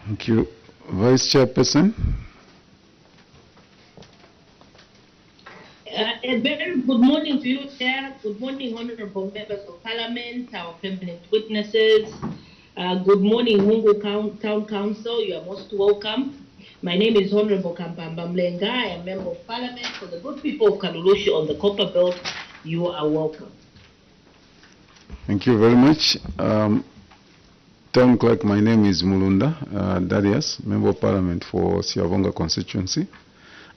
Thank you. Vice Chairperson. A very good morning to you, Chair. Good morning, honorable members of Parliament, our permanent witnesses. Good morning, Mungu Town Council. You are most welcome. My name is Honorable Kampamba Mlenga. I am Member of Parliament for the good people of Kalulushi on the Copper Belt. You are welcome. Thank you very much. Town Clerk, my name is Mulunda Darius, Member of Parliament for Siavonga constituency,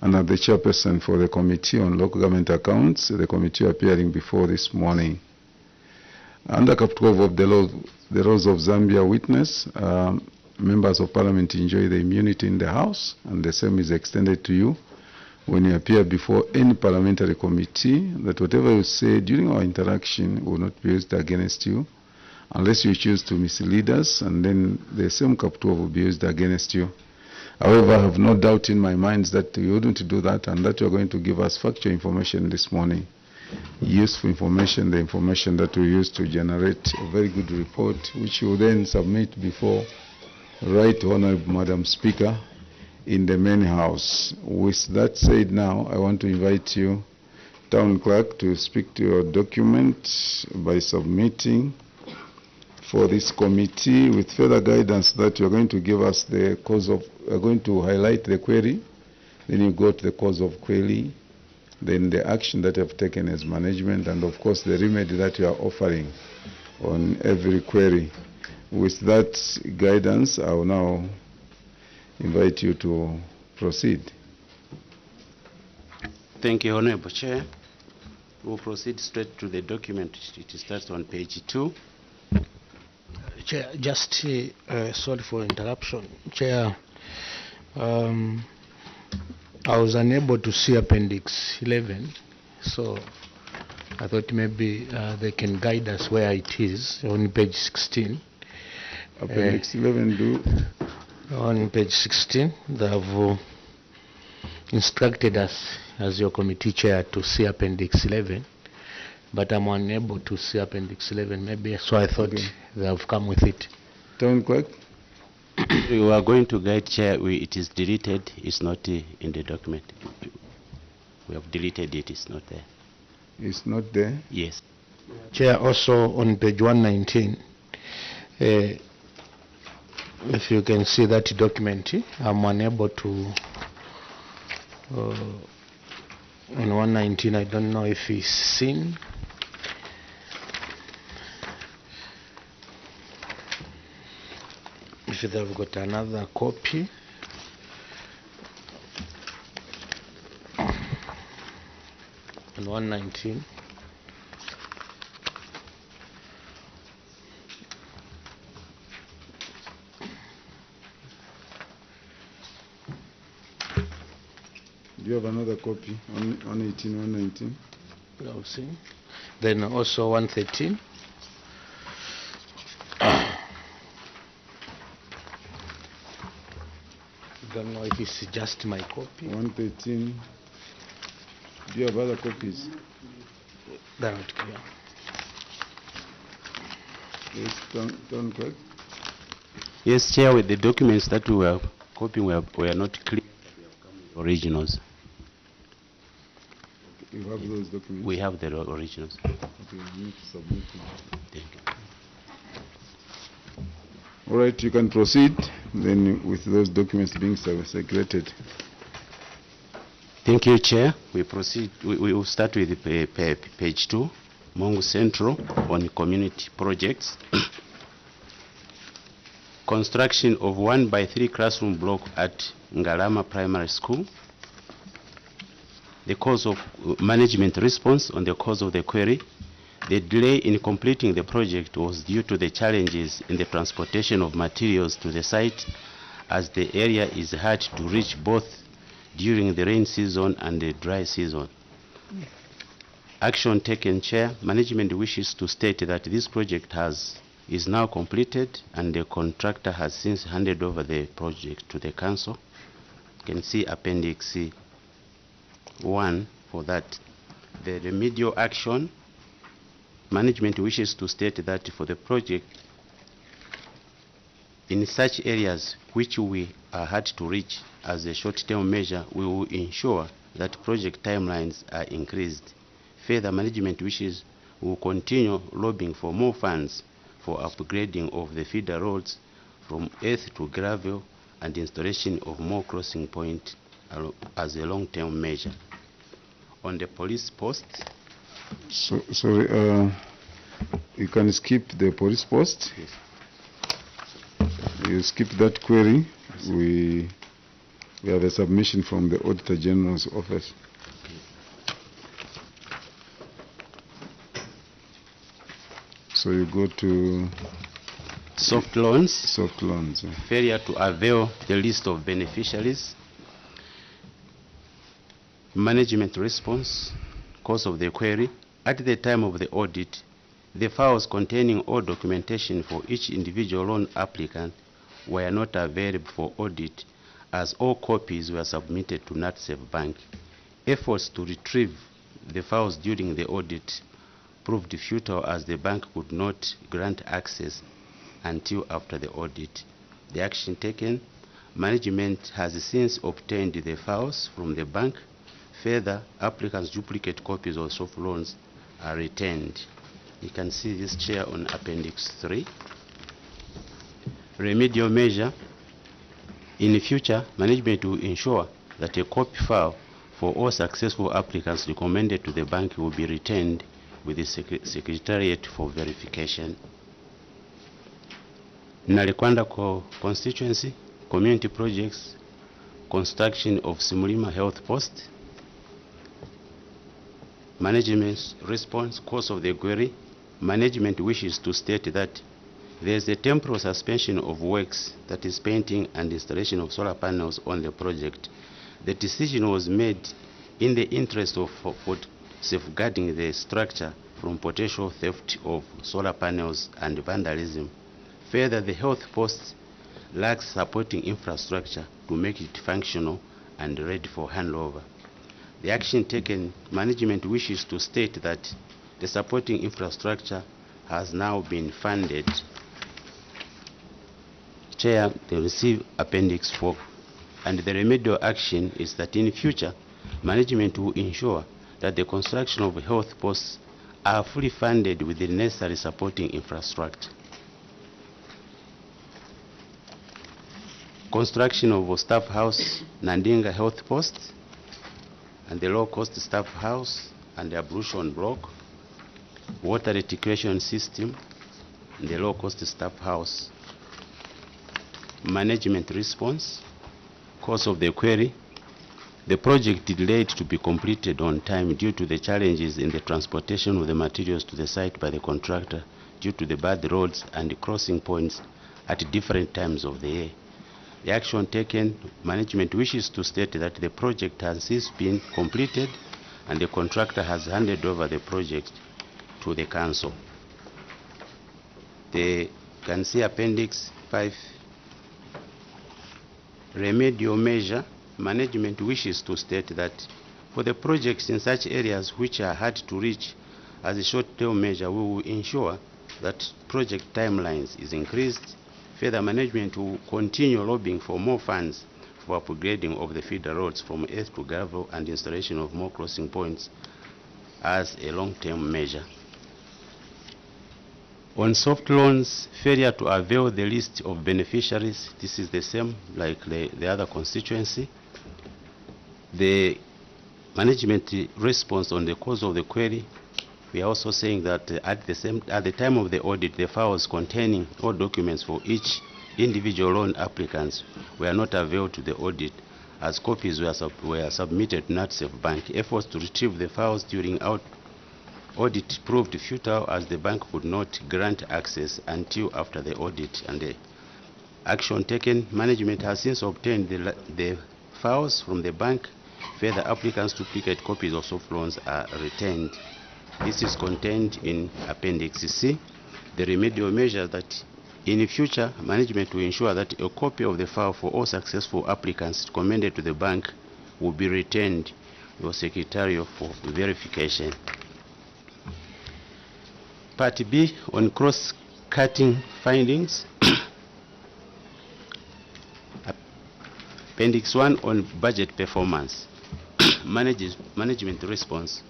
and I'm the Chairperson for the Committee on Local Government Accounts, the committee appearing before this morning. Under Cap 12 of the laws of Zambia witness, members of Parliament enjoy the immunity in the House, and the same is extended to you when you appear before any parliamentary committee, that whatever you say during our interaction will not be used against you, unless you choose to mislead us, and then the same Cap 12 will be used against you. However, I have no doubt in my mind that you wouldn't do that, and that you're going to give us factual information this morning, useful information, the information that we use to generate a very good report, which you will then submit before Right Honorable Madam Speaker in the main house. With that said, now I want to invite you, Town Clerk, to speak to your document by submitting for this committee with further guidance that you're going to give us the cause of, going to highlight the query, then you go to the cause of query, then the action that you have taken as management, and of course the remedy that you are offering on every query. With that guidance, I will now invite you to proceed. Thank you, Honorable Chair. We'll proceed straight to the document. It starts on page 2. Chair, just sorry for interruption. Chair, I was unable to see Appendix 11, so I thought maybe they can guide us where it is on page 16. Appendix 11 do? On page 16, they have instructed us as your committee chair to see Appendix 11, but I'm unable to see Appendix 11, maybe, so I thought they have come with it. Town Clerk? We are going to guide, Chair. It is deleted. It's not in the document. We have deleted it. It's not there. It's not there? Yes. Chair, also on page 119, if you can see that document, I'm unable to, on 119, I don't know if it's seen. If they've got another copy. On 119. Do you have another copy on 118, 119? I'll see. Then also 113. Don't know if it's just my copy. 113. Do you have other copies? They're not clear. Yes, Town Clerk? Yes, Chair. With the documents that we are copying, we are not clear. Originals. You have those documents? We have the originals. Okay, you need to submit them. Thank you. All right, you can proceed then with those documents being segregated. Thank you, Chair. We proceed. We will start with page 2, Mongu Central, on community projects. Construction of 1x3 classroom block at Ngalama Primary School. The cause of management response on the cause of the query. The delay in completing the project was due to the challenges in the transportation of materials to the site, as the area is hard to reach both during the rain season and the dry season. Action taken, Chair. Management wishes to state that this project is now completed, and the contractor has since handed over the project to the council. You can see Appendix 1 for that. The remedial action. Management wishes to state that for the project, In such areas which we are hard to reach as a short-term measure, we will ensure that project timelines are increased. Further, management wishes will continue lobbying for more funds for upgrading of the feeder roads from earth to gravel and installation of more crossing points as a long-term measure. On the police posts, Sorry, you can skip the police post. yes. You skip that query. We have a submission from the Auditor General's office. So you go to Soft loans, soft loans. failure to avail the list of beneficiaries, management response, cause of the query. At the time of the audit, the files containing all documentation for each individual loan applicant were not available for audit, as all copies were submitted to NatSave Bank. Efforts to retrieve the files during the audit proved futile, as the bank could not grant access until after the audit. The action taken: management has since obtained the files from the bank. Further, applicants' duplicate copies of soft loans are retained. You can see this, Chair, on Appendix 3. Remedial measure: in the future, management will ensure that a copy file for all successful applicants recommended to the bank will be retained with the Secretariat for verification. Nalikwanda constituency, community projects, construction of Simulima Health Post. Management's response, cause of the query. Management wishes to state that there is a temporary suspension of works, that is painting and installation of solar panels on the project. The decision was made in the interest of safeguarding the structure from potential theft of solar panels and vandalism. Further, the health post lacks supporting infrastructure to make it functional and ready for handover. The action taken: management wishes to state that the supporting infrastructure has now been funded. Chair, they receive Appendix 4. And the remedial action is that in future, management will ensure that the construction of health posts are fully funded with the necessary supporting infrastructure. Construction of a staff house, Nandinga Health Post, and the low-cost staff house and the ablution block, water reticulation system, and the low-cost staff house. Management response, cause of the query: the project delayed to be completed on time due to the challenges in the transportation of the materials to the site by the contractor due to the bad roads and crossing points at different times of the year. The action taken: management wishes to state that the project has since been completed and the contractor has handed over the project to the council. They can see Appendix 5. Remedial measure: management wishes to state that for the projects in such areas which are hard to reach, as a short-term measure, we will ensure that project timelines is increased. Further, management will continue lobbying for more funds for upgrading of the feeder roads from earth to gravel and installation of more crossing points as a long-term measure. On soft loans, failure to avail the list of beneficiaries, this is the same like the other constituency. The management response on the cause of the query: we are also saying that at the time of the audit, the files containing all documents for each individual loan applicants were not available to the audit, as copies were submitted to NatSave Bank. Efforts to retrieve the files during audit proved futile, as the bank could not grant access until after the audit. And the action taken: management has since obtained the files from the bank. Further, applicants' duplicate copies of soft loans are retained. This is contained in Appendix C. The remedial measure: that in the future, management will ensure that a copy of the file for all successful applicants recommended to the bank will be retained with Secretariat for verification. Part B, on cross-cutting findings. Appendix 1 on budget performance. Management response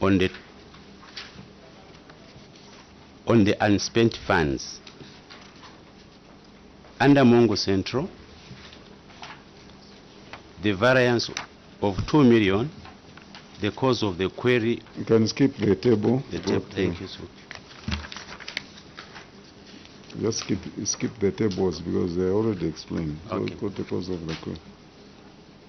on the unspent funds. Under Mongo Central, the variance of 2 million, the cause of the query. You can skip the table. Thank you, sir. Just skip the tables because they already explained. Okay. So go to the cause of the query.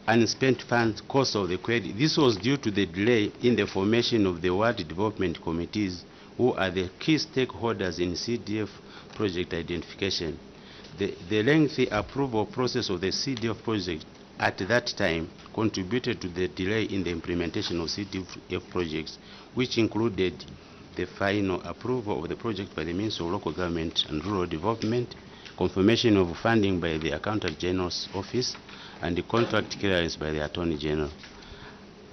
Unspent funds, cost of the query. This was due to the delay in the formation of the ward development committees, who are the key stakeholders in CDF project identification. The lengthy approval process of the CDF project at that time contributed to the delay in the implementation of CDF projects, which included the final approval of the project by the Ministry of Local Government and Rural Development, confirmation of funding by the Accountant General's Office, and the contract clearance by the Attorney General.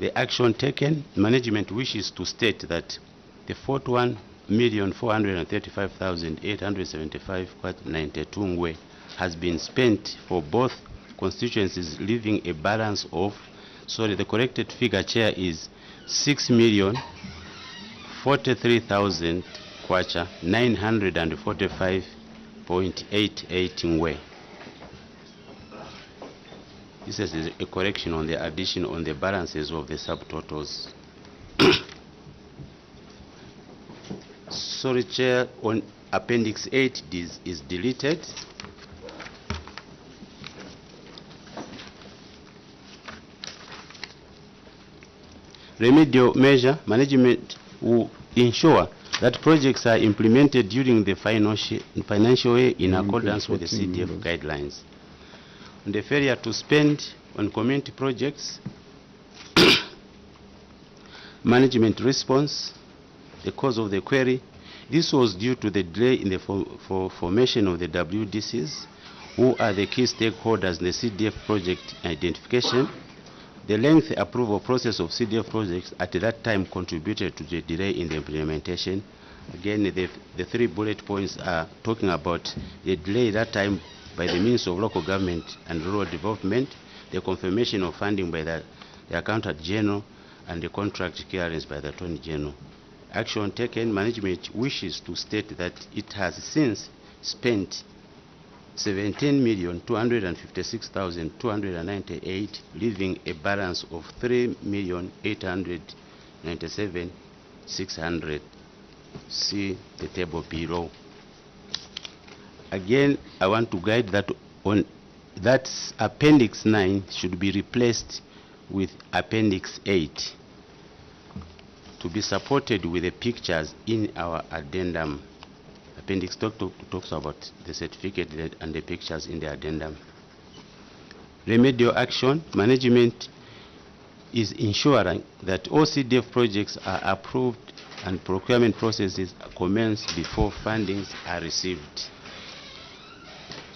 The action taken, management wishes to state that the 41,435,875.92 ngwe has been spent for both constituencies, leaving a balance of, sorry, the corrected figure, Chair, is 6,043,000 kwacha 945.88 ngwe. This is a correction on the addition on the balances of the subtotals. Sorry, Chair, on Appendix 8 this is deleted. Remedial measure, management will ensure that projects are implemented during the financial year in accordance with the CDF guidelines. On the failure to spend on community projects, management response, the cause of the query. This was due to the delay in the formation of the WDCs, who are the key stakeholders in the CDF project identification. The lengthy approval process of CDF projects at that time contributed to the delay in the implementation. Again, the 3 bullet points are talking about the delay that time by the Ministry of Local Government and Rural Development, the confirmation of funding by the Accountant General, and the contract clearance by the Attorney General. Action taken, management wishes to state that it has since spent 17,256,298, leaving a balance of 3,897,600. See the table below. Again, I want to guide that on that Appendix 9 should be replaced with Appendix 8 to be supported with the pictures in our addendum. Appendix talks about the certificate and the pictures in the addendum. Remedial action, management is ensuring that all CDF projects are approved and procurement processes commence before fundings are received.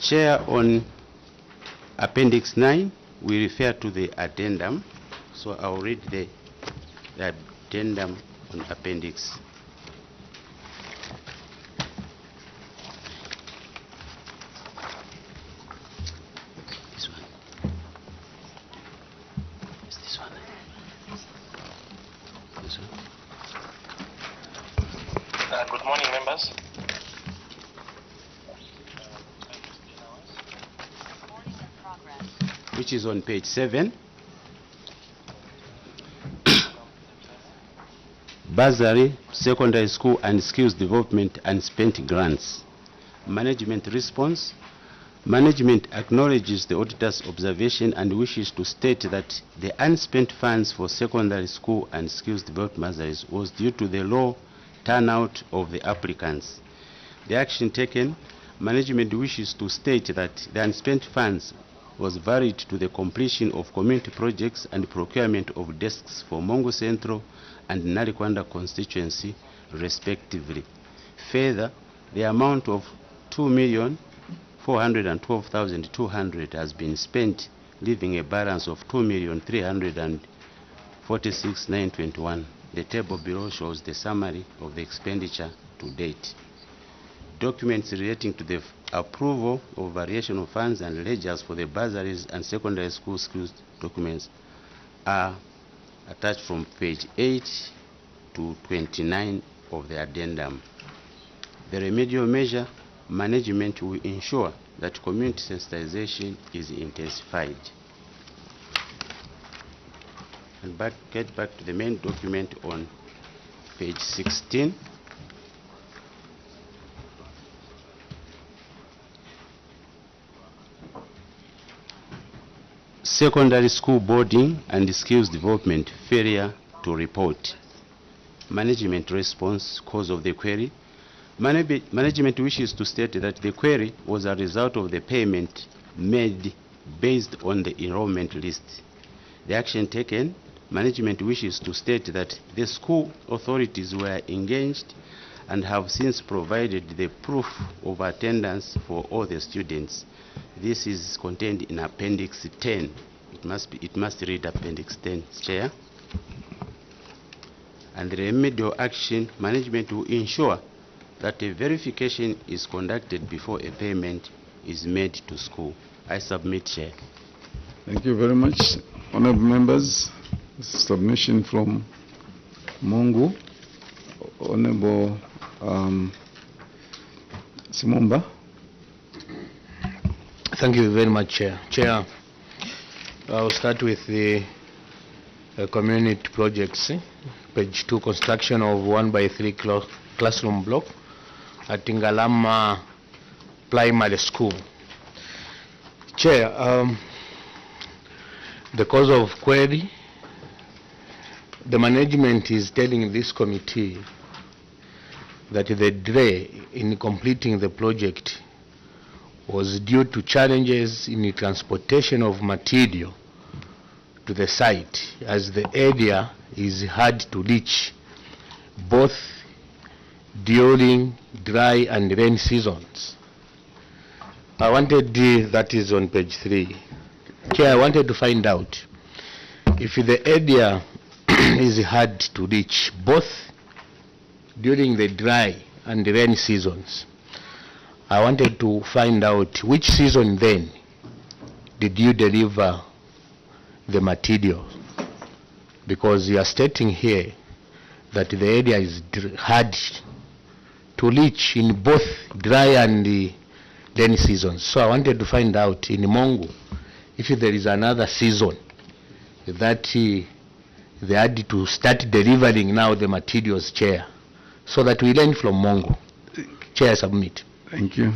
Chair, on Appendix 9, we refer to the addendum. So I'll read the addendum on Appendix. This one. It's this one. This one. Good morning, members. Which is on page 7. Bursary, secondary school and skills development and spent grants. Management response. Management acknowledges the auditor's observation and wishes to state that the unspent funds for secondary school and skills development bursaries was due to the low turnout of the applicants. The action taken, management wishes to state that the unspent funds was varied to the completion of community projects and procurement of desks for Mongo Central and Narikwanda constituency, respectively. Further, the amount of 2,412,200 has been spent, leaving a balance of 2,346,921. The table below shows the summary of the expenditure to date. documents relating to the approval of variation of funds and ledgers for the bursaries and secondary school skills documents are attached from page 8 to 29 of the addendum. The remedial measure, management will ensure that community sensitization is intensified. And get back to the main document on page 16. Secondary school boarding and skills development failure to report. Management response, cause of the query. Management wishes to state that the query was a result of the payment made based on the enrollment list. The action taken, management wishes to state that the school authorities were engaged and have since provided the proof of attendance for all the students. This is contained in Appendix 10. It must read Appendix 10, Chair. And the remedial action, management will ensure that a verification is conducted before a payment is made to school. I submit, Chair. Thank you very much. Honorable members, submission from Mungu. Honorable Simumba. Thank you very much, Chair. Chair, I'll start with the community projects. Page 2, construction of 1x3 classroom block at Ngalama Primary School. Chair, the cause of query, the management is telling this committee that the delay in completing the project was due to challenges in the transportation of material to the site, as the area is hard to reach both during dry and rain seasons. I wanted, that is on page 3. Chair, I wanted to find out if the area is hard to reach both during the dry and the rainy seasons. I wanted to find out which season then did you deliver the material, because you are stating here that the area is hard to reach in both dry and the rainy seasons. So I wanted to find out in Mongo if there is another season that they had to start delivering now the materials, Chair, so that we learn from Mongo. Chair, submit. Thank you.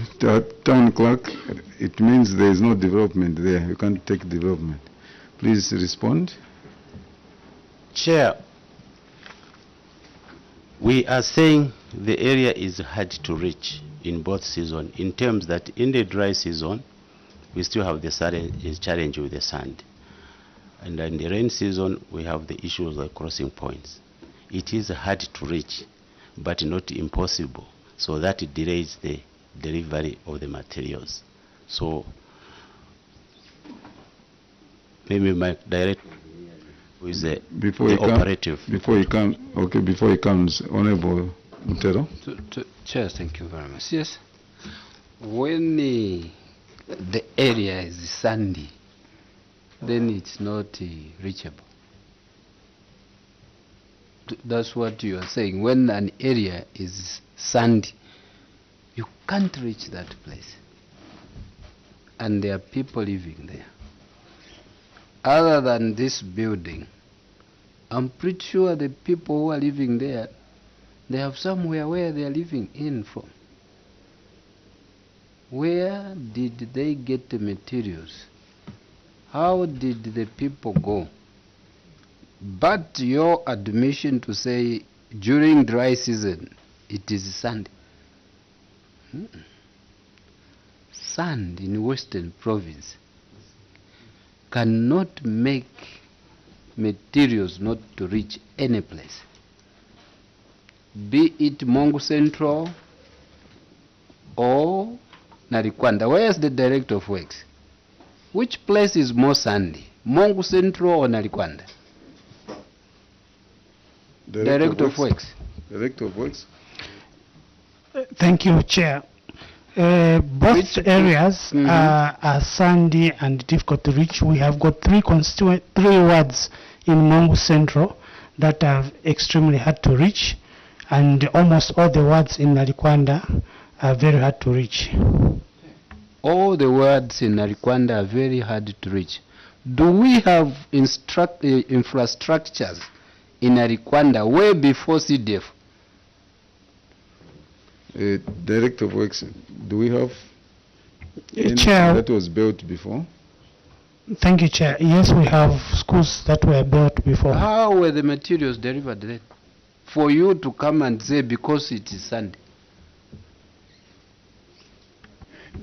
Town clerk, it means there is no development there. You can't take development. Please respond. Chair, we are saying the area is hard to reach in both seasons, in terms that in the dry season, we still have the challenge with the sand. And in the rain season, we have the issues of crossing points. It is hard to reach, but not impossible. So that it delays the delivery of the materials. So maybe my director who is the operative. Before he comes, Honorable Mutero. Chair, thank you very much. Yes, when the area is sandy, then it's not reachable. That's what you are saying. When an area is sandy, you can't reach that place. And there are people living there. Other than this building, I'm pretty sure the people who are living there, they have somewhere where they are living in from. Where did they get the materials? How did the people go? But your admission to say during dry season it is sandy. Sand in Western Province cannot make materials not to reach any place. Be it Mongo Central or Narikwanda. Where is the Director of Works? Which place is more sandy? Mongo Central or Narikwanda? Director of Works. Director of Works. Thank you, Chair. Both Which- areas Mhm. are sandy and difficult to reach. We have got three wards in Mongu Central that are extremely hard to reach, and almost all the wards in Narikwanda are very hard to reach. All the words in Narikwanda are very hard to reach. Do we have infrastructures in Narikwanda way before CDF? Director of Works, do we have anything Chair, that was built before? thank you, Chair. Yes, we have schools that were built before. How were the materials delivered then? For you to come and say because it is Sunday.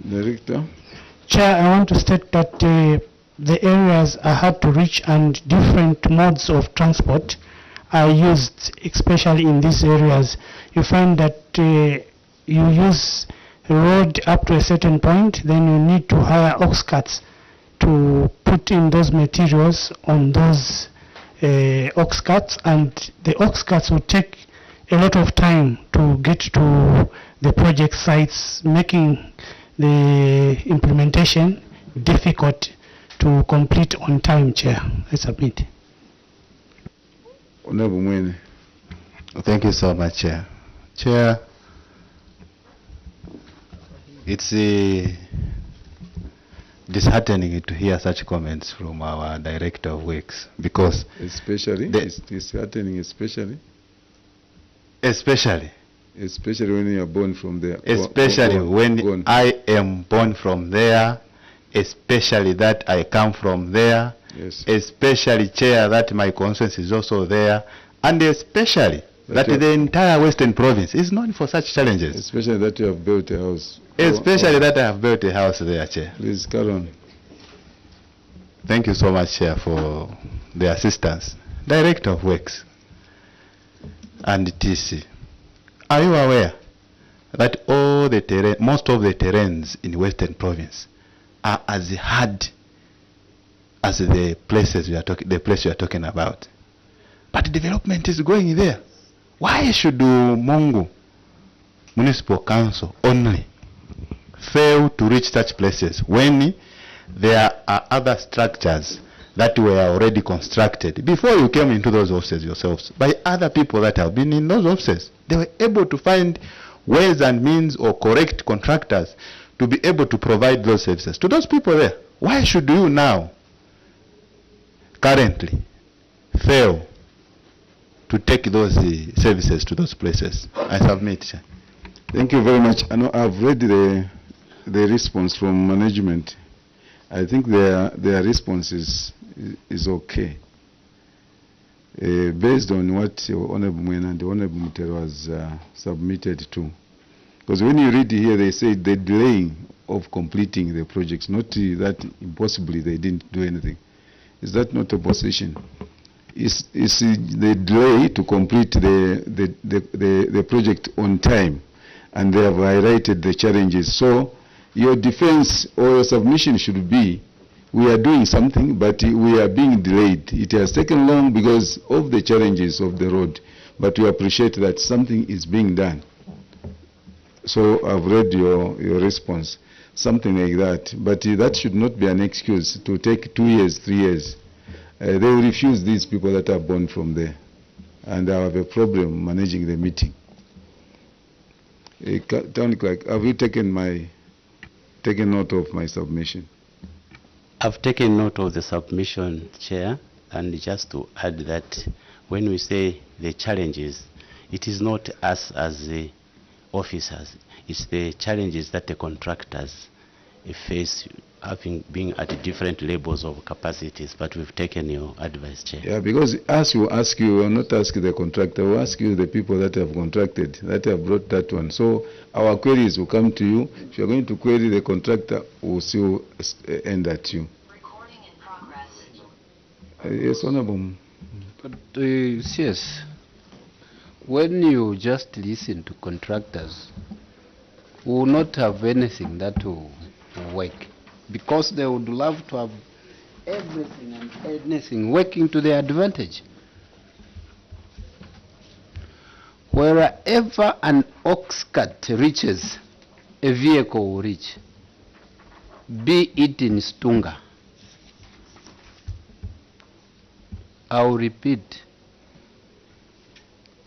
Director? Chair, I want to state that the areas are hard to reach and different modes of transport are used, especially in these areas. You find that you use a road up to a certain point, then you need to hire ox carts to put in those materials on those ox carts, and the ox carts will take a lot of time to get to the project sites, making the implementation difficult to complete on time, Chair. I submit. Honorable Mwene. Thank you so much, Chair. Chair, it's disheartening to hear such comments from our Director of Works, because Especially, it's happening especially when you are born from there. especially when I am born from there, especially that I come from there, Yes. especially, Chair, that my constituency is also there, and especially that the entire Western Province is known for such challenges. Especially that you have built a house. Especially that I have built a house there, Chair. Please carry on. Thank you so much, Chair, for the assistance. Director of Works and TC, are you aware that all the terrain, most of the terrains in Western Province are as hard as the places we are talking, the place we are talking about? But development is going there. Why should Mongu Municipal Council only fail to reach such places when there are other structures that were already constructed before you came into those offices yourselves by other people that have been in those offices? They were able to find ways and means or correct contractors to be able to provide those services to those people there. Why should you now currently fail to take those services to those places? I submit, Chair. Thank you very much. I know I've read the response from management. I think their response is okay. Based on what Honorable Mwena and Honorable Mutero has submitted to. Because when you read here, they say the delay of completing the projects, not that impossibly they didn't do anything. Is that not a position? Is the delay to complete the project on time, and they have highlighted the challenges. So your defense or your submission should be, we are doing something, but we are being delayed. It has taken long because of the challenges of the road, but we appreciate that something is being done. So I've read your response, something like that. But that should not be an excuse to take 2 years, 3 years. They will refuse these people that are born from there. And I have a problem managing the meeting. Town Clerk, have you taken note of my submission? I've taken note of the submission, Chair, and just to add that when we say the challenges, it is not us as the officers, it's the challenges that the contractors face, being at different levels of capacities, but we've taken your advice, Chair. Yeah, because us will ask you, we will not ask the contractor, we will ask you the people that have contracted, that have brought that one. So our queries will come to you. If you're going to query the contractor, we'll still end at you. Recording in progress. Yes, Honorable. But yes, when you just listen to contractors, we will not have anything that will work, because they would love to have everything and anything working to their advantage. Wherever an ox cart reaches, a vehicle will reach, be it in Stunga. I will repeat,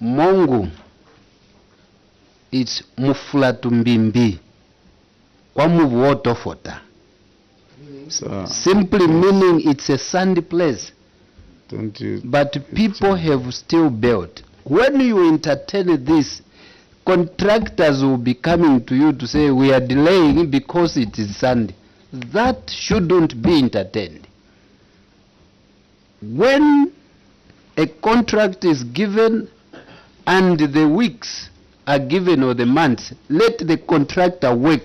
Mongu, it's Muflatumbimbi, Kwamuvotofota. Simply meaning it's a sandy place. Don't you? But people have still built. When you entertain this, contractors will be coming to you to say we are delaying because it is sandy. That shouldn't be entertained. When a contract is given and the weeks are given or the months, let the contractor work.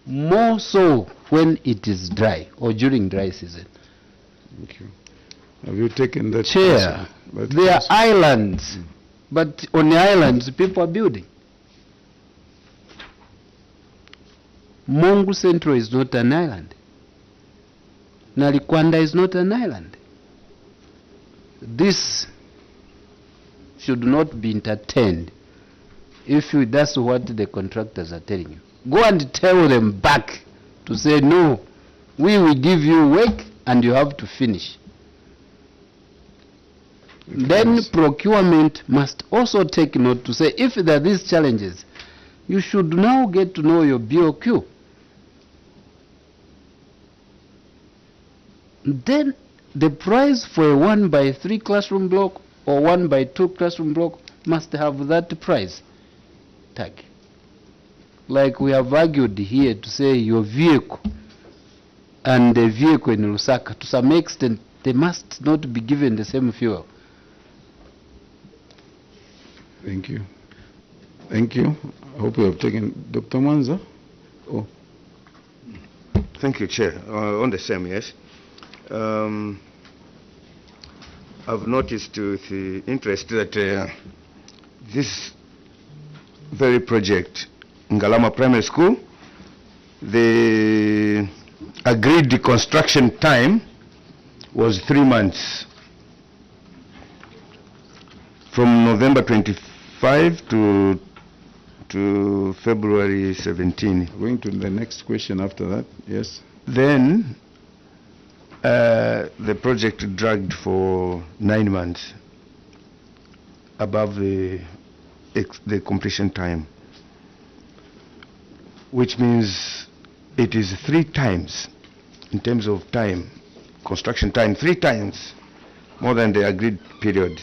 More so when it is dry or during dry season. Thank you. Have you taken that? Chair, there are islands, but on the islands people are building. Mongu Central is not an island. Nalikwanda is not an island. This should not be entertained if that's what the contractors are telling you. Go and tell them back to say, no, we will give you work and you have to finish. Then procurement must also take note to say, if there are these challenges, you should now get to know your BOQ. Then the price for a 1x3 classroom block or 1x2 classroom block must have that price tag. Like we have argued here to say your vehicle and the vehicle in Lusaka, to some extent, they must not be given the same fuel. Thank you. Thank you. I hope you have taken Dr. Manza. Oh. Thank you, Chair. On the same, yes. I've noticed with interest that this very project, Ngalama Primary School, the agreed construction time was 3 months, from November 25 to February 17. Going to the next question after that, yes. Then the project dragged for 9 months above the completion time, which means it is 3 times in terms of time, construction time, 3 times more than the agreed period.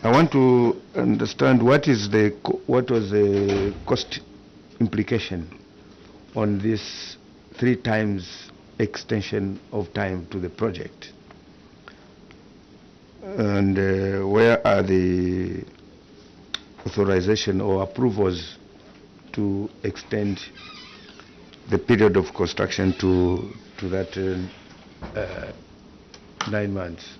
I want to understand what was the cost implication on this 3 times extension of time to the project, and where are the authorization or approvals to extend the period of construction to that 9 months?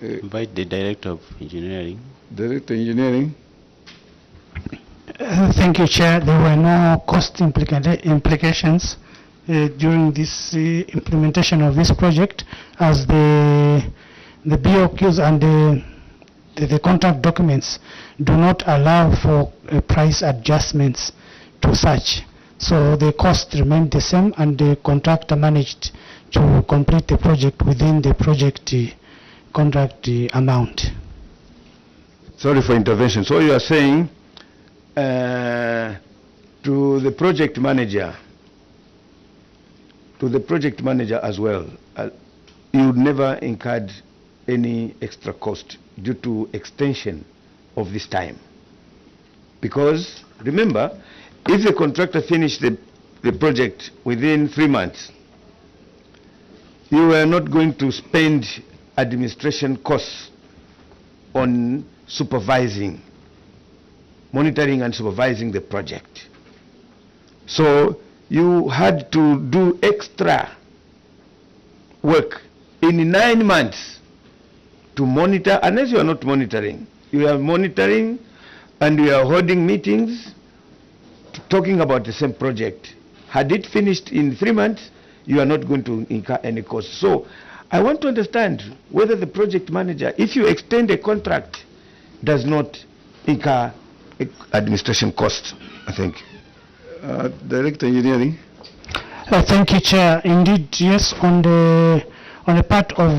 Invite the Director of Engineering. Director Engineering. Thank you, Chair. There were no cost implications during this implementation of this project, as the BOQs and the contract documents do not allow for price adjustments to such. So the cost remained the same, and the contractor managed to complete the project within the project contract amount. Sorry for intervention. So you are saying to the project manager as well, you never incurred any extra cost due to extension of this time? Because remember, if the contractor finished the project within 3 months, you are not going to spend administration costs on supervising, monitoring and supervising the project. So you had to do extra work in 9 months to monitor. Unless you are not monitoring, you are monitoring and you are holding meetings talking about the same project. Had it finished in 3 months, you are not going to incur any cost. So I want to understand whether the project manager, if you extend a contract does not incur administration costs, I think. Director Engineering. Thank you, Chair. Indeed, yes, on the part of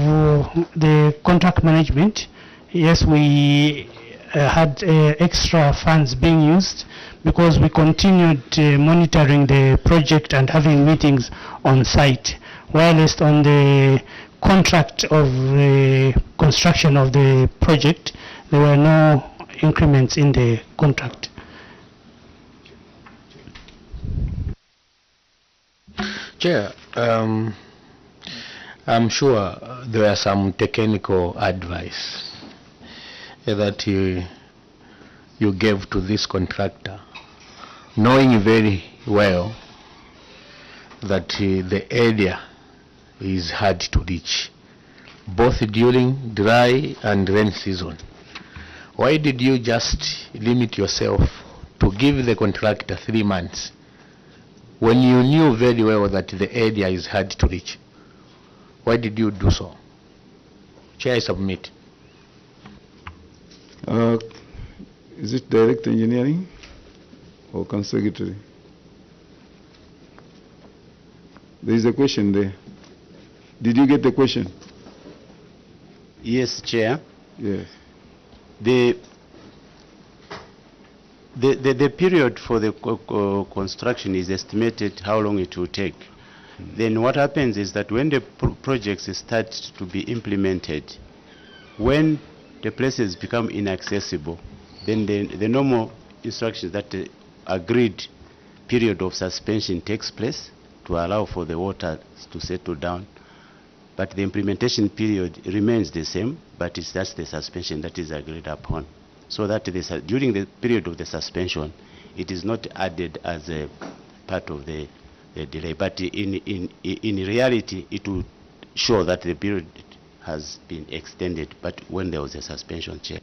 the contract management, yes, we had extra funds being used because we continued monitoring the project and having meetings on site. Whilst on the contract of the construction of the project, there were no increments in the contract. Chair, I'm sure there are some technical advice that you gave to this contractor, knowing very well that the area is hard to reach, both during dry and rain season. Why did you just limit yourself to give the contractor 3 months when you knew very well that the area is hard to reach? Why did you do so? Chair, I submit. Is it Director Engineering or Council Secretary? There is a question there. Did you get the question? Yes, Chair. Yes. The period for the construction is estimated how long it will take. Then what happens is that when the projects start to be implemented, when the places become inaccessible, then the normal instructions that the agreed period of suspension takes place to allow for the water to settle down. But the implementation period remains the same, but it's just the suspension that is agreed upon. So that during the period of the suspension, it is not added as a part of the delay. But in reality, it will show that the period has been extended, but when there was a suspension, Chair.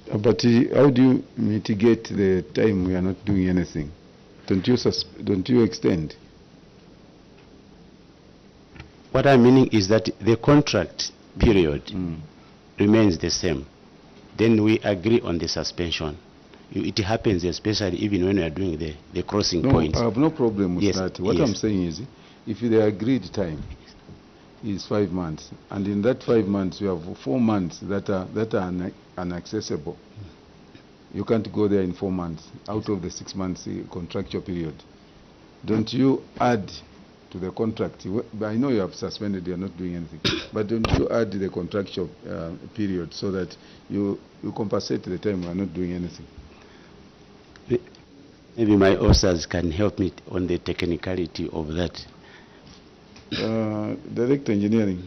But how do you mitigate the time we are not doing anything? Don't you extend? What I'm meaning is that the contract period remains the same. Then we agree on the suspension. It happens especially even when we are doing the crossing points. I have no problem with Yes, that. What yes. I'm saying is, if the agreed time is 5 months, and in that 5 months you have 4 months that are inaccessible, you can't go there in 4 months out of the 6 months contractual period. Don't you add to the contract? I know you have suspended, you are not doing anything, but don't you add the contractual period so that you compensate the time you are not doing anything? Maybe my officers can help me on the technicality of that. Director Engineering.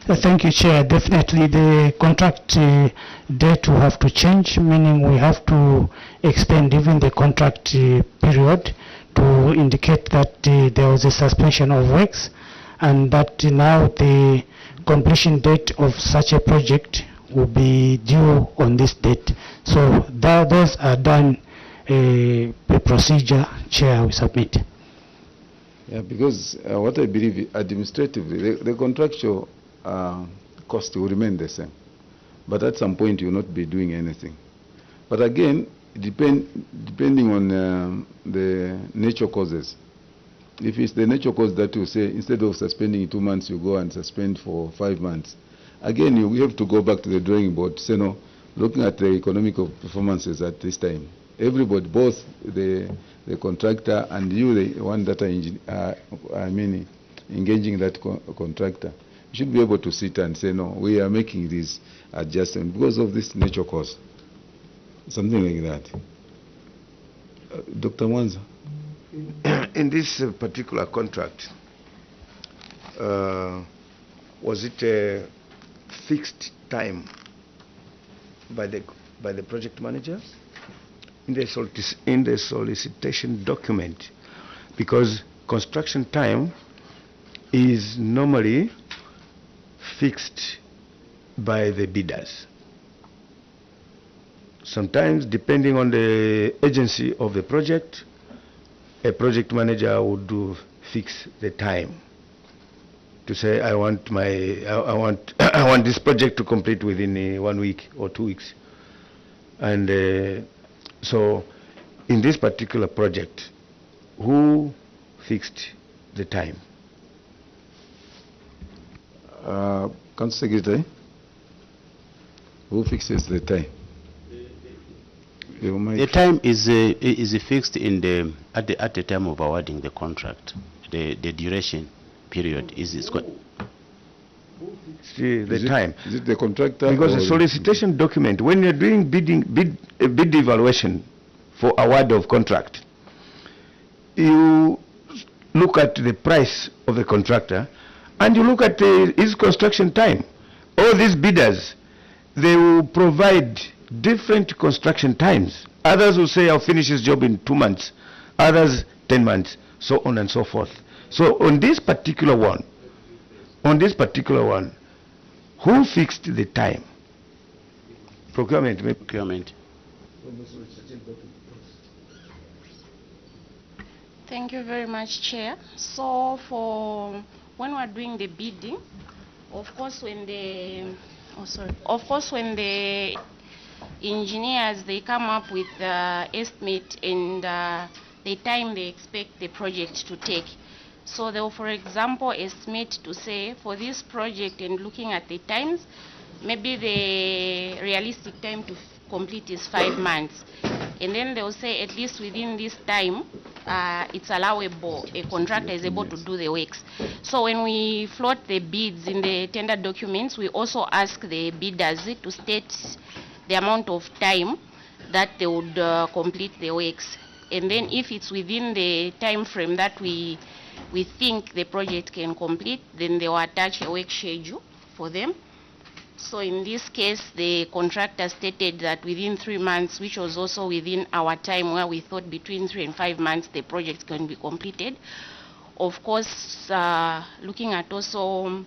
Thank you, Chair. Definitely the contract date will have to change, meaning we have to extend even the contract period to indicate that there was a suspension of works and that now the completion date of such a project will be due on this date. So those are done a procedure, Chair, we submit. Yeah, because what I believe administratively, the contractual cost will remain the same. But at some point you will not be doing anything. But again, depending on the nature causes. If it's the nature cause that you say, instead of suspending in 2 months, you go and suspend for 5 months. Again, you have to go back to the drawing board, say no, looking at the economic performances at this time. Everybody, both the contractor and you, the one that are engaging that contractor, you should be able to sit and say, no, we are making this adjustment because of this nature cause. Something like that. Dr. Mwanza? In this particular contract, was it a fixed time by the project manager in the solicitation document? Because construction time is normally fixed by the bidders. Sometimes, depending on the agency of the project, a project manager would fix the time. to say I want I want I want this project to complete within 1 week or 2 weeks. And so in this particular project, who fixed the time? Council Secretary, who fixes the time? The time is fixed in at the time of awarding the contract. The duration period is quite. The time. Is it the contractor? Because the solicitation document, when you're doing bid evaluation for award of contract, you look at the price of the contractor and you look at his construction time. All these bidders, they will provide different construction times. Others will say I'll finish this job in 2 months, others 10 months, so on and so forth. So on this particular one, who fixed the time? Procurement. Procurement. Thank you very much, Chair. So for when we're doing the bidding, of course when the engineers, they come up with the estimate and the time they expect the project to take. So they'll, for example, estimate to say for this project, and looking at the times, maybe the realistic time to complete is 5 months. And then they'll say at least within this time, it's allowable, a contractor is able to do the works. So when we float the bids in the tender documents, we also ask the bidders to state the amount of time that they would complete the works. And then if it's within the time frame that we think the project can complete, then they will attach a work schedule for them. So in this case, the contractor stated that within 3 months, which was also within our time where we thought between 3 and 5 months the project can be completed. Of course, looking at also,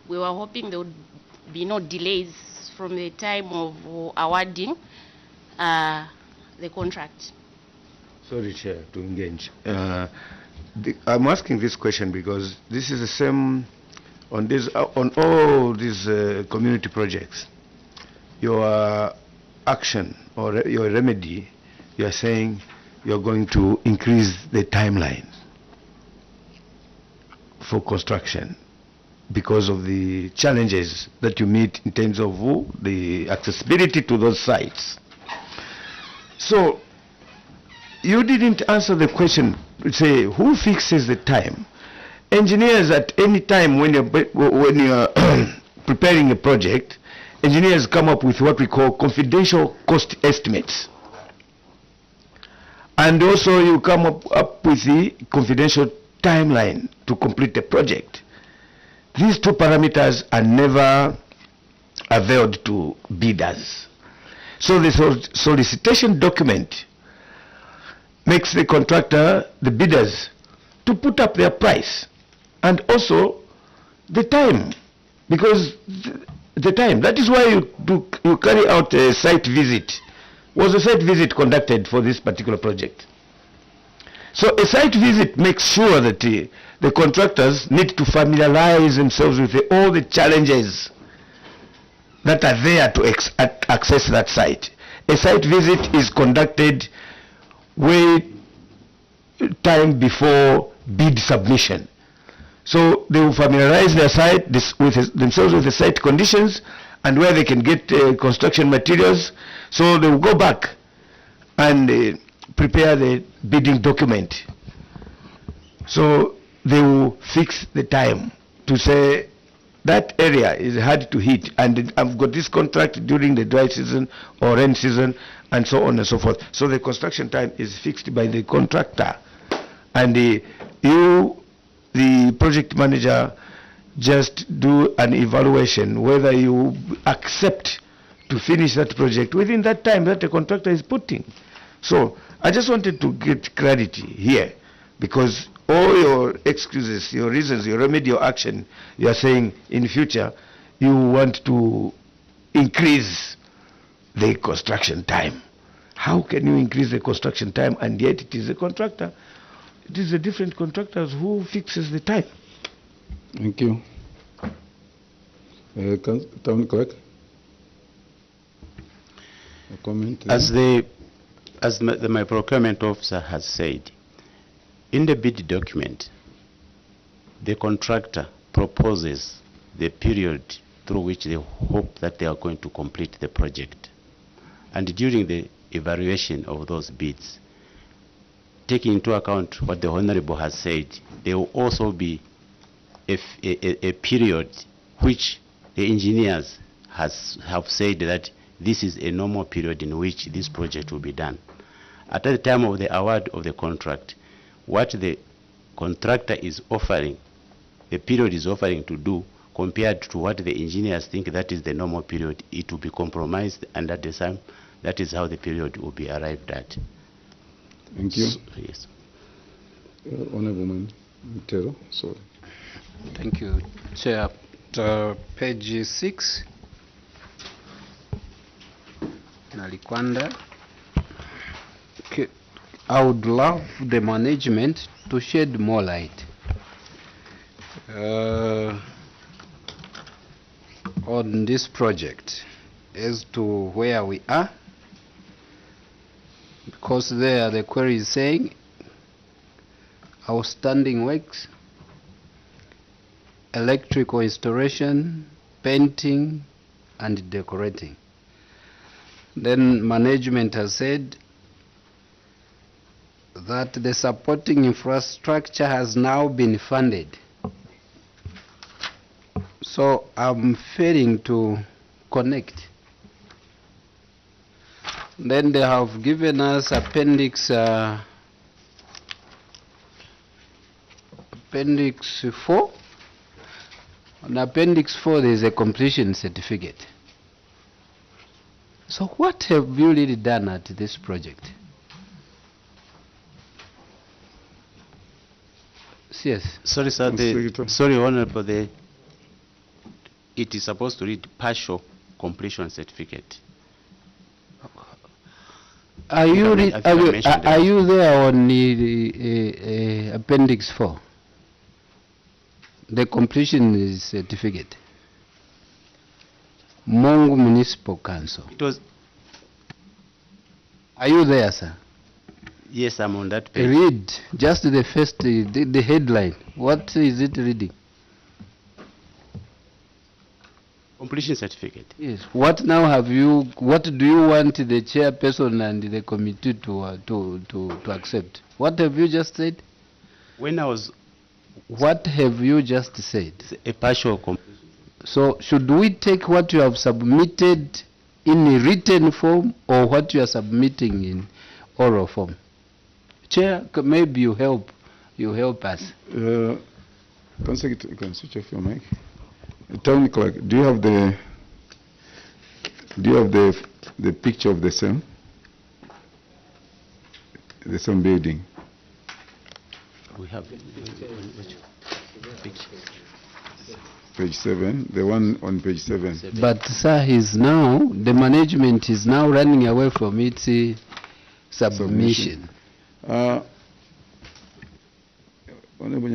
we were hoping there would be no delays from the time of awarding the contract. Sorry, Chair, to engage. I'm asking this question because this is the same on all these community projects. Your action or your remedy, you are saying you are going to increase the timeline for construction because of the challenges that you meet in terms of the accessibility to those sites. So you didn't answer the question, say who fixes the time? Engineers, at any time when you're preparing a project, engineers come up with what we call confidential cost estimates. And also you come up with the confidential timeline to complete the project. These two parameters are never availed to bidders. So the solicitation document makes the contractor, the bidders, to put up their price. And also the time, because the time, that is why you carry out a site visit. Was a site visit conducted for this particular project? So a site visit makes sure that the contractors need to familiarize themselves with all the challenges that are there to access that site. A site visit is conducted way time before bid submission. So they will familiarize their site themselves with the site conditions and where they can get construction materials. So they will go back and prepare the bidding document. So they will fix the time to say that area is hard to hit and I've got this contract during the dry season or rain season and so on and so forth. So the construction time is fixed by the contractor, and the project manager, just do an evaluation whether you accept to finish that project within that time that the contractor is putting. So I just wanted to get clarity here, because all your excuses, your reasons, your remedial action, you are saying in future you want to increase the construction time. How can you increase the construction time and yet it is a contractor? It is a different contractors who fixes the time. Thank you. Town clerk? A comment? My procurement officer has said, in the bid document, the contractor proposes the period through which they hope that they are going to complete the project. And during the evaluation of those bids, taking into account what the Honorable has said, there will also be a period which the engineers have said that this is a normal period in which this project will be done. At the time of the award of the contract, what the contractor is offering, the period is offering to do, compared to what the engineers think that is the normal period, it will be compromised, and at the time, that is how the period will be arrived at. Thank you. Yes. Honorable Mtero, sorry. Thank you, Chair. Page 6. Nalikwanda. Okay. I would love the management to shed more light on this project as to where we are, because there the query is saying outstanding works, electrical installation, painting and decorating. Then management has said that the supporting infrastructure has now been funded. So I'm failing to connect. Then they have given us appendix 4. On appendix 4 there is a completion certificate. So what have you really done at this project? Yes. Sorry, sir. Sorry, Honorable. It is supposed to read partial completion certificate. Are you there on the appendix 4? The completion certificate. Mongo Municipal Council. It was. Are you there, sir? Yes, I'm on that page. Read just the first, the headline. What is it reading? Completion certificate. Yes. What now have you? What do you want the chairperson and the committee to accept? What have you just said? When I was. What have you just said? A partial completion. So should we take what you have submitted in a written form or what you are submitting in oral form? Chair, maybe you help us. Consecutive, you can switch off your mic. Town clerk, do you have the picture of the same building? We have page 7, the one on page 7. But sir, the management is now running away from its submission.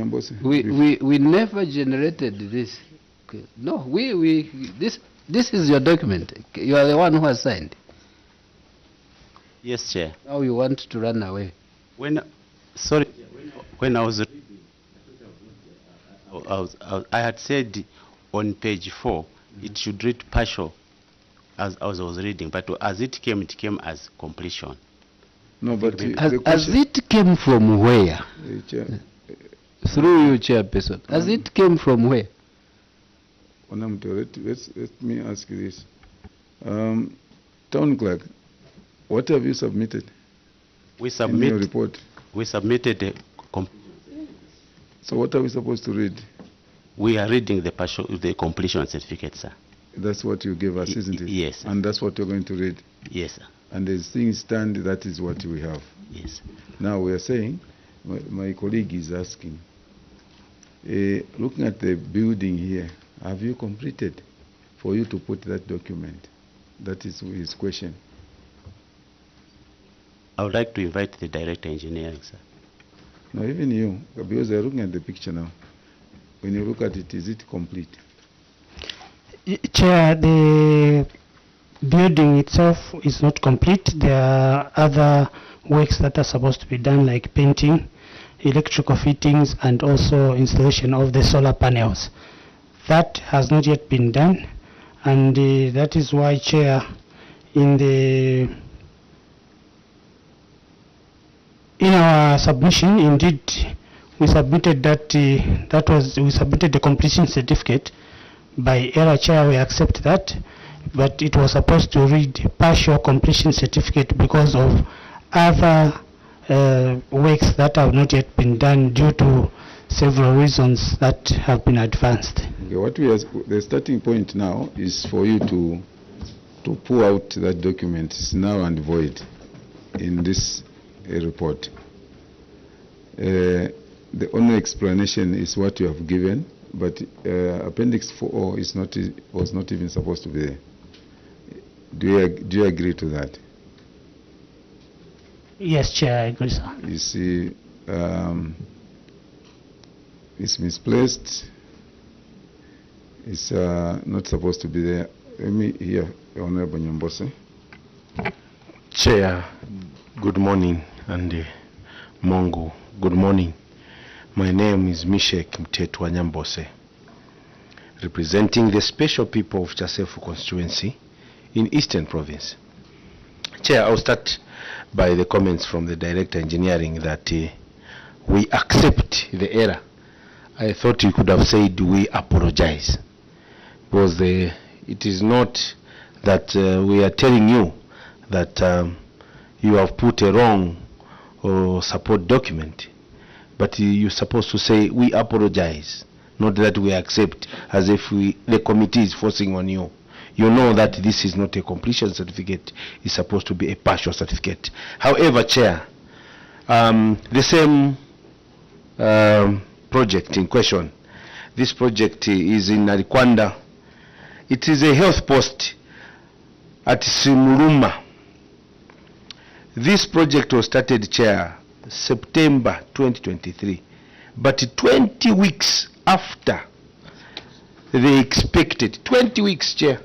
We never generated this. Okay. No, this is your document. You are the one who has signed. Yes, Chair. Now you want to run away. When I was reading, I had said on page 4 it should read partial as I was reading, but as it came as completion. No, but as it came from where? Through you, chairperson. As it came from where? Let me ask you this. Town clerk, what have you submitted? We submit your report. We submitted so what are we supposed to read? We are reading the completion certificate, sir. That's what you gave us, isn't it? Yes, sir. And that's what you're going to read? Yes, sir. And as things stand, that is what we have. Yes. Now we are saying, my colleague is asking, looking at the building here, have you completed for you to put that document? That is his question. I would like to invite the director engineering, sir. No, even you, because they're looking at the picture now. when you look at it, is it complete? Chair, the building itself is not complete. There are other works that are supposed to be done, like painting, electrical fittings, and also installation of the solar panels. That has not yet been done, and that is why, Chair, in our submission, indeed, we submitted we submitted the completion certificate. By error, Chair, we accept that, but it was supposed to read partial completion certificate because of other works that have not yet been done due to several reasons that have been advanced. Okay, the starting point now is for you to pull out that document. It's now and void in this report. The only explanation is what you have given, but Appendix 4 was not even supposed to be there. Do you agree to that? Yes, Chair, I agree, sir. You see, it's misplaced. It's not supposed to be there. Let me hear Honorable Nyambose. Chair, good morning, and Mongo, good morning. My name is Mishek Mtetwa Nyambose, representing the special people of Chasefu constituency in Eastern Province. Chair, I'll start by the comments from the Director Engineering that we accept the error. I thought you could have said we apologize, because it is not that we are telling you that you have put a wrong or support document, but you're supposed to say we apologize, not that we accept, as if the committee is forcing on you. You know that this is not a completion certificate, it's supposed to be a partial certificate. However, Chair, the same project in question, this project is in Narikwanda. It is a health post at Simuluma. This project was started, Chair, September 2023, but 20 weeks after they expected, 20 weeks, Chair,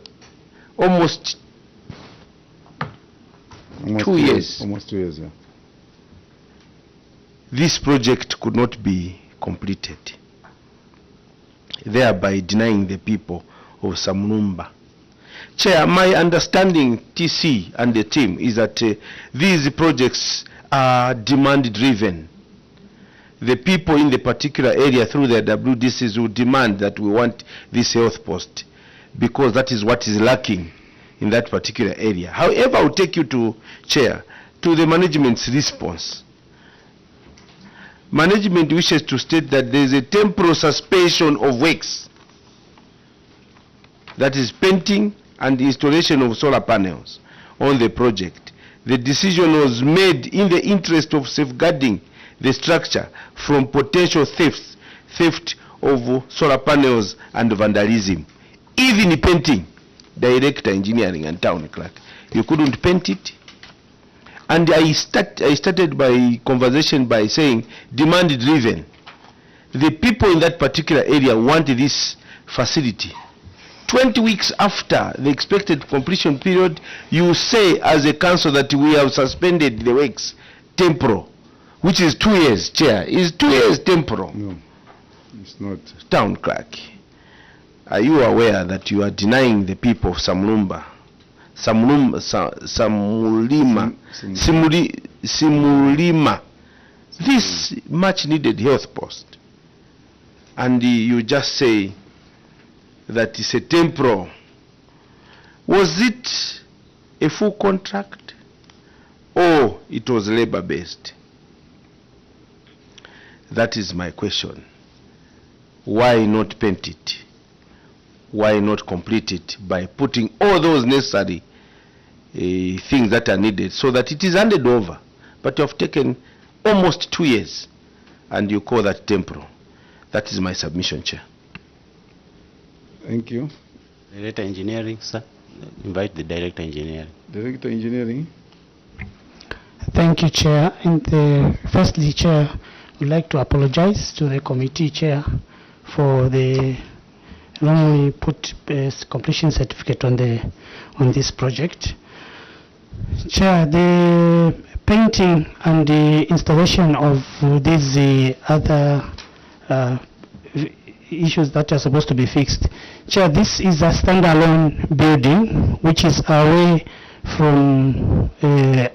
almost 2 years. Almost 2 years, yeah. This project could not be completed, thereby denying the people of Samnumba. Chair, my understanding, TC and the team, is that these projects are demand-driven. The people in the particular area through their WDCs will demand that we want this health post, because that is what is lacking in that particular area. However, I'll take you to, Chair, to the management's response. Management wishes to state that there is a temporary suspension of works, that is painting and installation of solar panels on the project. The decision was made in the interest of safeguarding the structure from potential theft of solar panels and vandalism. Even painting, Director Engineering and Town Clerk, you couldn't paint it. And I started my conversation by saying demand driven. The people in that particular area want this facility. 20 weeks after the expected completion period, you say as a council that we have suspended the works temporal, which is 2 years, Chair. Is 2 years temporal? No, it's not. Town Clerk, are you aware that you are denying the people of Samulima this much needed health post? And you just say that it's a temporal. Was it a full contract or it was labor based? That is my question. Why not paint it? Why not complete it by putting all those necessary things that are needed so that it is handed over? But you have taken almost 2 years and you call that temporal. That is my submission, Chair. Thank you. Director Engineering, sir. Invite the Director Engineering. Director Engineering. Thank you, Chair. Firstly, Chair, we'd like to apologize to the committee, Chair, for the when we put completion certificate on this project. Chair, the painting and the installation of these other issues that are supposed to be fixed. Chair, this is a standalone building which is away from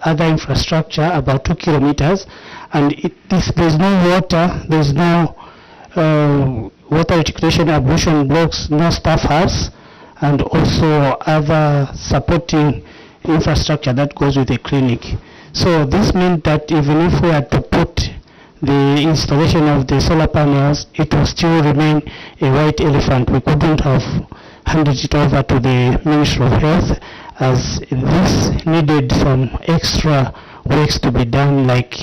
other infrastructure, about 2 kilometers, and there's no water, there's no water reticulation ablution blocks, no staff house, and also other supporting infrastructure that goes with the clinic. So this meant that even if we had to put the installation of the solar panels, it will still remain a white elephant. We couldn't have handed it over to the Ministry of Health, as this needed some extra works to be done, like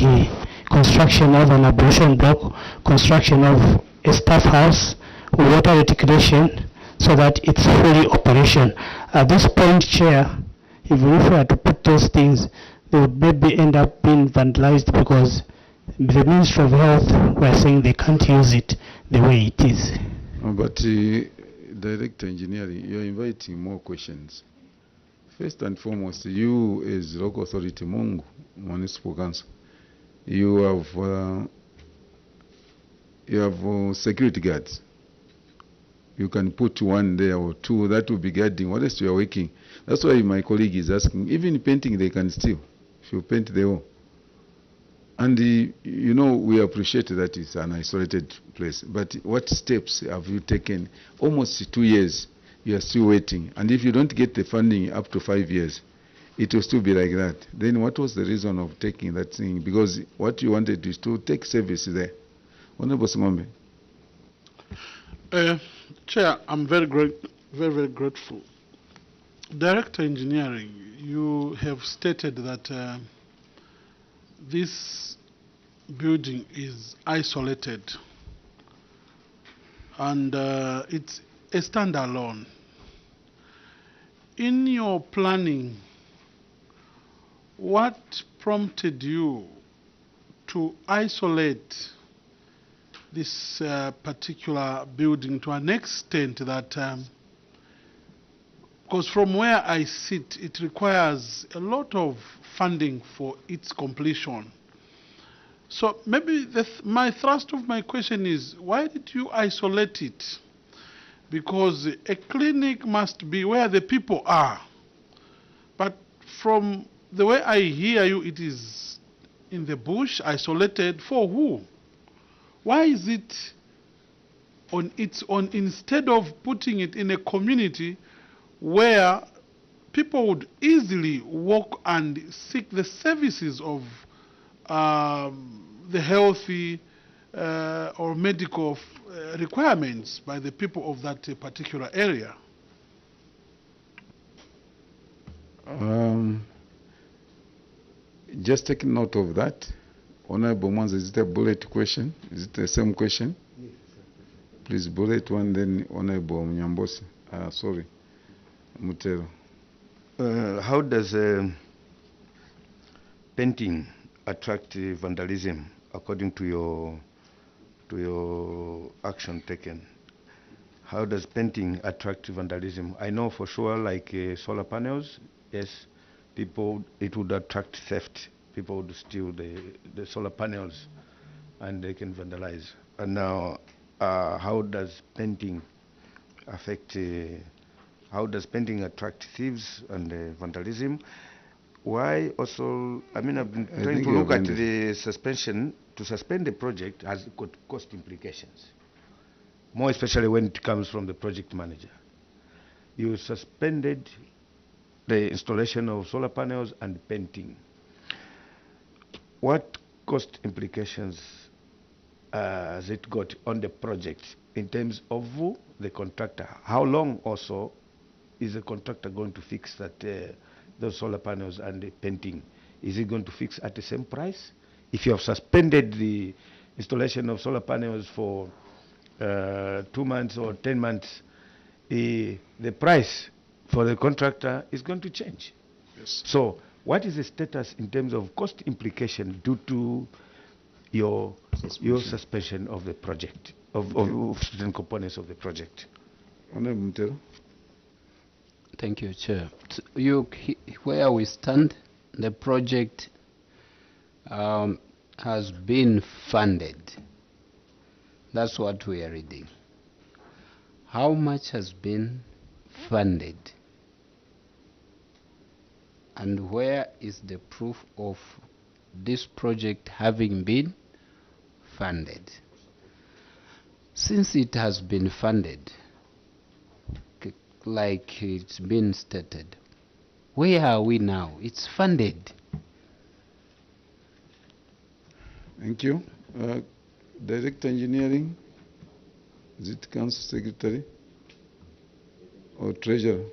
construction of an ablution block, construction of a staff house, water reticulation, so that it's fully operational. At this point, Chair, even if we had to put those things, they would maybe end up being vandalized because the Ministry of Health were saying they can't use it the way it is. But Director Engineering, you're inviting more questions. First and foremost, you as local authority, Mungu Municipal Council, you have security guards. You can put one there or two that will be guarding. What else you are working? That's why my colleague is asking. Even painting, they can steal. If you paint the wall. And you know, we appreciate that it's an isolated place. But what steps have you taken? Almost 2 years, you are still waiting. And if you don't get the funding up to 5 years, it will still be like that. Then what was the reason of taking that thing? Because what you wanted is to take service there. Honorable Singombe. Chair, I'm very grateful. Director Engineering, you have stated that this building is isolated and it's a standalone. In your planning, what prompted you to isolate this particular building to an extent that, because from where I sit, it requires a lot of funding for its completion. So maybe my thrust of my question is, why did you isolate it? Because a clinic must be where the people are. But from the way I hear you, it is in the bush, isolated. For who? Why is it on its own instead of putting it in a community where people would easily walk and seek the services of the healthy or medical requirements by the people of that particular area? Just take note of that. Honorable Mwanza, is it a bullet question? Is it the same question? Yes. Please bullet one, then Honorable Mnyambosi. Sorry, Mutero. How does painting attract vandalism according to your action taken? How does painting attract vandalism? I know for sure, like solar panels, yes, it would attract theft. People would steal the solar panels and they can vandalize. And now, how does painting affect, how does painting attract thieves and vandalism? Why also, I mean, I've been trying to look at the suspension. To suspend the project has got cost implications, more especially when it comes from the project manager. You suspended the installation of solar panels and painting. What cost implications has it got on the project in terms of the contractor? How long also is the contractor going to fix that those solar panels and the painting? Is it going to fix at the same price? If you have suspended the installation of solar panels for 2 months or 10 months, the price for the contractor is going to change. Yes. So what is the status in terms of cost implication due to your suspension of the project? of certain components of the project. Honorable Mutero. Thank you, Chair. Where we stand, the project has been funded. That's what we are reading. How much has been funded? And where is the proof of this project having been funded? Since it has been funded, like it's been stated, where are we now? It's funded. Thank you. Director Engineering, is it Council Secretary or Treasurer?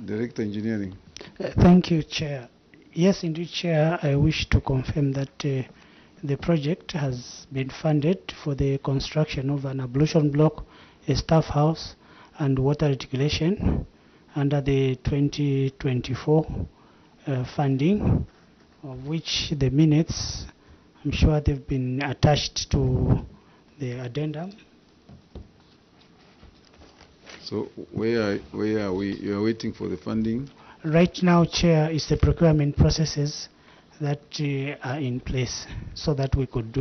Director Engineering. Thank you, Chair. Yes, indeed, Chair, I wish to confirm that the project has been funded for the construction of an ablution block, a staff house, and water reticulation under the 2024 funding, of which the minutes, I'm sure they've been attached to the addendum. So where are we? You are waiting for the funding? Right now, Chair, is the procurement processes that are in place so that we could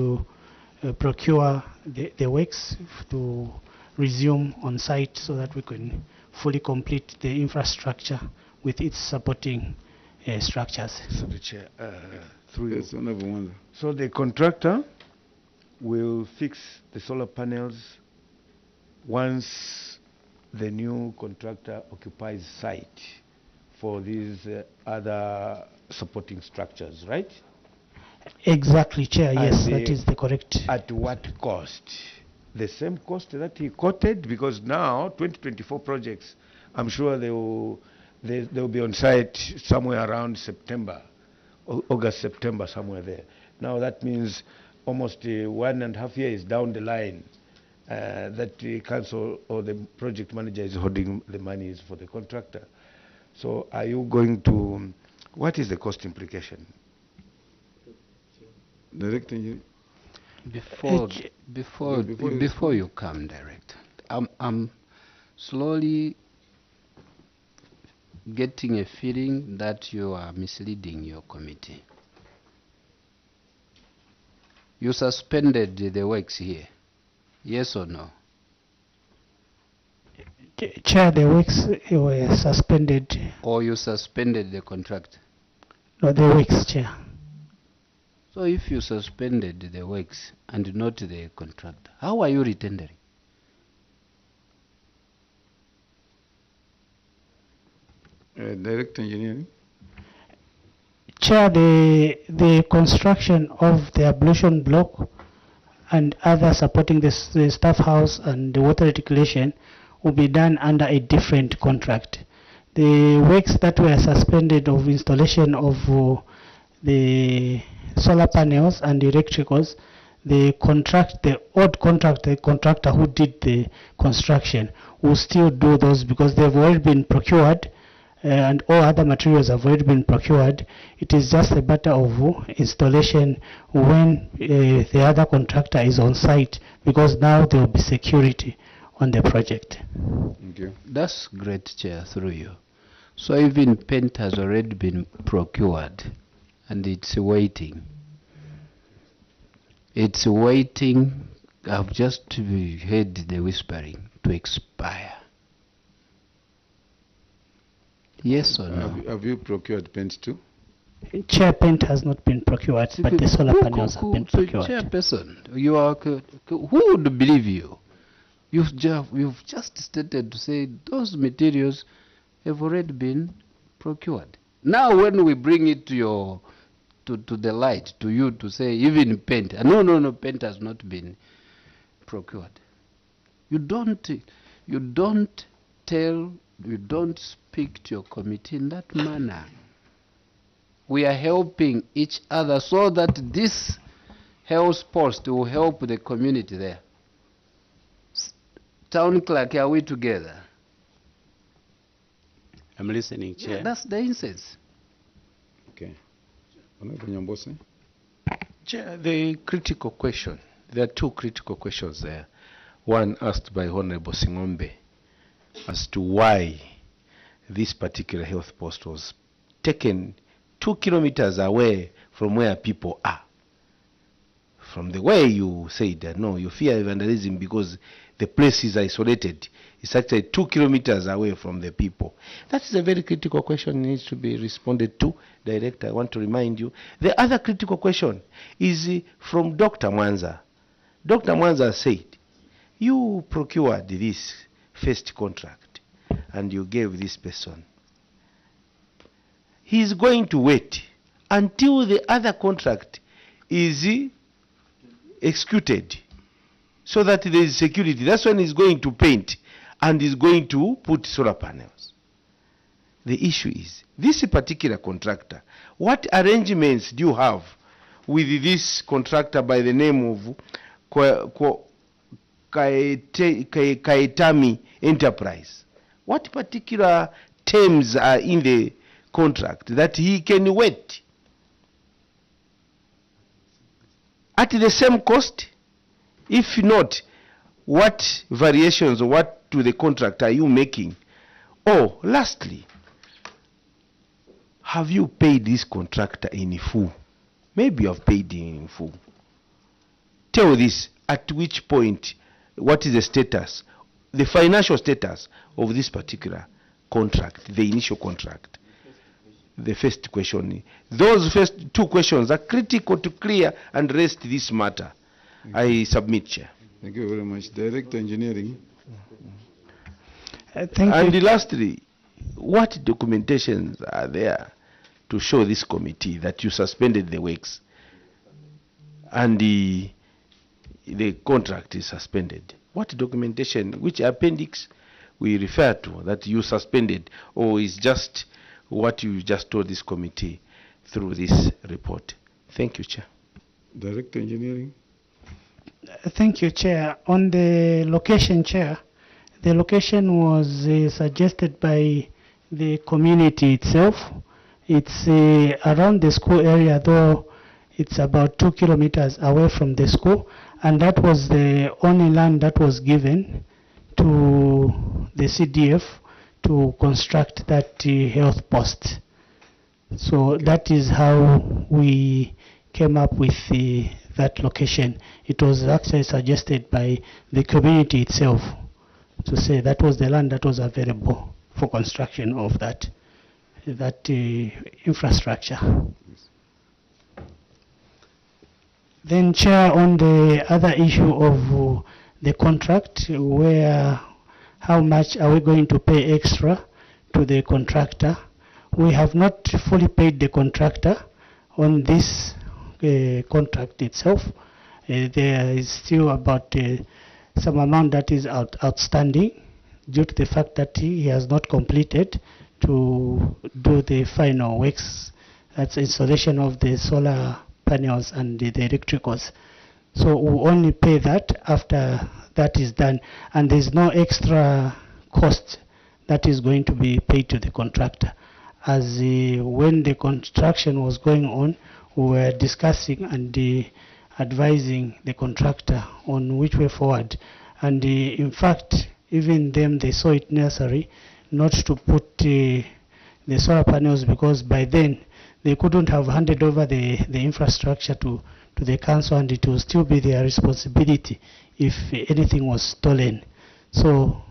procure the works to resume on site so that we can fully complete the infrastructure with its supporting structures. So the Chair, through Yes, Honorable Wanda. So the contractor will fix the solar panels once the new contractor occupies site for these other supporting structures, right? Exactly, Chair. Yes, And that is the correct. At what cost? The same cost that he quoted, because now 2024 projects, I'm sure they will be on site somewhere around September, August, September, somewhere there. Now that means almost 1.5 years down the line that the council or the project manager is holding the monies for the contractor. So are you going to, what is the cost implication? Director Engineering. Before you come, Director, I'm slowly getting a feeling that you are misleading your committee. You suspended the works here, yes or no? Chair, the works were suspended. Or you suspended the contract? No, the works, Chair. So if you suspended the works and not the contractor, how are you retendering? Director Engineering. Chair, the construction of the ablution block and other supporting the staff house and the water reticulation will be done under a different contract. The works that were suspended of installation of the solar panels and the electricals, the contractor who did the construction will still do those because they've already been procured and all other materials have already been procured. It is just a matter of installation when the other contractor is on site, because now there will be security on the project. Thank you. That's great, Chair, through you. So even paint has already been procured and it's waiting. It's waiting. I've just heard the whispering to expire. Yes or no? Have you procured paint too? Chair, paint has not been procured, but the solar panels have been procured. Chairperson, you are, who would believe you? You've just stated to say those materials have already been procured. Now when we bring it to the light, to you to say even paint, no, paint has not been procured. You don't speak to your committee in that manner. We are helping each other so that this health post will help the community there. Town clerk, are we together? I'm listening, Chair. Yeah, that's the incense. Okay. Honorable Nyambose. Chair, the critical question There are two critical questions there. One asked by Honorable Singombe as to why this particular health post was taken 2 kilometers away from where people are. From the way you said that, no, you fear vandalism because the place is isolated. It's actually 2 kilometers away from the people. That is a very critical question, needs to be responded to. Director, I want to remind you. The other critical question is from Dr. Mwanza. Dr. Mwanza said, you procured this first contract and you gave this person. He is going to wait until the other contract is executed so that there is security. That's when he's going to paint and is going to put solar panels. The issue is, this particular contractor, what arrangements do you have with this contractor by the name of Kaitami Enterprise? What particular terms are in the contract that he can wait at the same cost? If not, what variations or what to the contract are you making? Oh, lastly, have you paid this contractor in full? Maybe you have paid in full. Tell this, at which point, what is the status, the financial status of this particular contract, the initial contract? The first question. Those first two questions are critical to clear and rest this matter. I submit, Chair. Thank you very much. Director Engineering. And lastly, what documentations are there to show this committee that you suspended the works and the contract is suspended? What documentation, which appendix we refer to that you suspended, or is just what you just told this committee through this report? Thank you, Chair. Director Engineering. Thank you, Chair. On the location, Chair, the location was suggested by the community itself. It's around the school area, though it's about 2 kilometers away from the school, and that was the only land that was given to the CDF to construct that health post. So that is how we came up with that location. It was actually suggested by the community itself to say that was the land that was available for construction of that infrastructure. Then, Chair, on the other issue of the contract, where how much are we going to pay extra to the contractor? We have not fully paid the contractor on this contract itself. There is still about some amount that is outstanding due to the fact that he has not completed to do the final works. That's installation of the solar panels and the electricals. So we'll only pay that after that is done, and there's no extra cost that is going to be paid to the contractor. As when the construction was going on, we were discussing and advising the contractor on which way forward. And in fact, even them, they saw it necessary not to put the solar panels, because by then they couldn't have handed over the infrastructure to the council, and it will still be their responsibility if anything was stolen. So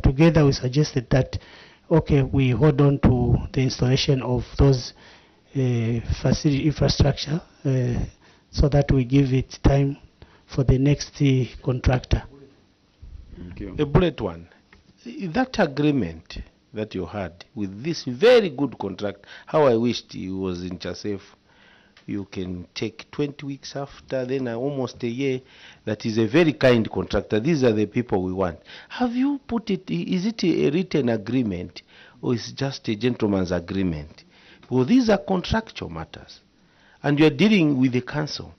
together we suggested that, okay, we hold on to the installation of those facility infrastructure so that we give it time for the next contractor. Thank you. A bullet one. That agreement that you had with this very good contract, how I wished he was in Chasef. You can take 20 weeks after, then almost a year. That is a very kind contractor. These are the people we want. Have you put it, is it a written agreement or is it just a gentleman's agreement? Well, these are contractual matters. And you are dealing with the council.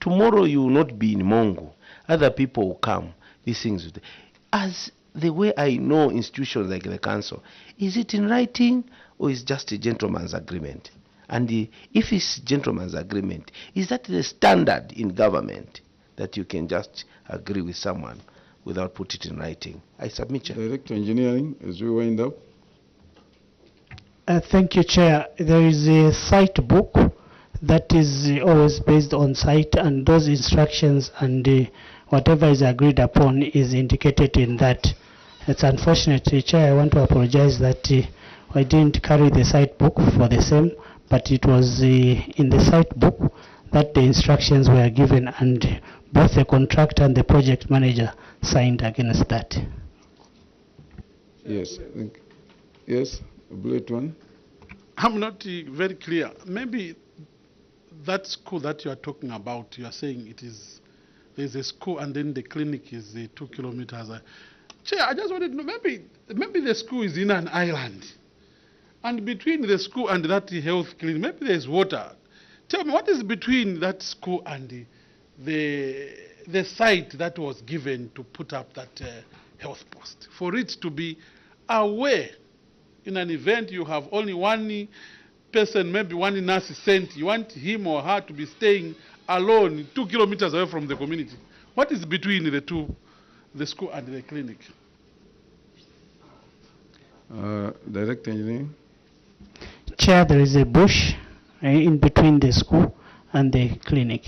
Tomorrow you will not be in Mongo. Other people will come. These things. As the way I know institutions like the council, is it in writing or is it just a gentleman's agreement? And if it's gentleman's agreement, is that the standard in government? that you can just agree with someone without put it in writing. I submit, Chair. Director Engineering, as we wind up. Thank you, Chair. There is a site book that is always based on site, and those instructions and whatever is agreed upon is indicated in that. It's unfortunate, Chair, I want to apologize that I didn't carry the site book for the same, but it was in the site book that the instructions were given, and both the contractor and the project manager signed against that. Yes. Yes, bullet one. I'm not very clear. Maybe that school that you are talking about, you are saying it is, there's a school and then the clinic is 2 kilometers. Chair, I just wanted to know, maybe the school is in an island. And between the school and that health clinic, maybe there's water. Tell me, what is between that school and the site that was given to put up that health post? For it to be aware, in an event you have only one person, maybe one nurse sent, you want him or her to be staying alone 2 kilometers away from the community. What is between the two, the school and the clinic? Director Engineering. Chair, there is a bush in between the school and the clinic.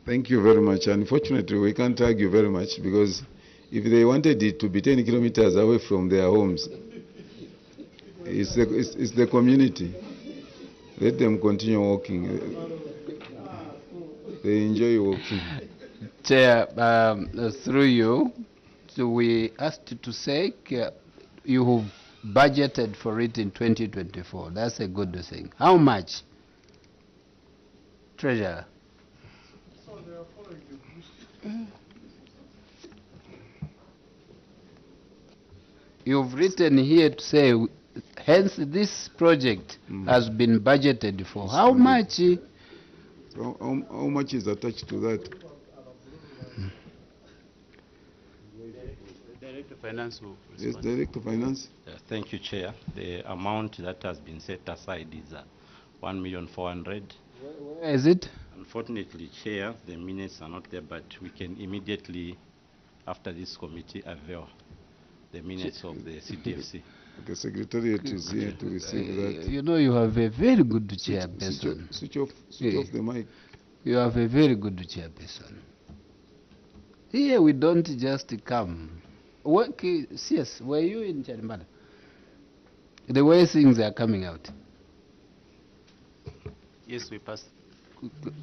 Thank you very much. Unfortunately, we can't argue very much because if they wanted it to be 10 kilometers away from their homes, it's the community. Let them continue walking. They enjoy walking. Chair, through you, so we asked you to say you have budgeted for it in 2024. That's a good thing. How much? Treasurer. You've written here to say, hence this project has been budgeted for. How much? So how much is attached to that? Director of Finance will Yes, respond. Director of Finance. Thank you, Chair. The amount that has been set aside is 1,400,000. Where is it? Unfortunately, Chair, the minutes are not there, but we can immediately, after this committee, avail the minutes of the CDFC. The Secretariat is here to receive that. You know, you have a very good chairperson. Switch off the mic. You have a very good chairperson. Here we don't just come. Work, yes, were you in Charimbala? The way things are coming out. Yes, we passed.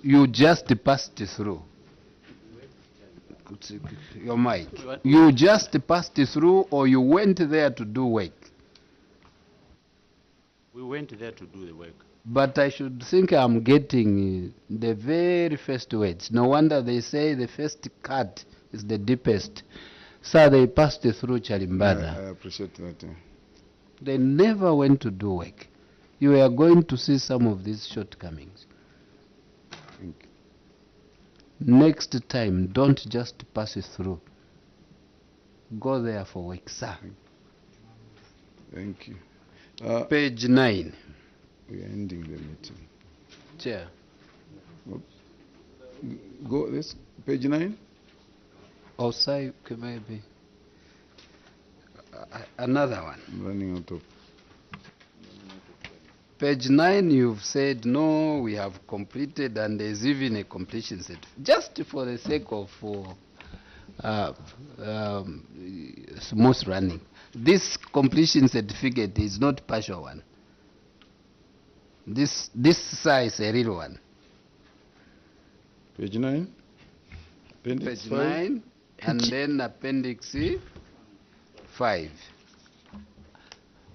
You just passed through. Your mic. You just passed through, or you went there to do work? We went there to do the work. But I should think I'm getting the very first words. No wonder they say the first cut is the deepest. So they passed through Charimbada. I appreciate that. They never went to do work. You are going to see some of these shortcomings. Thank you. Next time, don't just pass it through. Go there for work, sir. Thank you. Page 9. We are ending the meeting. Chair. Go this page 9. Or say maybe another one. I'm running out of. Page 9, you've said no, we have completed, and there's even a completion certificate. Just for the sake of smooth running. This completion certificate is not partial one. This size is a real one. Page 9. Appendix Page 5. 9, and then Appendix 5.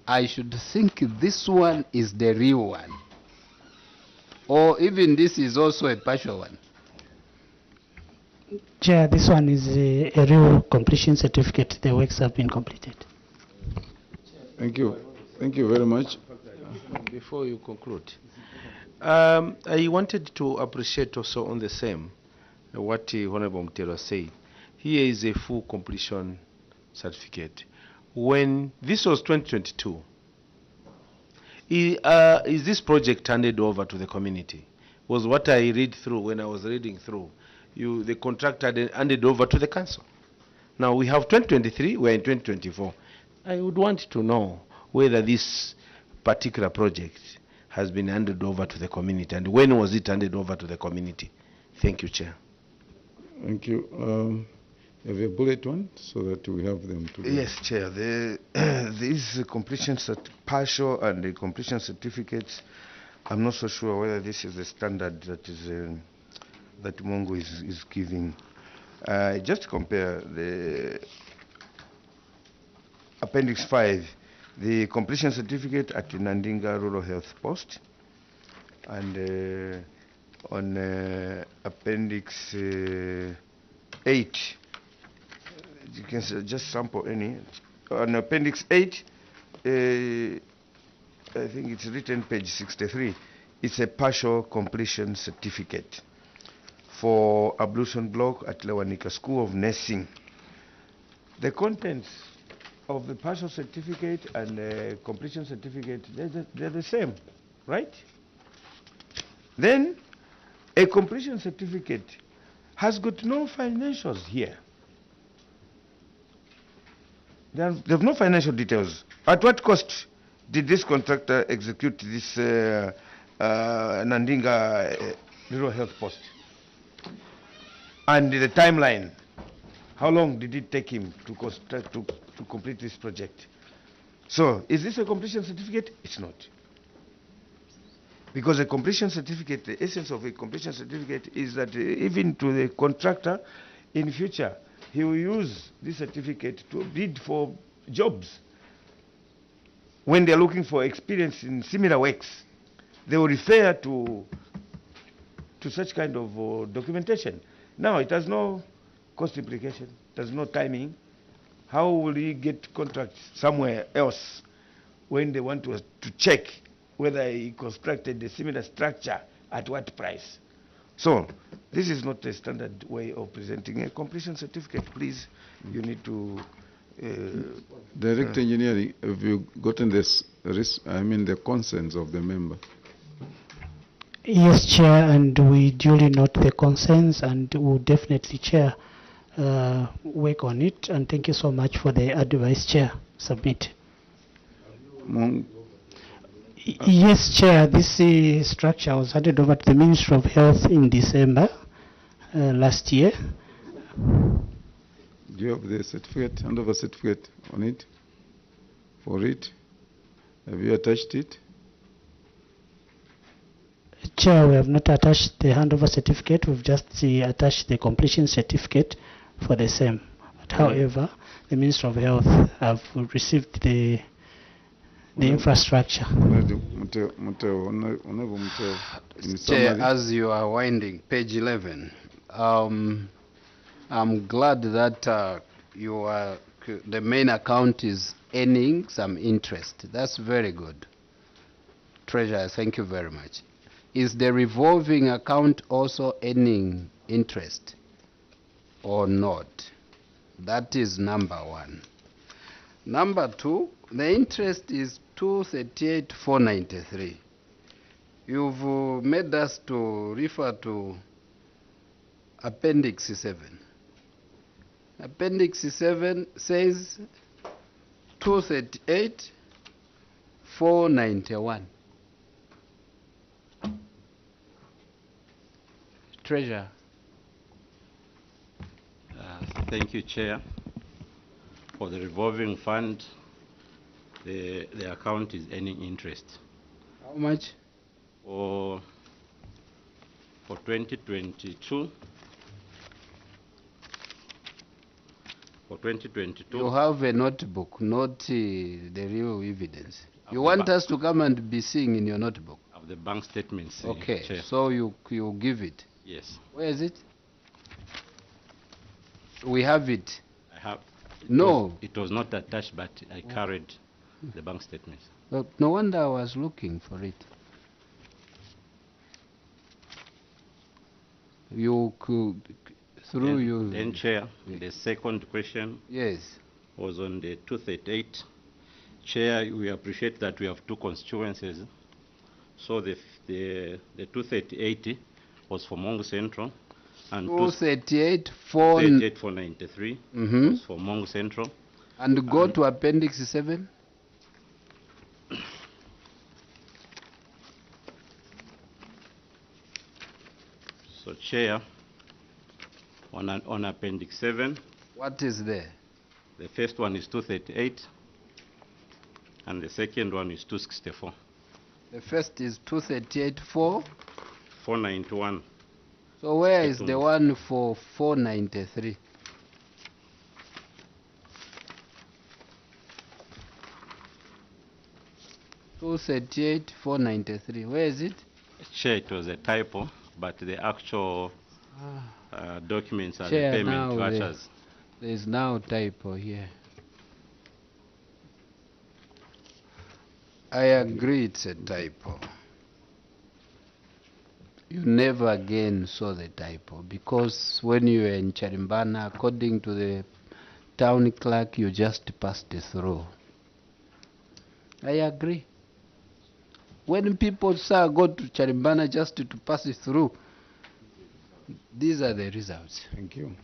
I should think this one is the real one. Or even this is also a partial one. Chair, this one is a real completion certificate. The works have been completed. Thank you. Thank you very much. Before you conclude, I wanted to appreciate also on the same what Honorable Mutero said. Here is a full completion certificate. When this was 2022, is this project handed over to the community? was what I read through when I was reading through. The contract had handed over to the council. Now we have 2023, we're in 2024. I would want to know whether this particular project has been handed over to the community, and when was it handed over to the community? Thank you, Chair. Thank you. Have a bullet one so that we have them together? Yes, Chair. These completion partial and the completion certificates, I'm not so sure whether this is the standard that is that Mongo is giving. Just compare the Appendix 5, the completion certificate at Nandinga Rural Health Post, and on Appendix 8, you can just sample any. On Appendix 8, I think it's written page 63. It's a partial completion certificate for ablution block at Lewanika School of Nursing. The contents of the partial certificate and the completion certificate, they're the same, right? Then a completion certificate has got no financials here. They have no financial details. At what cost did this contractor execute this Nandinga Rural Health Post? And the timeline, how long did it take him to complete this project? So, is this a completion certificate? It's not. Because a completion certificate, the essence of a completion certificate is that even to the contractor, in future, he will use this certificate to bid for jobs. When they're looking for experience in similar works, they will refer to such kind of documentation. Now, it has no cost implication, it has no timing. How will he get contracts somewhere else when they want to check whether he constructed a similar structure at what price? So, this is not a standard way of presenting a completion certificate. Please, you need to... Direct engineering, have you gotten this, the concerns of the member? Yes, Chair, and we duly note the concerns and will definitely, Chair, work on it. And thank you so much for the advice, Chair. Submit. Yes, Chair, this structure was handed over to the Ministry of Health in December last year. Do you have the certificate, handover certificate on it, for it? Have you attached it? Chair, we have not attached the handover certificate, we've just attached the completion certificate for the same. But however, the Minister of Health have received the infrastructure. Chair, as you are winding, page 11, I'm glad that the main account is earning some interest. That's very good. Treasurer, thank you very much. Is the revolving account also earning interest or not? That is number one. Number two, the interest is 238,493. You've made us to refer to Appendix 7. Appendix 7 says 238,491. Treasurer. Thank you, Chair. For the revolving fund, the account is earning interest. How much? For 2022. For 2022. You have a notebook, not the real evidence. You want us to come and be seeing in your notebook? Of the bank statements. Okay, Chair. so you give it? Yes. Where is it? We have it. I have. No. It was not attached, but I carried the bank statements. But no wonder I was looking for it. You could, through you. Then, Chair, the second question. Yes. Was on the 238. Chair, we appreciate that we have two constituencies. So the 238 was for Mongo Central, and 238, 238 for 93 Mhm. was for Mongo Central. And go to Appendix 7. So, Chair, on Appendix 7, What is there? the first one is 238, and the second one is 264. The first is 238, 4. 491. So where is the one for 493? Two 38, 493. Where is it? Chair, it was a typo, but the actual documents are the Chair, payment now vouchers. there is now typo here. I agree it's a typo. You never again saw the typo, because when you were in Charimbana, according to the town clerk, you just passed it through. I agree. When people say go to Charimbana just to pass it through, these are the results. Thank you.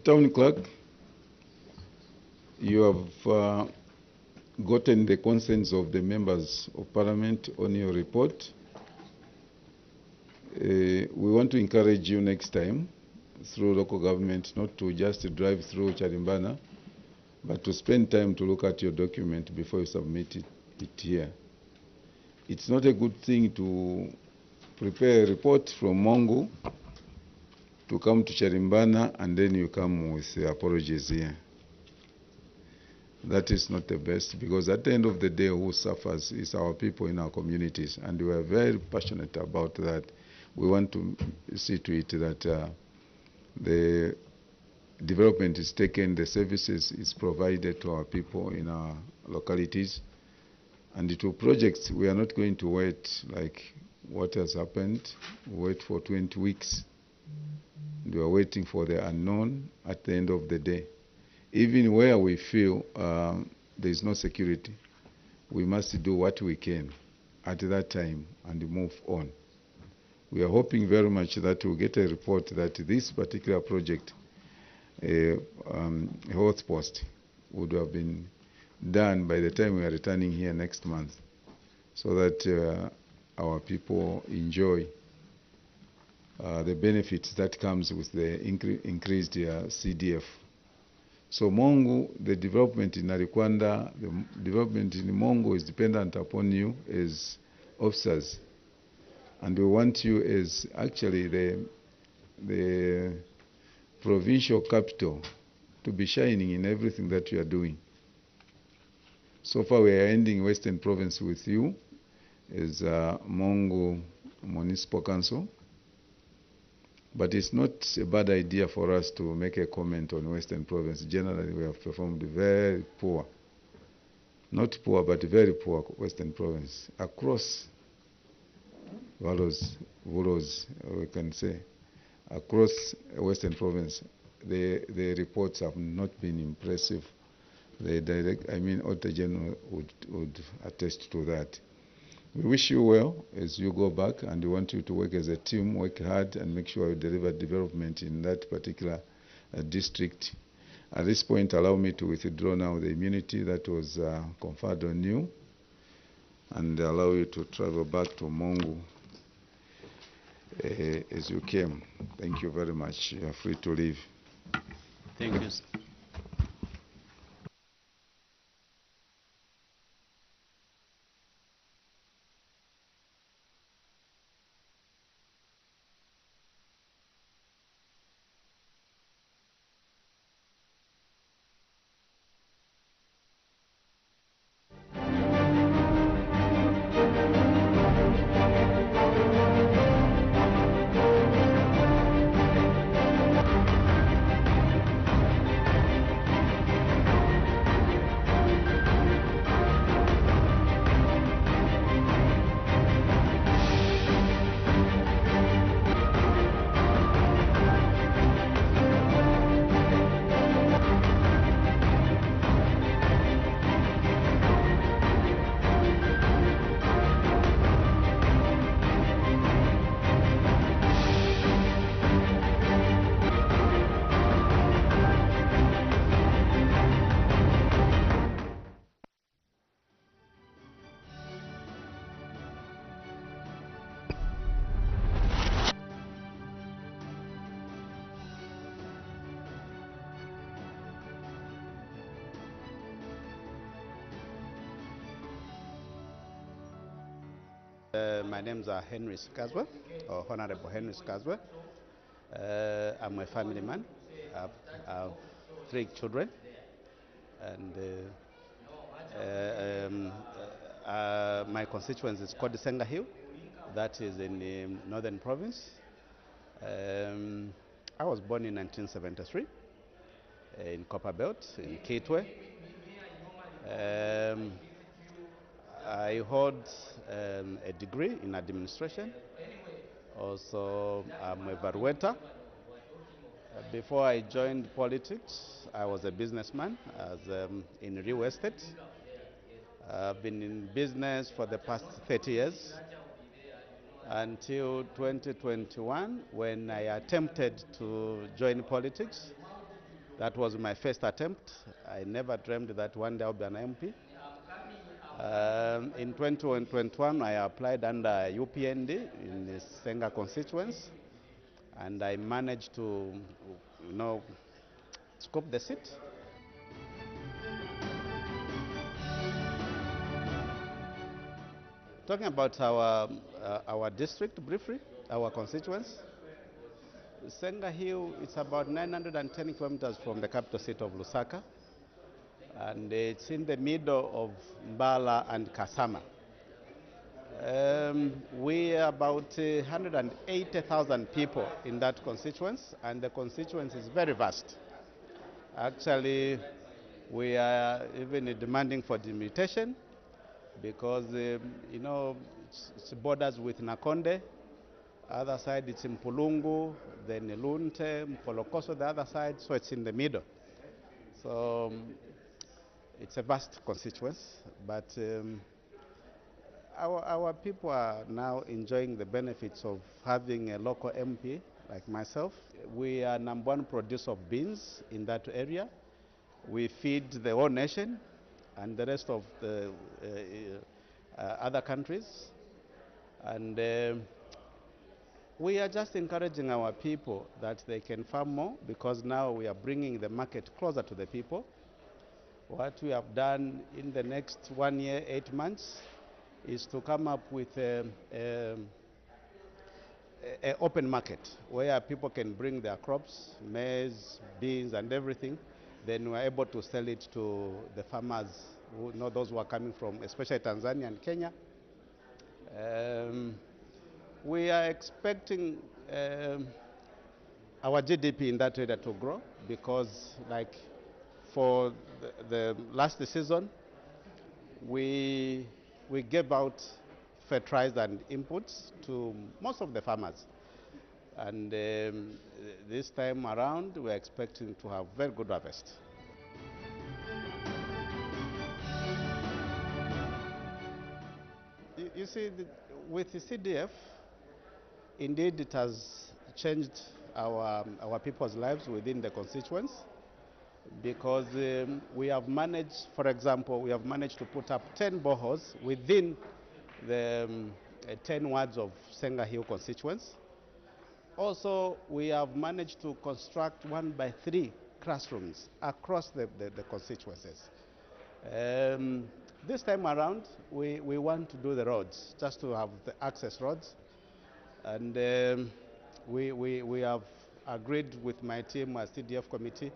Town Clerk, you have gotten the consents of the members of Parliament on your report. We want to encourage you next time through local government not to just drive through Charimbana, but to spend time to look at your document before you submit it here. It's not a good thing to prepare a report from Mongo to come to Charimbana and then you come with apologies here. That is not the best, because at the end of the day, who suffers is our people in our communities, and we are very passionate about that. We want to see to it that the development is taken, the services is provided to our people in our localities. And to projects, we are not going to wait like what has happened, wait for 20 weeks. We are waiting for the unknown at the end of the day. Even where we feel there is no security, we must do what we can at that time and move on. We are hoping very much that we'll get a report that this particular project, health post, would have been done by the time we are returning here next month, so that our people enjoy the benefits that comes with the increased CDF. So Mongo, the development in Narikwanda, the development in Mongo is dependent upon you as officers. And we want you as actually the provincial capital to be shining in everything that you are doing. So far we are ending Western Province with you as Mongo Municipal Council. But it's not a bad idea for us to make a comment on Western Province. Generally, we have performed very poor. Not poor, but very poor Western Province. Across Vulos, we can say, across Western Province, the reports have not been impressive. Auditor General would attest to that. We wish you well as you go back, and we want you to work as a team, work hard, and make sure you deliver development in that particular district. At this point, allow me to withdraw now the immunity that was conferred on you, and allow you to travel back to Mongo as you came. Thank you very much. You are free to leave. Thank you, sir. My name's Henry Skazwe, or Honorable Henry Skazwe. I'm a family man. I have 3 children, and my constituency is called Senga Hill. That is in the northern province. I was born in 1973 in Copperbelt in Kitwe. I hold a degree in administration. Also, I'm a evaluator. Before I joined politics, I was a businessman in real estate. I've been in business for the past 30 years until 2021 when I attempted to join politics. That was my first attempt. I never dreamed that one day I'll be an MP. In 2021, I applied under UPND in the Senga constituency, and I managed to, scoop the seat. Talking about our district briefly, our constituency, Senga Hill is about 910 kilometers from the capital city of Lusaka, and it's in the middle of Mbala and Kasama. We are about 180,000 people in that constituency, and the constituency is very vast. Actually, we are even demanding for delimitation because, it's borders with Nakonde. Other side it's Mpulungu, then Lunte, Mpolokoso the other side, so it's in the middle. So it's a vast constituency, but our people are now enjoying the benefits of having a local MP like myself. We are #1 producer of beans in that area. We feed the whole nation and the rest of the other countries. And we are just encouraging our people that they can farm more, because now we are bringing the market closer to the people. What we have done in the next 1 year, 8 months, is to come up with an open market where people can bring their crops, maize, beans, and everything. Then we are able to sell it to the farmers, those who are coming from, especially Tanzania and Kenya. We are expecting our GDP in that area to grow, because, like, for the last season, we gave out fertilizer and inputs to most of the farmers. And this time around, we're expecting to have very good harvest. You see, with the CDF, indeed it has changed our people's lives within the constituents, because we have managed, for example, we have managed to put up 10 boreholes within the 10 wards of Senga Hill constituents. Also, we have managed to construct 1x3 classrooms across the constituencies. This time around, we want to do the roads, just to have the access roads. And we have agreed with my team as CDF committee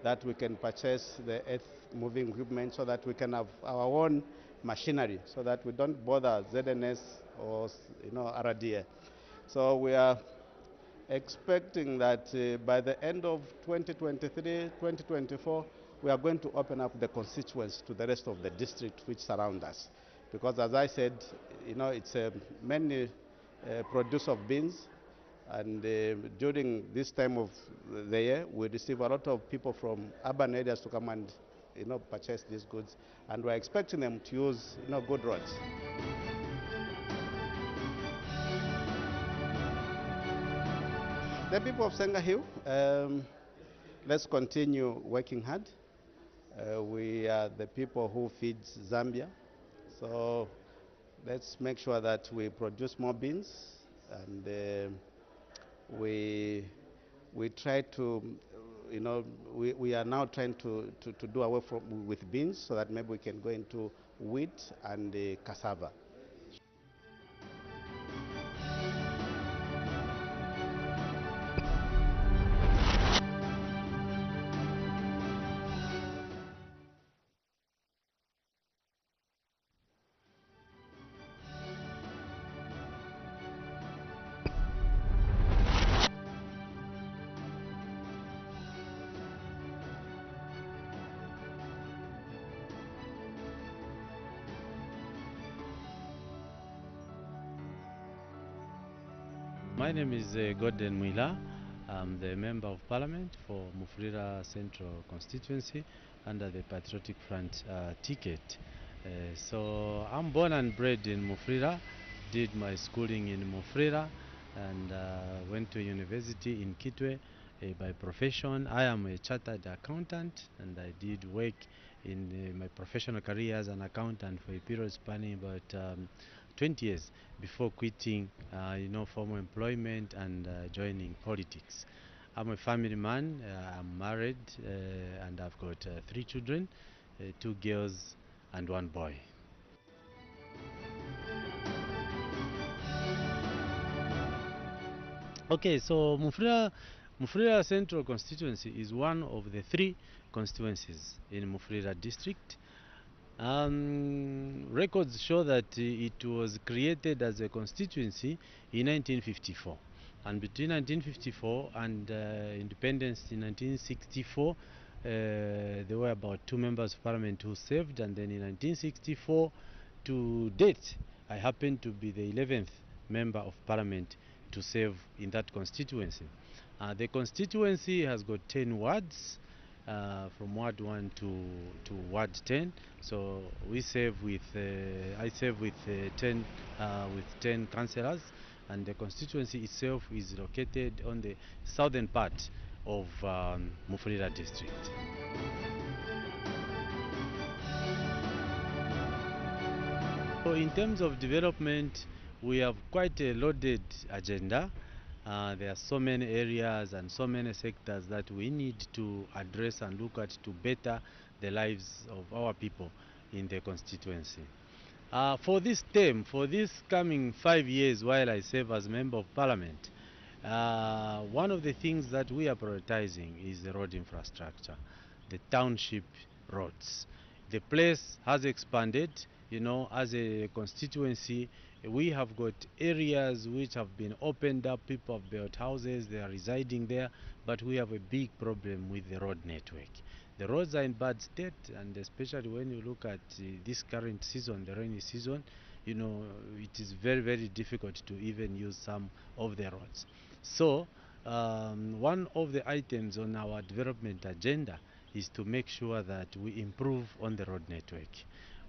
that we can purchase the earth moving equipment so that we can have our own machinery, so that we don't bother ZNS or RDA. So we are expecting that by the end of 2023, 2024, we are going to open up the constituents to the rest of the district which surround us. Because, as I said, it's mainly produce of beans, and during this time of the year, we receive a lot of people from urban areas to come and purchase these goods, and we're expecting them to use good roads. The people of Senga Hill, let's continue working hard. We are the people who feed Zambia, so let's make sure that we produce more beans, and we try to, we are now trying to do away with beans, so that maybe we can go into wheat and cassava. My name is Gordon Mwila. I'm the Member of Parliament for Mufulira Central Constituency under the Patriotic Front ticket. So I'm born and bred in Mufulira, did my schooling in Mufulira, and went to university in Kitwe. By profession, I am a chartered accountant, and I did work in my professional career as an accountant for a period spanning about 20 years before quitting formal employment and joining politics. I'm a family man. I'm married, and I've got 3 children, 2 girls and 1 boy. Okay, so Mufulira Central Constituency is one of the 3 constituencies in Mufulira district. Records show that it was created as a constituency in 1954, and between 1954 and independence in 1964 there were about 2 members of parliament who served, and then in 1964 to date I happen to be the 11th member of parliament to serve in that constituency. The constituency has got 10 wards, from Ward 1 to Ward 10. So we serve with I serve with 10 councillors, and the constituency itself is located on the southern part of Mufulira district. So in terms of development, we have quite a loaded agenda. There are so many areas and so many sectors that we need to address and look at to better the lives of our people in the constituency. For this term, for this coming 5 years while I serve as Member of Parliament, one of the things that we are prioritizing is the road infrastructure, the township roads. The place has expanded, as a constituency. We have got areas which have been opened up, people have built houses, they are residing there, but we have a big problem with the road network. The roads are in bad state, and especially when you look at this current season, the rainy season, it is very, very difficult to even use some of the roads. So one of the items on our development agenda is to make sure that we improve on the road network.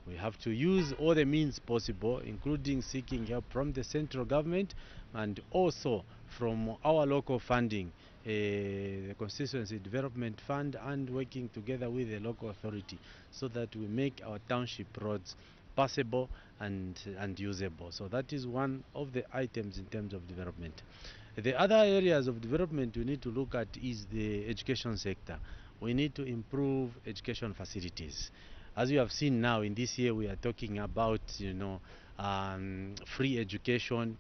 We have to use all the means possible, including seeking help from the central government and also from our local funding, the Constituency Development Fund, and working together with the local authority so that we make our township roads passable and usable. So that is one of the items in terms of development. The other areas of development we need to look at is the education sector. We need to improve education facilities. As you have seen now, in this year we are talking about free education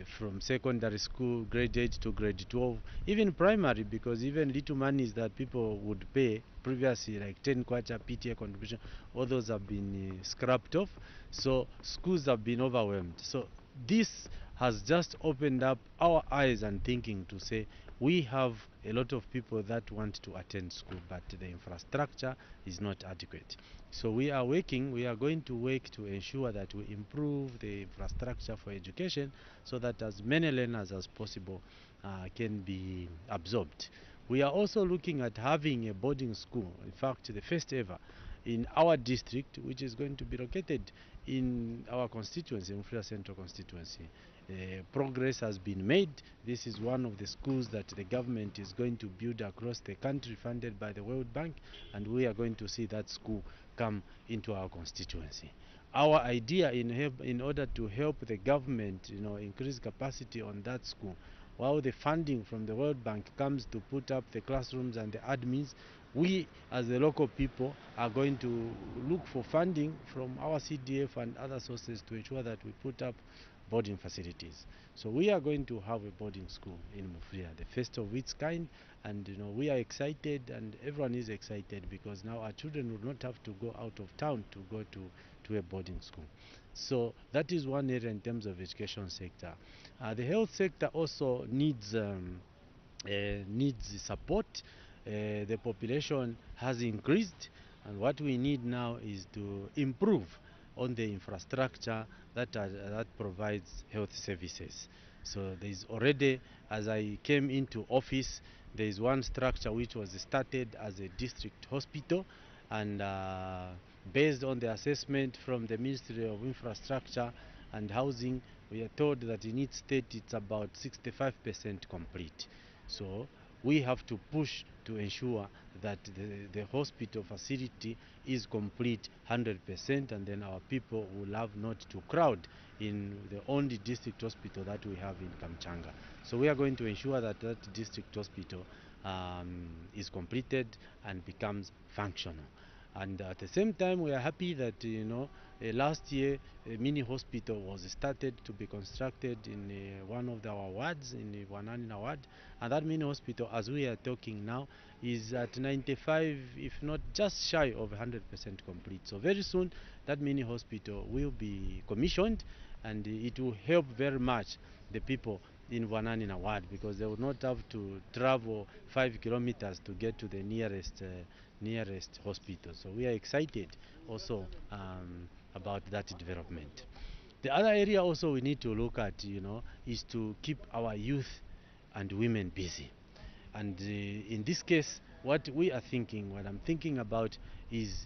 from secondary school, grade 8 to grade 12, even primary, because even little monies that people would pay previously, like 10 kwacha PTA contribution, all those have been scrapped off. So schools have been overwhelmed. So this has just opened up our eyes and thinking to say we have a lot of people that want to attend school, but the infrastructure is not adequate. So we are going to work to ensure that we improve the infrastructure for education so that as many learners as possible can be absorbed. We are also looking at having a boarding school, in fact the first ever in our district, which is going to be located in our constituency, Mufulira Central Constituency. Progress has been made. This is one of the schools that the government is going to build across the country, funded by the World Bank, and we are going to see that school come into our constituency. Our idea in order to help the government increase capacity on that school, while the funding from the World Bank comes to put up the classrooms and the admins, we as the local people are going to look for funding from our CDF and other sources to ensure that we put up boarding facilities. So we are going to have a boarding school in Mufulira, the first of its kind, and we are excited, and everyone is excited, because now our children will not have to go out of town to go to a boarding school. So that is one area in terms of education sector. The health sector also needs support. The population has increased, and what we need now is to improve on the infrastructure that provides health services. So there is already, as I came into office, there is one structure which was started as a district hospital, and based on the assessment from the Ministry of Infrastructure and Housing, we are told that in each state it's about 65% complete. So we have to push to ensure that the hospital facility is complete 100%, and then our people will have not to crowd in the only district hospital that we have in Kamchanga. So we are going to ensure that that district hospital is completed and becomes functional. And at the same time, we are happy that last year a mini hospital was started to be constructed in one of our wards, in the Wananina ward, and that mini hospital, as we are talking now, is at 95, if not just shy of 100% complete. So very soon that mini hospital will be commissioned, and it will help very much the people in Wananina ward, because they will not have to travel 5 kilometers to get to the nearest hospital. So we are excited also about that development. The other area also we need to look at, is to keep our youth and women busy. And in this case, what I'm thinking about is,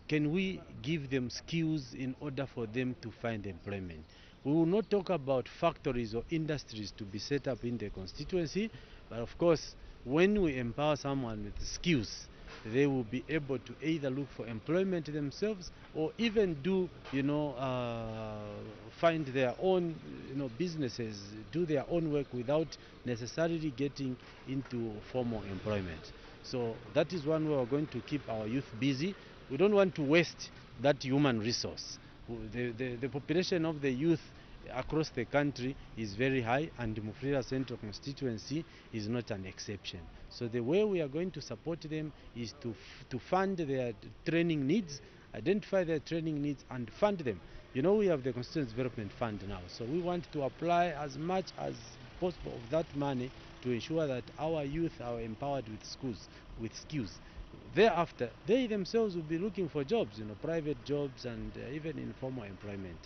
can we give them skills in order for them to find employment? We will not talk about factories or industries to be set up in the constituency, but of course, when we empower someone with skills, they will be able to either look for employment themselves or even do, find their own, businesses, do their own work without necessarily getting into formal employment. So that is one way we're going to keep our youth busy. We don't want to waste that human resource. The population of the youth across the country is very high, and Mufulira Central constituency is not an exception. So the way we are going to support them is to fund their training needs, identify their training needs and fund them. We have the Constituency Development Fund now, so we want to apply as much as possible of that money to ensure that our youth are empowered with skills. Thereafter, they themselves will be looking for jobs, private jobs and even informal employment,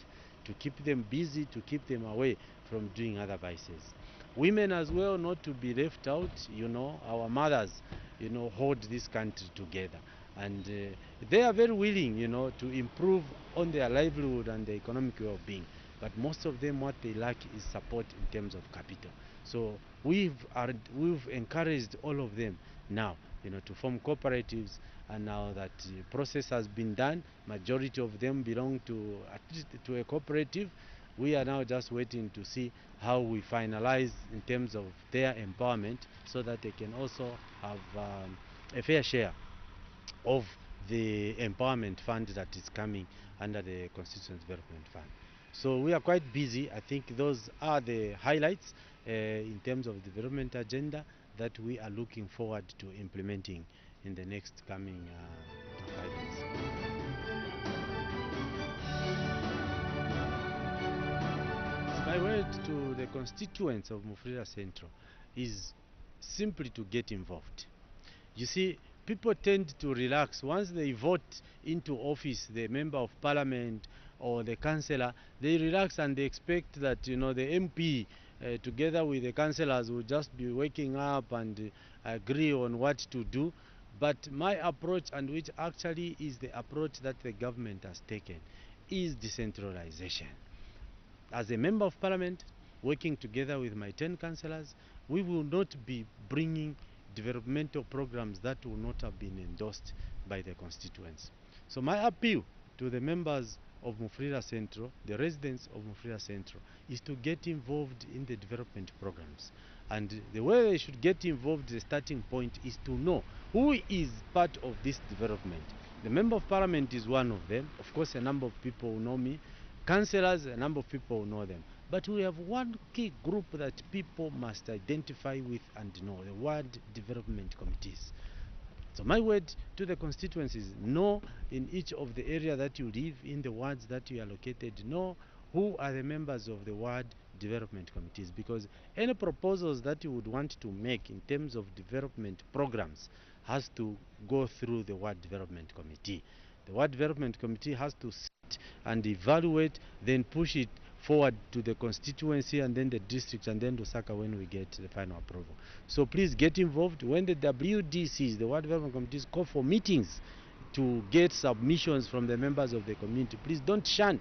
to keep them busy, to keep them away from doing other vices. Women as well, not to be left out. Our mothers, hold this country together, and they are very willing, to improve on their livelihood and their economic well-being. But most of them, what they lack is support in terms of capital. So we've encouraged all of them now, to form cooperatives, and now that the process has been done, majority of them belong to at least to a cooperative. We are now just waiting to see how we finalize in terms of their empowerment, so that they can also have a fair share of the empowerment fund that is coming under the Constituency Development Fund. So we are quite busy. I think those are the highlights in terms of the development agenda that we are looking forward to implementing in the next coming 5 years. My word to the constituents of Mufulira Central is simply to get involved. You see, people tend to relax once they vote into office, the member of parliament or the councillor. They relax and they expect that the MP together with the councillors will just be waking up and agree on what to do. But my approach, and which actually is the approach that the government has taken, is decentralization. As a member of parliament, working together with my 10 councillors, we will not be bringing developmental programs that will not have been endorsed by the constituents. So my appeal to the members of Mufulira Central, the residents of Mufulira Central, is to get involved in the development programs. And the way they should get involved, the starting point, is to know who is part of this development. The member of parliament is one of them. Of course, a number of people will know me. Councillors, a number of people will know them. But we have one key group that people must identify with and know, the ward development committees. So my word to the constituencies, know in each of the area that you live, in the wards that you are located, know who are the members of the ward development committees, because any proposals that you would want to make in terms of development programs has to go through the ward development committee. The ward development committee has to sit and evaluate, then push it forward to the constituency and then the district and then Lusaka when we get the final approval. So please get involved. When the WDCs, the World Development Committees, call for meetings to get submissions from the members of the community, please don't shun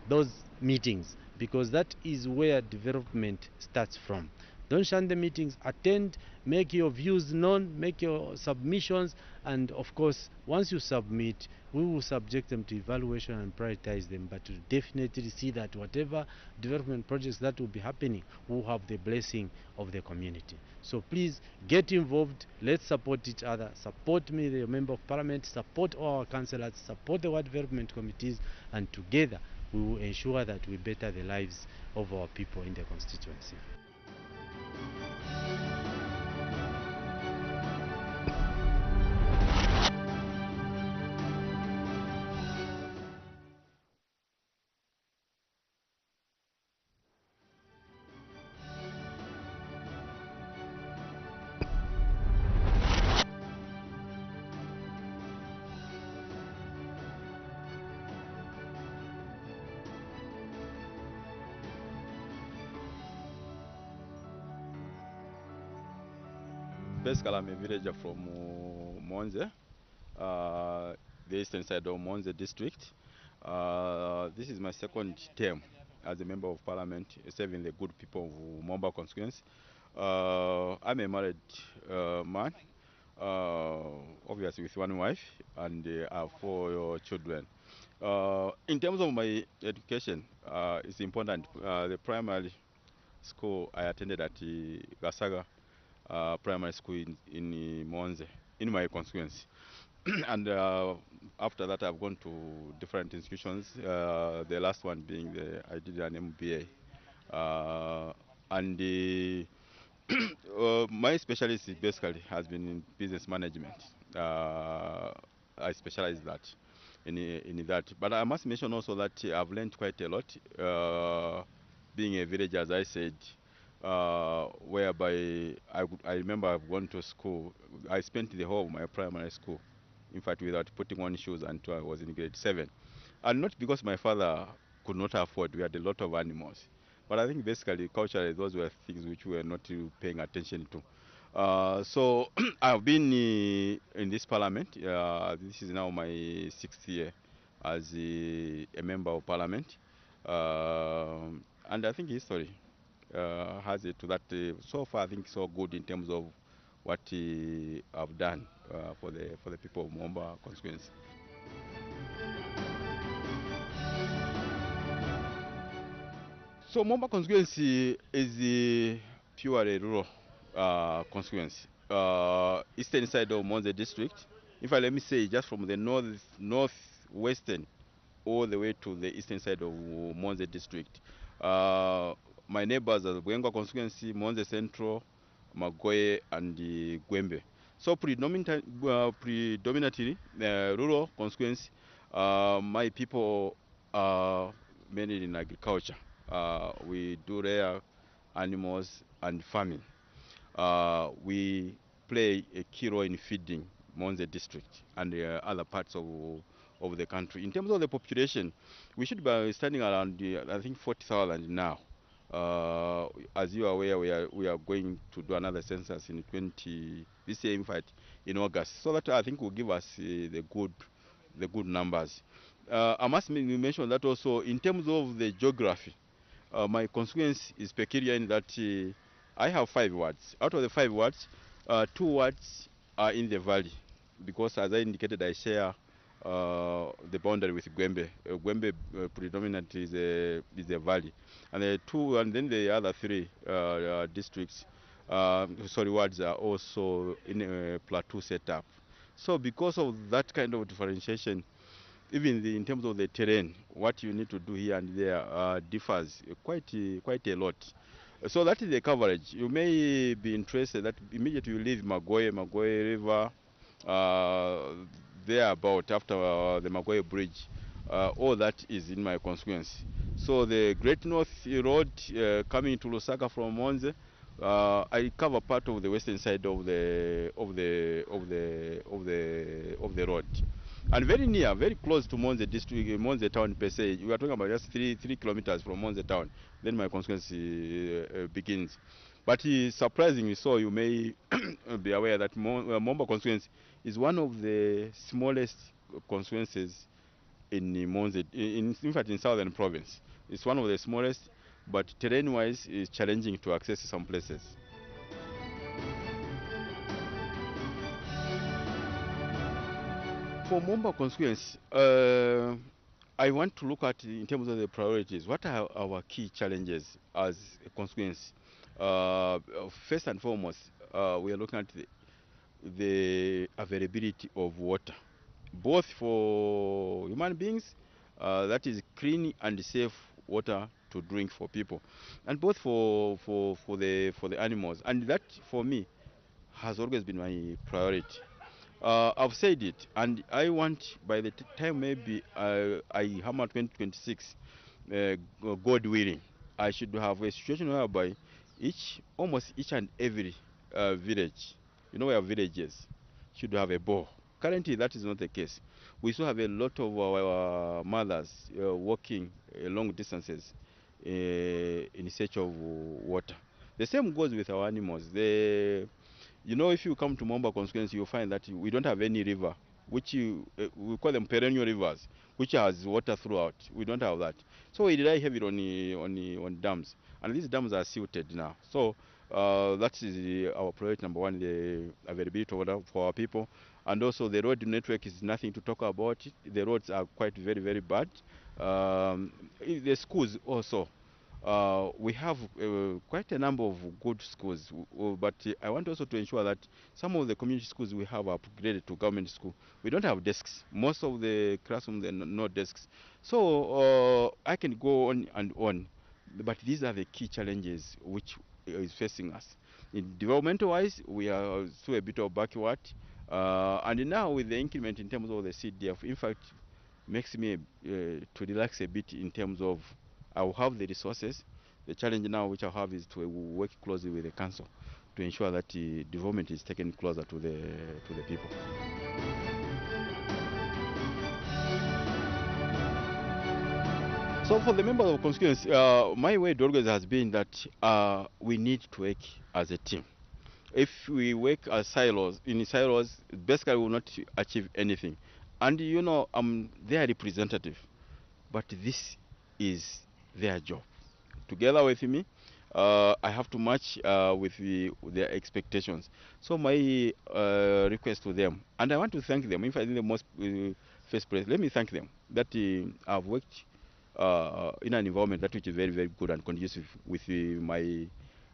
those meetings, because that is where development starts from. Don't shun the meetings, attend, make your views known, make your submissions, and of course, once you submit, we will subject them to evaluation and prioritize them, but to definitely see that whatever development projects that will be happening will have the blessing of the community. So please get involved, let's support each other, support me, the Member of Parliament, support all our councillors, support the World Development Committees, and together we will ensure that we better the lives of our people in the constituency. Basically, I'm a villager from Monze, the eastern side of Monze district. This is my second term as a member of parliament, serving the good people of Momba constituency. I'm a married man, obviously with one wife, and I have 4 children. In terms of my education, it's important. The primary school I attended at Gasaga primary school in Monze, in my constituency. And after that, I've gone to different institutions. The last one being I did an MBA. And my specialty basically has been in business management. I specialize in that. But I must mention also that I've learned quite a lot. Being a villager, as I said, whereby I remember I've gone to school. I spent the whole of my primary school, in fact, without putting on shoes until I was in grade 7. And not because my father could not afford, we had a lot of animals. But I think basically, culturally, those were things which we were not paying attention to. So I've been in this parliament. This is now my 6th year as a member of parliament. And I think history has it to that. So far, I think so good in terms of what I've done for the people of Momba constituency. So Momba constituency is purely rural constituency. Eastern side of Monze district. In fact, let me say just from the northwestern all the way to the eastern side of Monze district. My neighbors are the Bwengwa constituency, Monze Central, Magoye, and Gwembe. So predominantly rural constituency. My people are mainly in agriculture. We do rear animals and farming. We play a key role in feeding Monze district and other parts of the country. In terms of the population, we should be standing around, I think, 40,000 now. As you are aware, we are going to do another census in this year, in fact, in August. So that I think will give us the good numbers. I must mention that also in terms of the geography, my constituency is peculiar in that I have 5 wards. Out of the 5 wards, 2 wards are in the valley, because as I indicated, I share the boundary with Gwembe. Gwembe predominantly is a valley, and then the other 3 districts, wards are also in a plateau setup. So because of that kind of differentiation, even in terms of the terrain, what you need to do here and there differs quite a lot. So that is the coverage. You may be interested that immediately you leave Magoye River, thereabout after the Magoye Bridge, all that is in my constituency. So the Great North Road coming to Lusaka from Monze, I cover part of the western side of the road. and very near, very close to Monze district, Monze town per se. We are talking about just 3 kilometers from Monze town. Then my constituency begins. But surprisingly so, you may be aware that Momba constituency is one of the smallest constituencies in Monze, in fact in southern province. It's one of the smallest, but terrain-wise is challenging to access some places. For Momba constituency, I want to look at in terms of the priorities. What are our key challenges as a constituency? First and foremost, we are looking at the availability of water, both for human beings, that is clean and safe water to drink for people, and both for the animals. And that, for me, has always been my priority. I've said it, and I want by the time maybe I hammer 2026, God willing, I should have a situation whereby almost each and every village, you know where village is, should have a bore. Currently, that is not the case. We still have a lot of our mothers walking long distances in search of water. The same goes with our animals. You know, if you come to Momba constituency, you'll find that we don't have any river, which we call them perennial rivers, which has water throughout. We don't have that. So we rely heavily on dams. And these dams are silted now. So that is our priority number one, the availability of water for our people. And also the road network is nothing to talk about. The roads are quite very, very bad. The schools also. We have quite a number of good schools, but I want also to ensure that some of the community schools we have are upgraded to government school. We don't have desks. Most of the classrooms are no desks. So I can go on and on, but these are the key challenges which is facing us. In developmental-wise, we are still a bit of backward, and now with the increment in terms of the CDF, in fact, makes me to relax a bit in terms of I will have the resources. The challenge now which I have is to work closely with the council to ensure that development is taken closer to the people. So for the members of constituency, my word always has been that we need to work as a team. If we work as silos, basically we will not achieve anything. And you know, I'm their representative, but this is their job. Together with me, I have to match with their expectations. So my request to them, and I want to thank them. In fact, in the most first place, let me thank them that I've worked in an environment that which is very, very good and conducive with my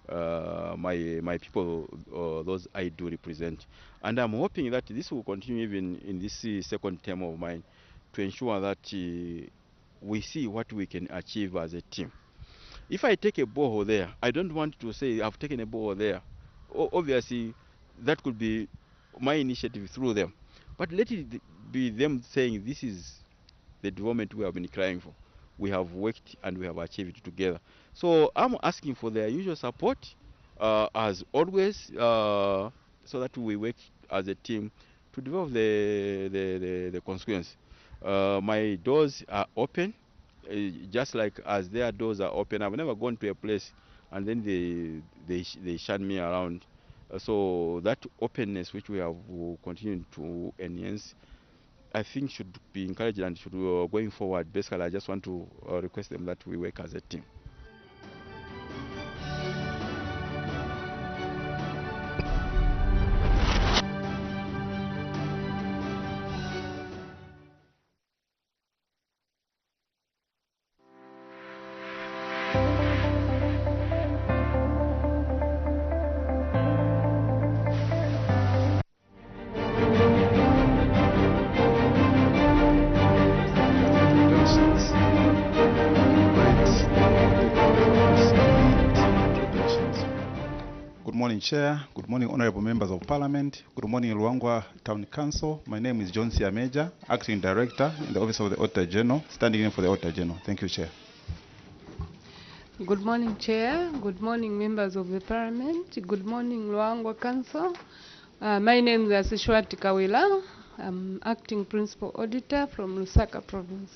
my people, those I do represent. And I'm hoping that this will continue even in this second term of mine to ensure that we see what we can achieve as a team. If I take a borehole there, I don't want to say I've taken a borehole there. Obviously, that could be my initiative through them. But let it be them saying this is the development we have been crying for. We have worked and we have achieved it together. So I'm asking for their usual support, as always, so that we work as a team to develop the constituency. My doors are open, just like as their doors are open. I've never gone to a place and then they shut me around. So that openness which we have continued to enhance, I think should be encouraged and should going forward. Basically, I just want to request them that we work as a team. Good morning, Chair. Good morning, Honorable Members of Parliament. Good morning, Luangwa Town Council. My name is John Siameja, Acting Director in the Office of the Auditor General, standing in for the Auditor General. Thank you, Chair. Good morning, Chair. Good morning, members of the Parliament. Good morning, Luangwa Council. My name is Asishwati Kawila. I'm acting principal auditor from Lusaka province.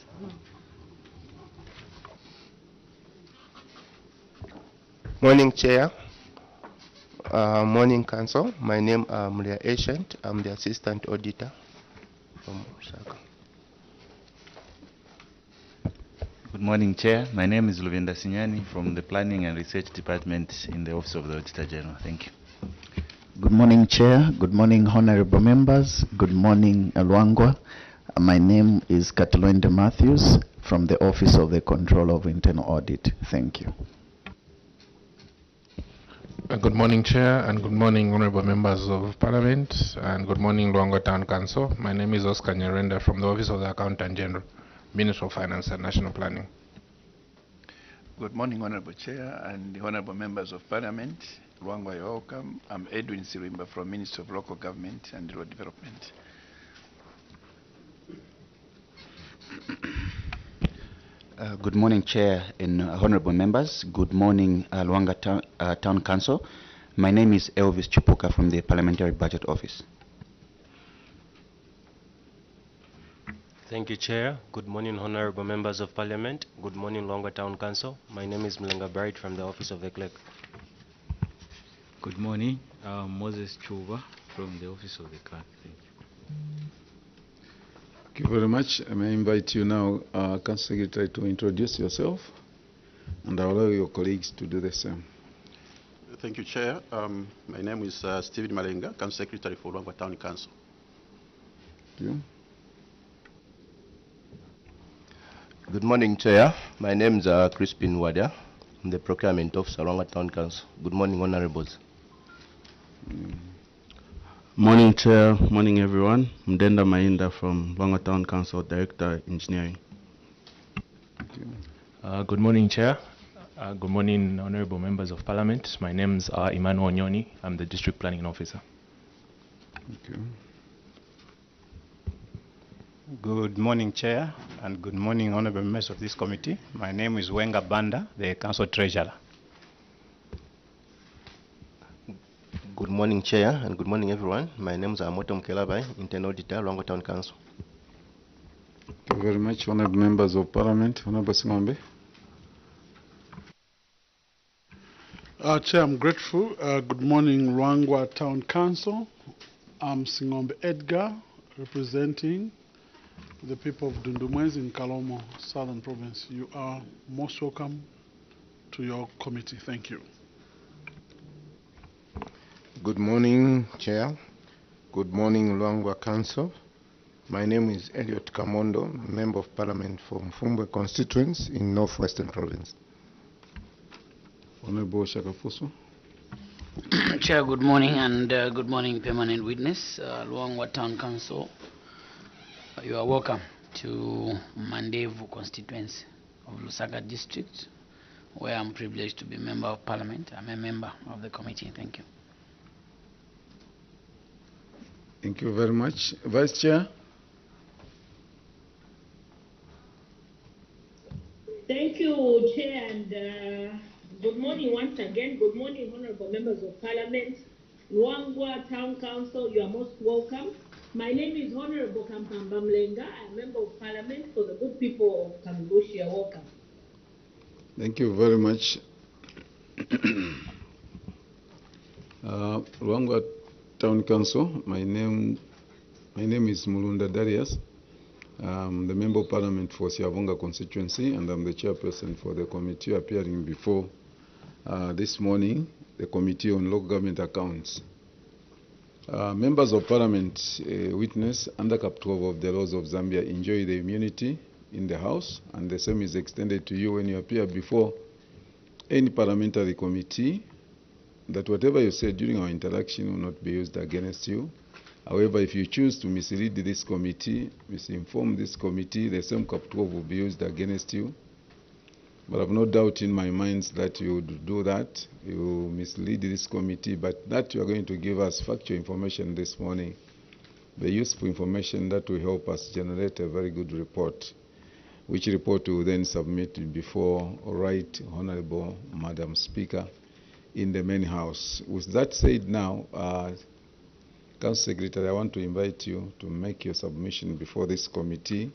Morning, Chair. Morning, Council. My name is Mulia Ancient. I'm the Assistant Auditor from Lusaka. Good morning, Chair. My name is Luvinda Sinyani from the Planning and Research Department in the Office of the Auditor General. Thank you. Good morning, Chair. Good morning, honorable members. Good morning, Luangwa. My name is Cataloinde Matthews from the Office of the Control of Internal Audit. Thank you. Good morning, Chair, and good morning, honorable members of Parliament, and good morning, Luangwa Town Council. My name is Oscar Nyarenda from the Office of the Accountant General, Minister of Finance and National Planning. Good morning, Honorable Chair and the Honorable Members of Parliament. Luangwa, you're welcome. I'm Edwin Sirimba from Ministry of Local Government and Rural Development. Good morning, Chair and honorable members. Good morning, Luangwa Town Council. My name is Elvis Chupuka from the Parliamentary Budget Office. Thank you, Chair. Good morning, honorable members of Parliament. Good morning, Luangwa Town Council. My name is Mlenga Bright from the Office of the Clerk. Good morning, Moses Chuva from the Office of the Clerk. Thank you. Thank you very much. I may invite you now, Council Secretary, to introduce yourself, and I'll allow your colleagues to do the same. Thank you, Chair. My name is Stephen Malenga, Council Secretary for Luangwa Town Council. Thank you. Good morning, Chair. My name is Crispin Wadia. I'm the Procurement Officer, Luangwa Town Council. Good morning, Honorables. Morning, Chair. Morning, everyone. Mdenda Mainda from Luangwa Town Council, Director, Engineering. Good morning, Chair. Good morning, honorable members of Parliament. My name is Emmanuel Nyoni. I'm the District Planning Officer. Thank you. Good morning, Chair, and good morning, honorable members of this committee. My name is Wenga Banda, the Council Treasurer. Good morning, Chair, and good morning, everyone. My name is Amoto Mkelabai, Internal Auditor, Luangwa Town Council. Thank you very much, honorable members of Parliament. Honorable Singombe. Chair, I'm grateful. Good morning, Luangwa Town Council. I'm Singombe Edgar, representing the people of Dundumwezi in Kalomo, Southern Province. You are most welcome to your committee. Thank you. Good morning, Chair. Good morning, Luangwa Council. My name is Elliot Kamondo, Member of Parliament from Fumbwe constituency in Northwestern Province. Honorable Shakafuso. Chair, good morning, and good morning, permanent witness, Luangwa Town Council. You are welcome to Mandevu constituency of Lusaka district, where I'm privileged to be member of Parliament. I'm a member of the committee. Thank you. Thank you very much. Vice Chair. Thank you, Chair, and good morning once again. Good morning, honorable members of Parliament. Luangwa Town Council, you are most welcome. My name is Honorable Kampamba Mlenga. I'm a member of Parliament for the good people of Kambushi. You're welcome. Thank you very much. Luangwa Town Council, my name is Mulunda Darius. I'm the Member of Parliament for Siavonga constituency, and I'm the chairperson for the committee appearing before this morning, the Committee on Local Government Accounts. Members of Parliament witness under Cap 12 of the laws of Zambia enjoy the immunity in the House, and the same is extended to you when you appear before any parliamentary committee, that whatever you say during our interaction will not be used against you. However, if you choose to mislead this committee, misinform this committee, the same Cap 12 will be used against you. But I have no doubt in my mind that you would do that. You mislead this committee, but that you are going to give us factual information this morning, the useful information that will help us generate a very good report, which report we will then submit before Right Honorable Madam Speaker in the main house. With that said now, Council Secretary, I want to invite you to make your submission before this committee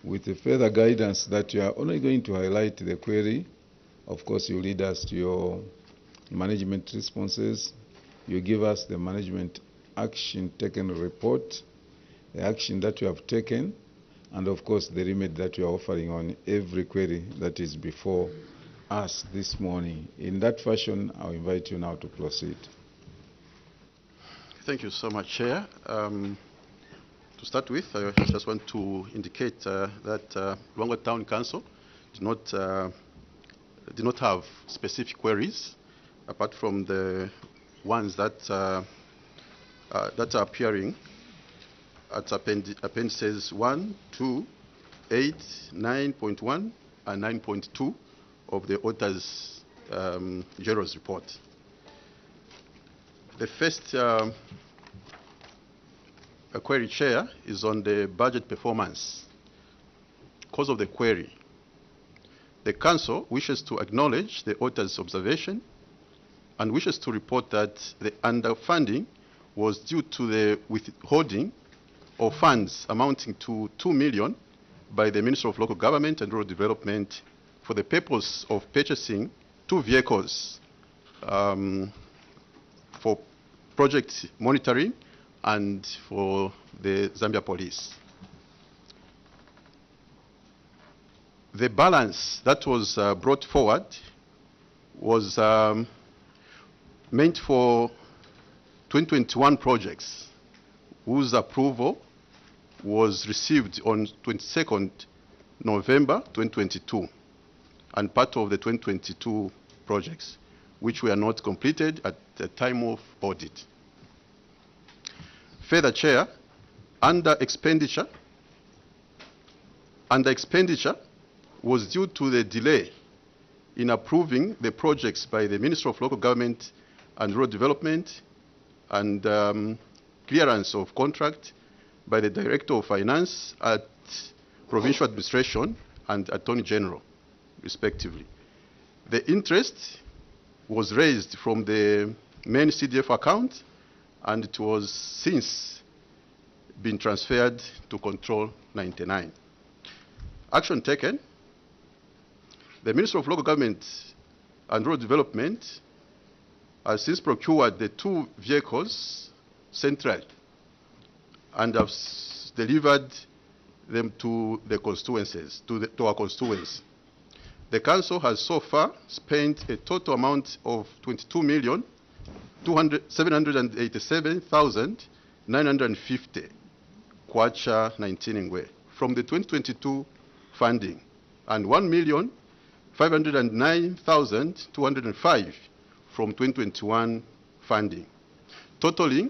with the further guidance that you are only going to highlight the query. Of course, you lead us to your management responses. You give us the management action taken report, the action that you have taken, and of course the remedy that you are offering on every query that is before us this morning. In that fashion, I'll invite you now to proceed. Thank you so much, Chair. To start with, I just want to indicate that Luangwa Town Council did not have specific queries apart from the ones that that are appearing at appendices 1, 2, 8, 9.1, and 9.2 of the Auditor's General's report. The first query, Chair, is on the budget performance. Cause of the query. The Council wishes to acknowledge the Auditor's observation and wishes to report that the underfunding was due to the withholding of funds amounting to 2 million by the Ministry of Local Government and Rural Development for the purpose of purchasing 2 vehicles for project monitoring and for the Zambia Police. The balance that was brought forward was meant for 2021 projects whose approval was received on 22nd November 2022 and part of the 2022 projects which were not completed at the time of audit. Further, Chair, under expenditure was due to the delay in approving the projects by the Ministry of Local Government and Rural Development and clearance of contract by the Director of Finance at Provincial Administration and Attorney General, respectively. The interest was raised from the main CDF account and it was since been transferred to Control 99. Action taken. The Ministry of Local Government and Rural Development has since procured the 2 vehicles centrally and have delivered them to the constituencies, to our constituents. The Council has so far spent a total amount of 22,787,950 kwacha 19 ngwe from the 2022 funding and 1,509,205 from 2021 funding, totaling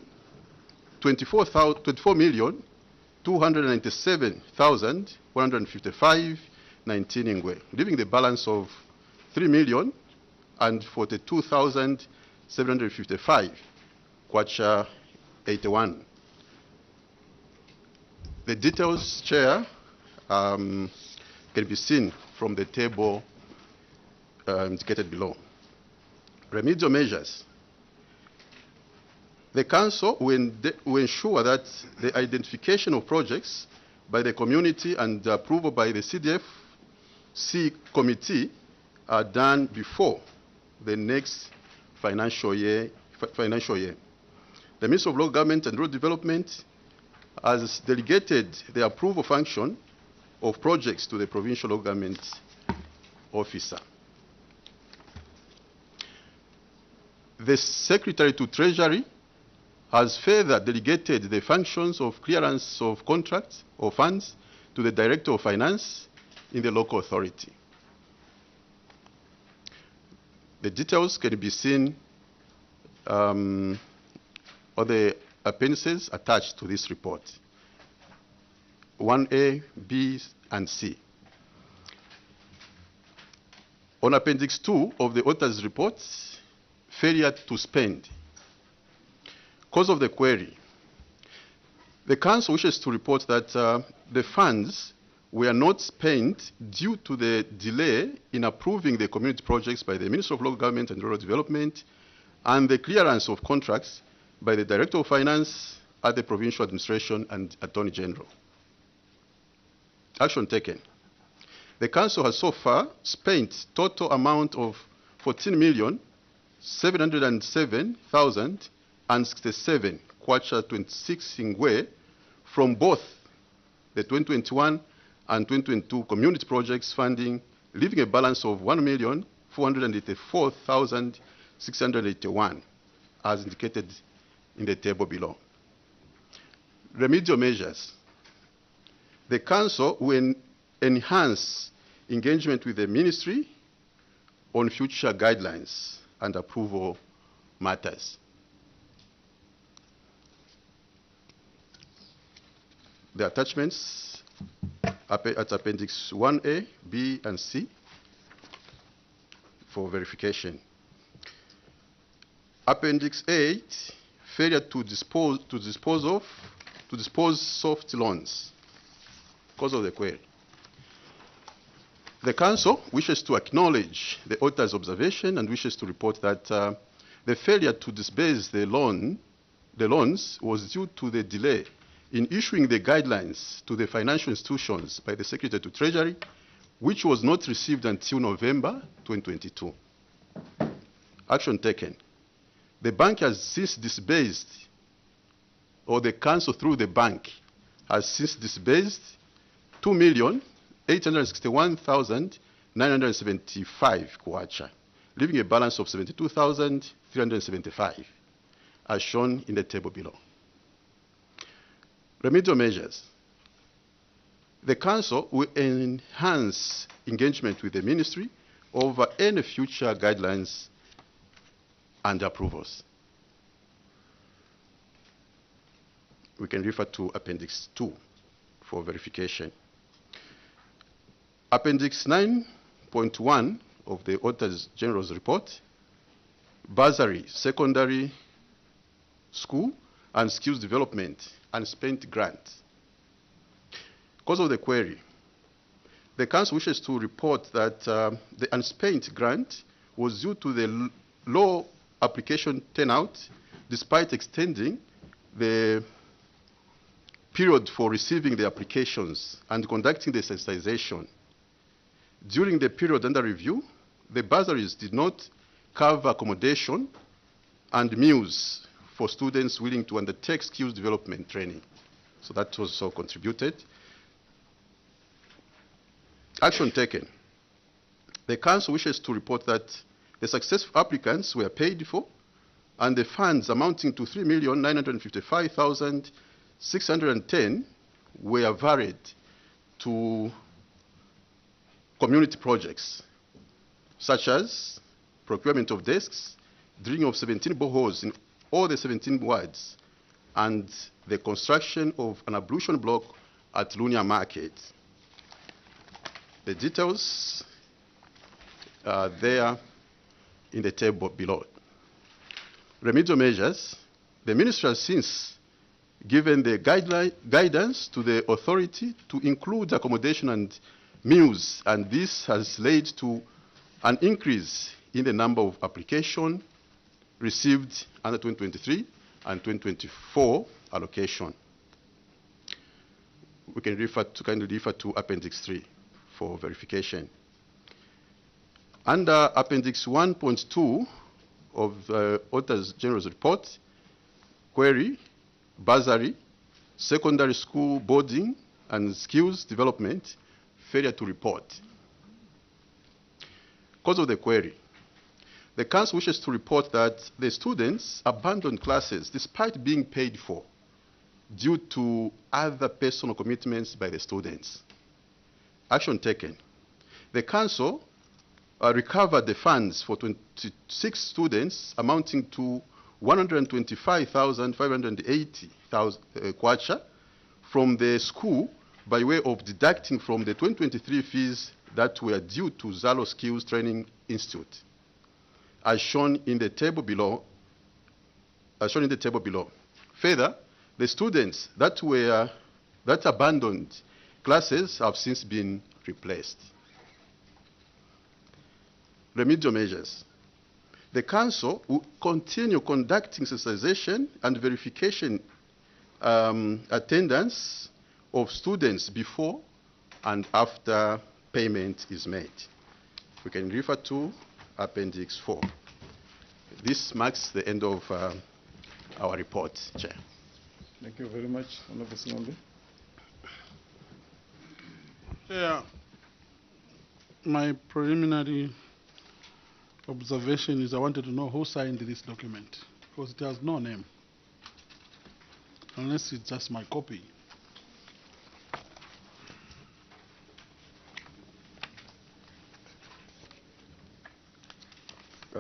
24,297,155 19 ngwe, leaving the balance of 3,042,755 kwacha 81. The details, Chair, can be seen from the table indicated below. Remedial measures. The Council will ensure that the identification of projects by the community and the approval by the CDF-C committee are done before the next financial year. The Ministry of Local Government and Rural Development has delegated the approval function of projects to the Provincial Local Government Officer. The Secretary to Treasury has further delegated the functions of clearance of contracts or funds to the Director of Finance in the local authority. The details can be seen on the appendices attached to this report, 1A, B, and C. On Appendix 2 of the Auditor's report, failure to spend. Cause of the query. The Council wishes to report that the funds were not spent due to the delay in approving the community projects by the Ministry of Local Government and Rural Development and the clearance of contracts by the Director of Finance at the Provincial Administration and Attorney General. Action taken. The Council has so far spent total amount of 14,707,067 kwacha 26 ingwe from both the 2021 and 2022 community projects funding, leaving a balance of 1,484,681 as indicated in the table below. Remedial measures. The Council will enhance engagement with the Ministry on future guidelines and approval matters. The attachments at Appendix 1A, B, and C for verification. Appendix 8, failure to dispose soft loans. Cause of the query. The Council wishes to acknowledge the author's observation and wishes to report that the failure to disburse the loans was due to the delay in issuing the guidelines to the financial institutions by the Secretary to Treasury, which was not received until November 2022. Action taken. The bank has since disbursed, or the Council through the bank has since disbursed 2,861,975 kwacha, leaving a balance of 72,375, as shown in the table below. Remedial measures. The Council will enhance engagement with the Ministry over any future guidelines and approvals. We can refer to Appendix 2 for verification. Appendix 9.1 of the Auditor General's report, bursary, secondary school, and skills development, unspent grant. Cause of the query. The Council wishes to report that the unspent grant was due to the low application turnout, despite extending the period for receiving the applications and conducting the sensitization. During the period under review, the bursaries did not cover accommodation and meals for students willing to undertake skills development training. So that was also contributed. Action taken. The Council wishes to report that the successful applicants were paid for and the funds amounting to 3,955,610 were varied to community projects, such as procurement of desks, drilling of 17 boreholes in all the 17 wards, and the construction of an ablution block at Lunia Market. The details are there in the table below. Remedial measures. The Ministry has since given the guidance to the authority to include accommodation and meals, and this has led to an increase in the number of applications received under 2023 and 2024 allocation. We can kindly refer to Appendix 3 for verification. Under Appendix 1.2 of the Auditor General's report, query, bursary, secondary school boarding, and skills development, failure to report. Cause of the query. The Council wishes to report that the students abandoned classes despite being paid for due to other personal commitments by the students. Action taken. The Council recovered the funds for 26 students amounting to 125,580 kwacha from the school by way of deducting from the 2023 fees that were due to Zalo Skills Training Institute, as shown in the table below. Further, the students that abandoned classes have since been replaced. Remedial measures. The Council will continue conducting sensitization and verification attendance of students before and after payment is made. We can refer to Appendix 4. This marks the end of our report, Chair. Thank you very much, Honorable Singombe. Yeah. My preliminary observation is I wanted to know who signed this document, because it has no name, unless it's just my copy.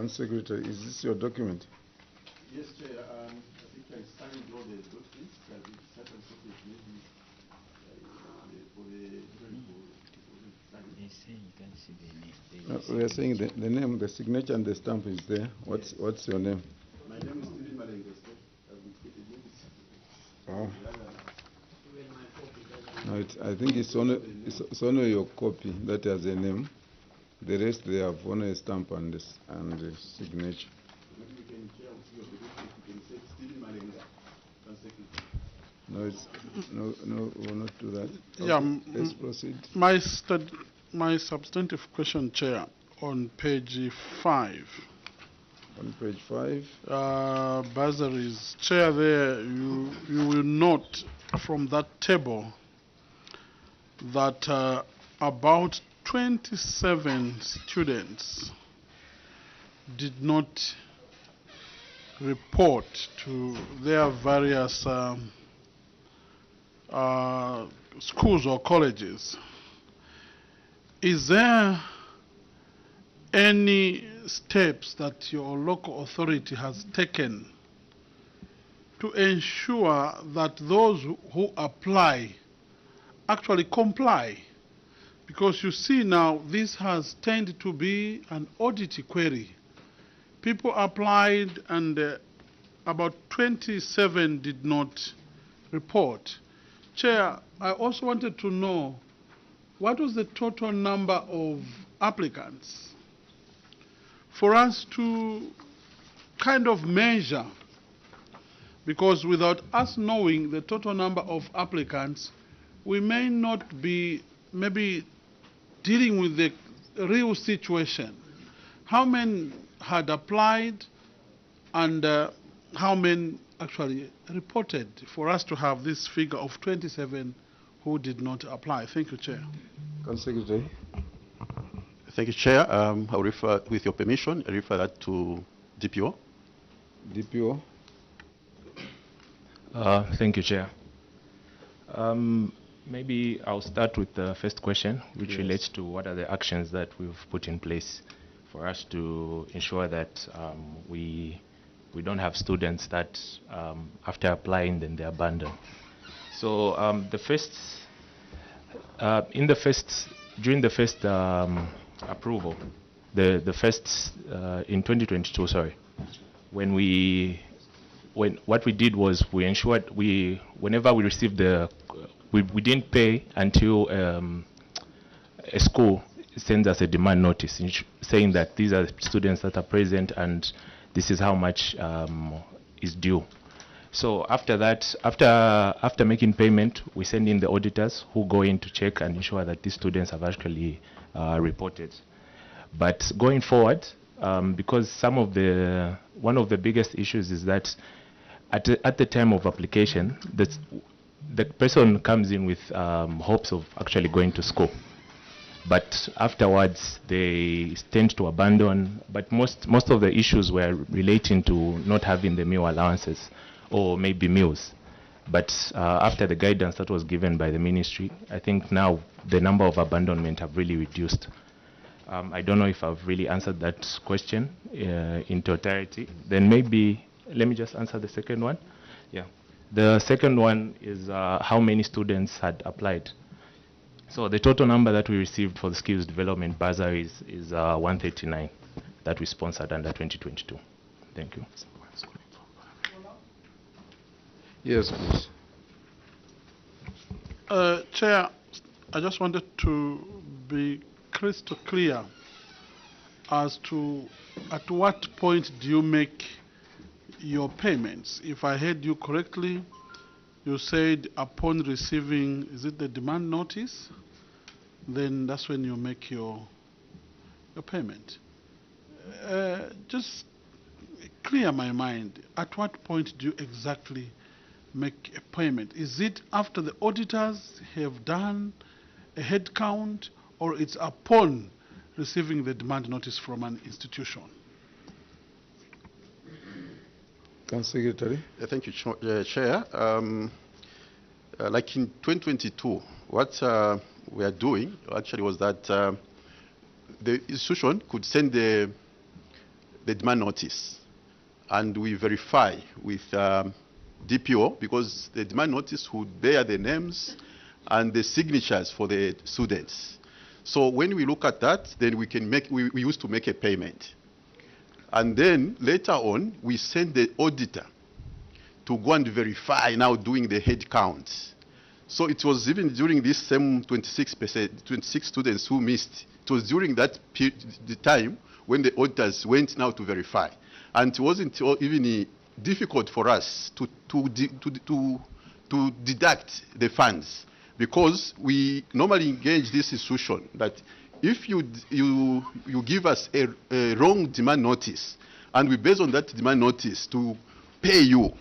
Secretary, is this your document? Yes, Chair. I think I signed all the documents. Certain documents maybe for the we are saying the name, the signature, and the stamp is there. What's your name? My name is Stephen Malenga. Oh. No, I think it's only your copy that has a name. The rest they have only a stamp and the signature. No, we will not do that. Yeah, okay, let's proceed. My substantive question, Chair, on page 5. On page 5. Bursaries. Chair, there you will note from that table that about 27 students did not report to their various schools or colleges. Is there any steps that your local authority has taken to ensure that those who apply actually comply? Because you see now, this has tended to be an audit query. People applied and about 27 did not report. Chair, I also wanted to know, what was the total number of applicants for us to kind of measure? Because without us knowing the total number of applicants, we may not be maybe dealing with the real situation. How many had applied and how many actually reported, for us to have this figure of 27 who did not apply? Thank you, Chair. Secretary. Thank you, Chair. I'll refer, with your permission, I refer that to DPO. DPO. Thank you, Chair. Maybe I'll start with the first question, which relates to what are the actions that we've put in place for us to ensure that we don't have students that after applying then they abandon. So during the first approval, the first in 2022, sorry, what we did was we ensured whenever we received we didn't pay until a school sends us a demand notice saying that these are the students that are present and this is how much is due. So after that, after making payment, we send in the auditors who go in to check and ensure that these students have actually reported. But going forward, because one of the biggest issues is that at the time of application, the person comes in with hopes of actually going to school. But afterwards, they tend to abandon. But most of the issues were relating to not having the meal allowances or maybe meals. But after the guidance that was given by the ministry, I think now the number of abandonment have really reduced. I don't know if I've really answered that question in totality. Then maybe let me just answer the second one. Yeah. The second one is how many students had applied. So the total number that we received for the skills development bursary is 139 that we sponsored under 2022. Thank you. Yes, please. Chair, I just wanted to be crystal clear as to at what point do you make your payments? If I heard you correctly, you said upon receiving, is it the demand notice? Then that's when you make your payment. Just clear my mind. At what point do you exactly make a payment? Is it after the auditors have done a head count, or it's upon receiving the demand notice from an institution? Council Secretary. Thank you, Chair. Like in 2022, what we are doing actually was that the institution could send the demand notice, and we verify with DPO, because the demand notice would bear the names and the signatures for the students. So when we look at that, then we can make, we used to make a payment. And then later on, we send the auditor to go and verify, now doing the head count. So it was even during this same 26 students who missed, it was during that period, the time when the auditors went now to verify. And it wasn't even difficult for us to deduct the funds, because we normally engage this institution that if you give us a wrong demand notice, and we base on that demand notice to pay you,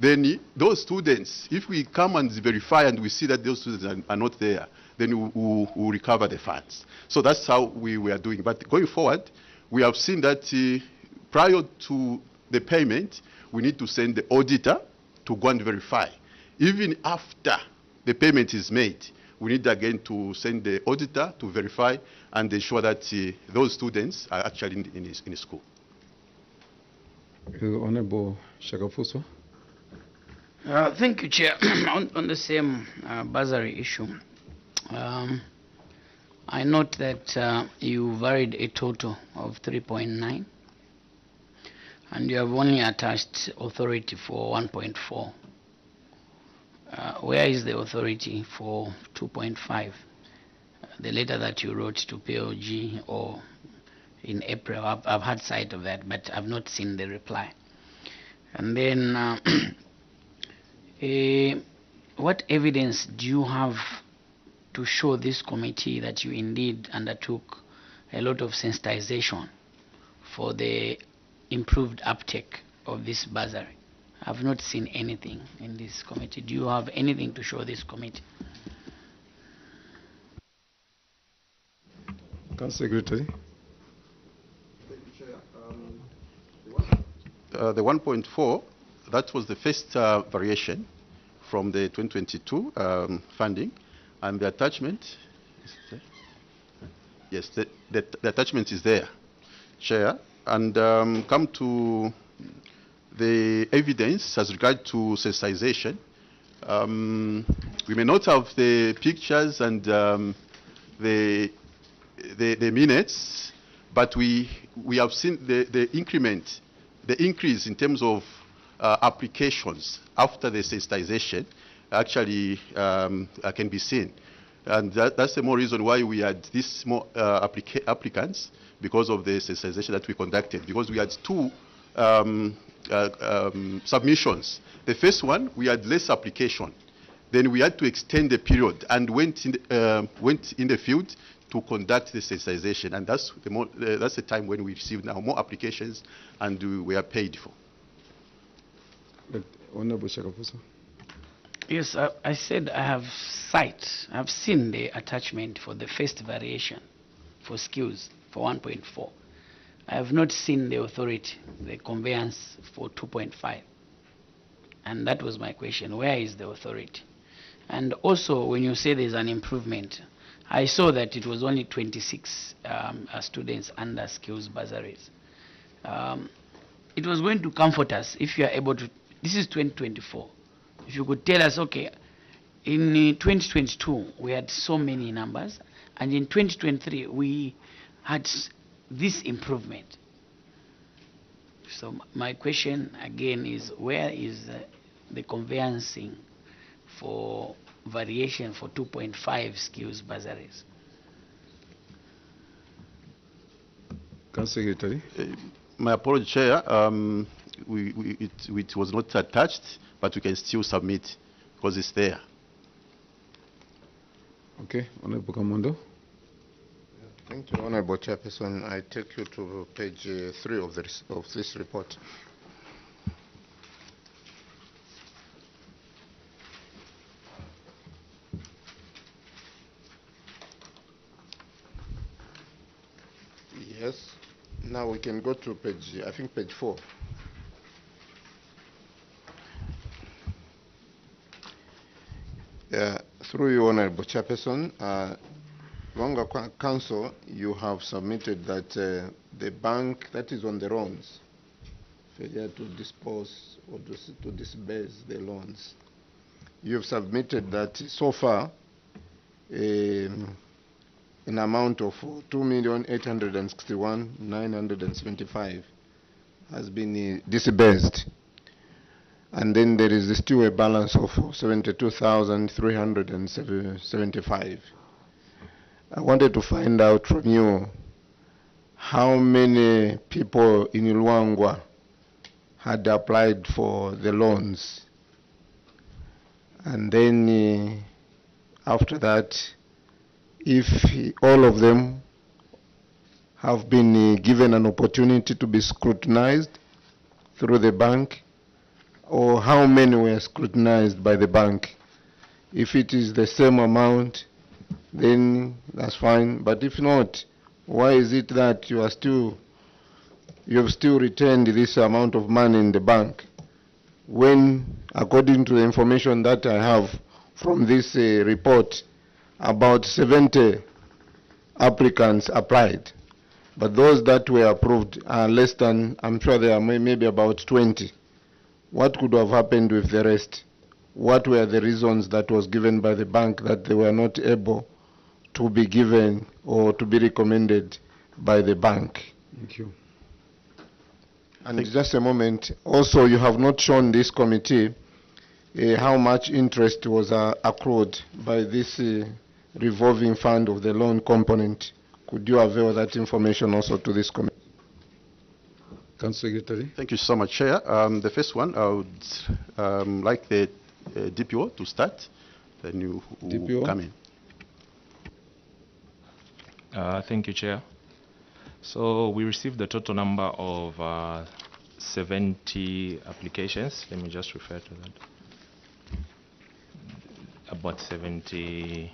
then those students, if we come and verify and we see that those students are not there, then we'll recover the funds. So that's how we are doing. But going forward, we have seen that prior to the payment, we need to send the auditor to go and verify. Even after the payment is made, we need again to send the auditor to verify and ensure that those students are actually in school. Honorable Shakafuso. Thank you, Chair. on the same bursary issue, I note that you varied a total of 3.9, and you have only attached authority for 1.4. Where is the authority for 2.5? The letter that you wrote to PLG or in April, I've had sight of that, but I've not seen the reply. And then, what evidence do you have to show this committee that you indeed undertook a lot of sensitization for the improved uptake of this bursary? I've not seen anything in this committee. Do you have anything to show this committee? Council Secretary. The 1.4, that was the first variation from the 2022 funding, and the attachment is there. Yes, the attachment is there, Chair. And come to the evidence as regard to sensitization. We may not have the pictures and the minutes, but we have seen the increment, the increase in terms of applications after the sensitization actually can be seen. And that's the more reason why we had this more applicants, because of the sensitization that we conducted, because we had two submissions. The first one, we had less application. Then we had to extend the period and went in the field to conduct the sensitization, and that's the time when we received now more applications and we are paid for. Honorable Shakafuso. Yes, I said I have sight. I've seen the attachment for the first variation for skills for 1.4. I have not seen the authority, the conveyance for 2.5. And that was my question. Where is the authority? And also, when you say there's an improvement, I saw that it was only 26 students under skills bursaries. It was going to comfort us if you are able to, this is 2024. If you could tell us, okay, in 2022, we had so many numbers, and in 2023, we had this improvement. So my question again is, where is the conveyancing for variation for 2.5 skills bursaries? Council Secretary. My apology, Chair. It was not attached, but we can still submit because it's there. Okay, Honorable Kamondo. Thank you, Honorable Chairperson. I take you to page 3 of this report. Yes. Now we can go to page, I think page 4. Through you, Honorable Chairperson, Luangwa Council, you have submitted that the bank that is on the loans failure to dispose or to disburse the loans. You have submitted that so far an amount of 2,861,975 has been disbursed. And then there is still a balance of 72,375. I wanted to find out from you how many people in Luangwa had applied for the loans. And then after that, if all of them have been given an opportunity to be scrutinized through the bank, or how many were scrutinized by the bank. If it is the same amount, then that's fine. But if not, why is it that you have still retained this amount of money in the bank when, according to the information that I have from this report, about 70 applicants applied, but those that were approved are less than, I'm sure there are maybe about 20. What could have happened with the rest? What were the reasons that was given by the bank that they were not able to be given or to be recommended by the bank? Thank you. And just a moment, also you have not shown this committee how much interest was accrued by this revolving fund of the loan component. Could you avail that information also to this committee? Council Secretary. Thank you so much, Chair. The first one, I would like the DPO to start, then you DPO. come in. Thank you, Chair. So we received the total number of 70 applications. Let me just refer to that. About 70.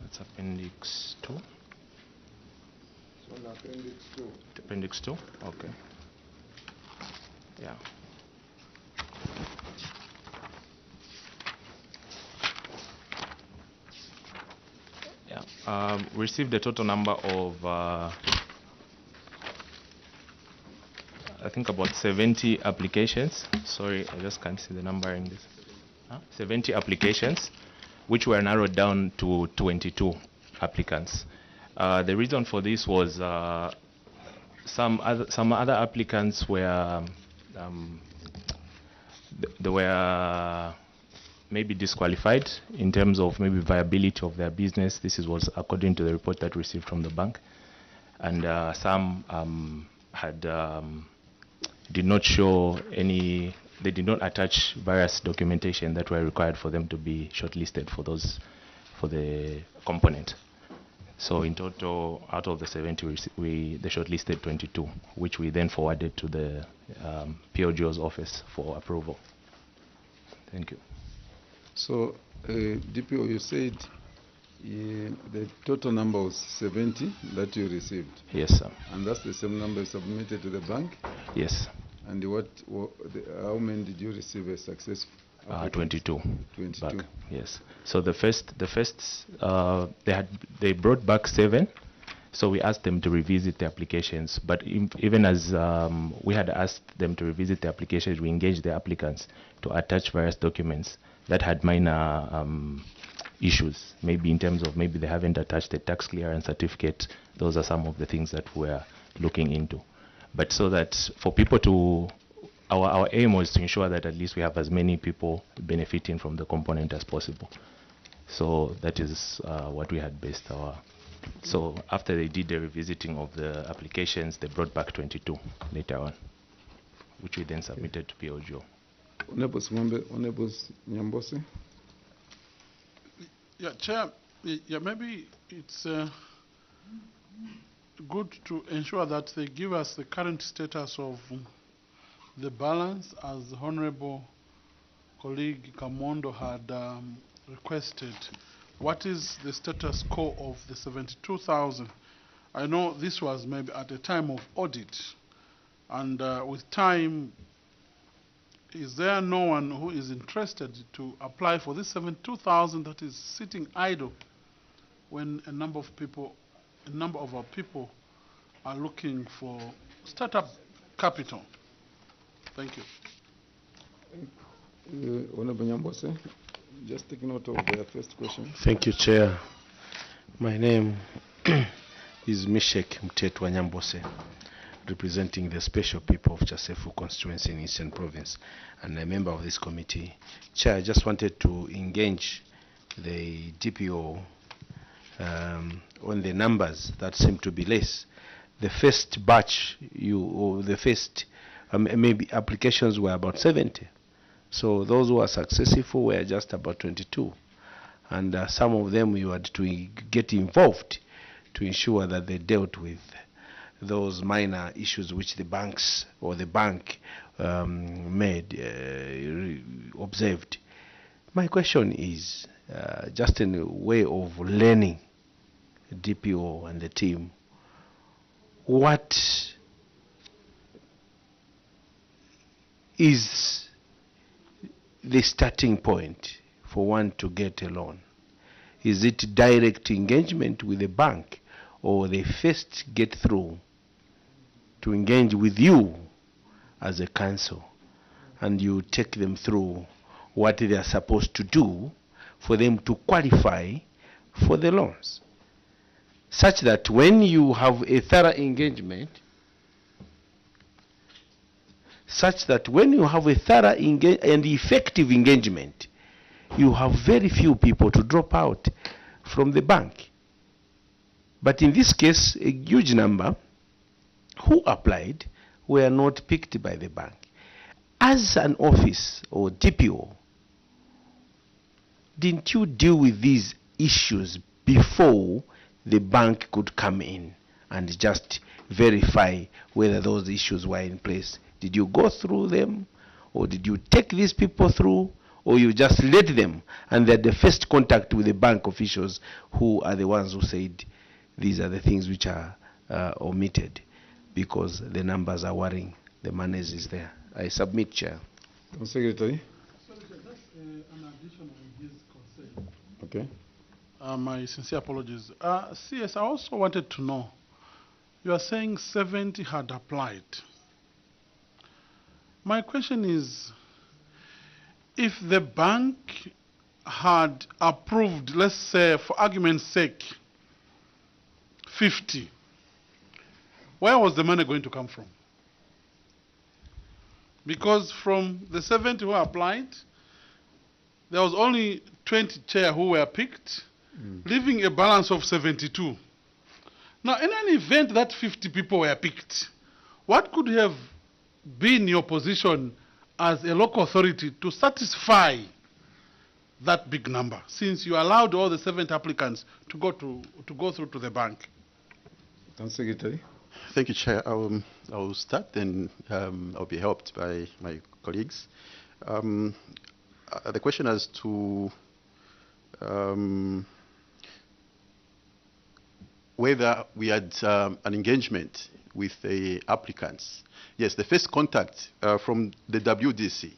That's Appendix 2. Appendix 2. Appendix 2? Okay. Yeah. Yeah. We received a total number of, I think about 70 applications. Sorry, I just can't see the number in this. 70 applications, which were narrowed down to 22 applicants. The reason for this was some other applicants were they were maybe disqualified in terms of maybe viability of their business. This was according to the report that we received from the bank, and some had did not show any. They did not attach various documentation that were required for them to be shortlisted for the component. So in total, out of the 70, they shortlisted 22, which we then forwarded to the POGO's office for approval. Thank you. So, DPO, you said the total number was 70 that you received. Yes, sir. And that's the same number submitted to the bank? Yes. And how many did you receive a success? 22. 22. Back. Yes. So the first they brought back 7. So we asked them to revisit the applications. But even as we had asked them to revisit the applications, we engaged the applicants to attach various documents that had minor issues. Maybe in terms of maybe they haven't attached the tax clearance certificate. Those are some of the things that we're looking into. But so that for people to, our aim was to ensure that at least we have as many people benefiting from the component as possible. So that is what we had based our So after they did the revisiting of the applications, they brought back 22 later on, which we then submitted to PLGO. Honorable Nyambose. Yeah, Chair, yeah, maybe it's good to ensure that they give us the current status of the balance, as Honorable colleague Kamondo had requested. What is the status quo of the 72,000? I know this was maybe at a time of audit, and with time, is there no one who is interested to apply for this 72,000 that is sitting idle when a number of our people are looking for startup capital? Thank you. Honorable Nyambose, just taking note of the first question. Thank you, Chair. My name is Mishek Mtetwa Nyambose, representing the special people of Chasefu constituency in Eastern Province, and a member of this committee. Chair, I just wanted to engage the DPO on the numbers that seem to be less. The first batch, maybe applications were about 70. So those who are successful were just about 22. And some of them you had to get involved to ensure that they dealt with those minor issues which the banks or the bank observed. My question is, just in a way of learning DPO and the team, what is the starting point for one to get a loan? Is it direct engagement with the bank, or they first get through to engage with you as a council and you take them through what they are supposed to do for them to qualify for the loans, such that when you have a thorough engagement, and effective engagement, you have very few people to drop out from the bank. But in this case, a huge number who applied were not picked by the bank. As an office or DPO, didn't you deal with these issues before the bank could come in and just verify whether those issues were in place? Did you go through them, or did you take these people through, or you just let them and they're the first contact with the bank officials who are the ones who said these are the things which are omitted because the numbers are worrying, the money is there? I submit, Chair. Secretary. Sorry, sir, that's an addition on his concern. Okay. My sincere apologies. CS, I also wanted to know, you are saying 70 had applied. My question is, if the bank had approved, let's say, for argument's sake, 50, where was the money going to come from? Because from the 70 who applied, there was only 20 chair who were picked, leaving a balance of 72. Now, in an event that 50 people were picked, what could have been your position as a local authority to satisfy that big number, since you allowed all the 70 applicants to go through to the bank? Secretary. Thank you, Chair. I will start, and I'll be helped by my colleagues. The question as to whether we had an engagement with the applicants. Yes, the first contact from the WDC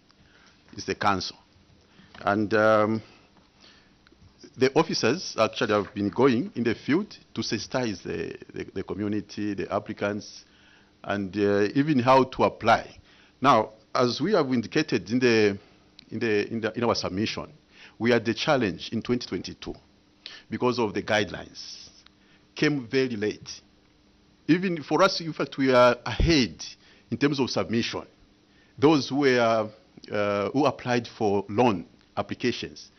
is the council. And the officers actually have been going in the field to sensitize the community, the applicants, and even how to apply. Now, as we have indicated in our submission, we had the challenge in 2022 because of the guidelines. Came very late. Even for us, in fact, we are ahead in terms of submission. Those who applied for loan applications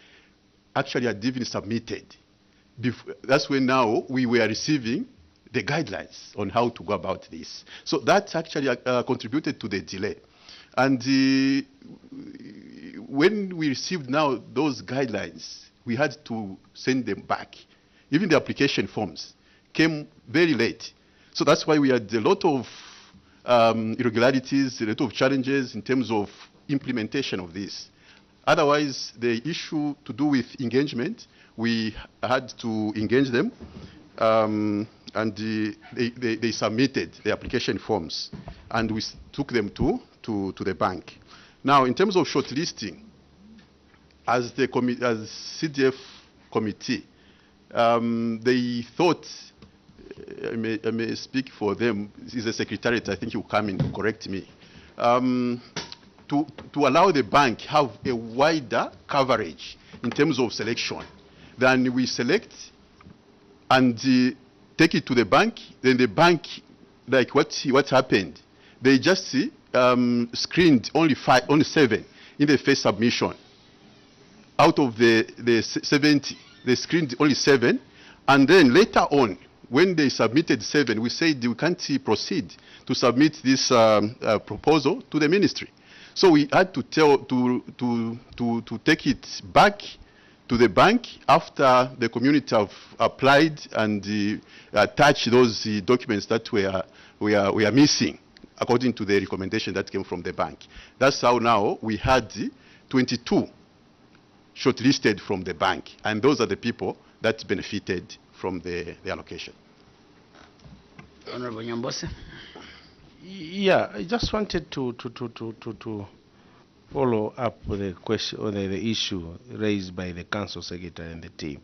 actually had even submitted that's when now we were receiving the guidelines on how to go about this. So that actually contributed to the delay. And when we received now those guidelines, we had to send them back. Even the application forms came very late. So that's why we had a lot of irregularities, a lot of challenges in terms of implementation of this. Otherwise, the issue to do with engagement, we had to engage them, and they submitted the application forms, and we took them to the bank. Now, in terms of shortlisting, as CDF committee, they thought, I may speak for them, is the secretariat, I think you come in to correct me, to allow the bank have a wider coverage in terms of selection. Then we select and take it to the bank. Then the bank, like what happened, they just screened only 7 in the first submission. Out of the 70, they screened only 7, and then later on, when they submitted 7, we said we can't proceed to submit this proposal to the ministry. So we had to to take it back to the bank after the community have applied and attached those documents that we are missing according to the recommendation that came from the bank. That's how now we had 22 shortlisted from the bank, and those are the people that benefited from the allocation. Honorable Nyambose. Yeah, I just wanted to follow up with the question or the issue raised by the council secretary and the team.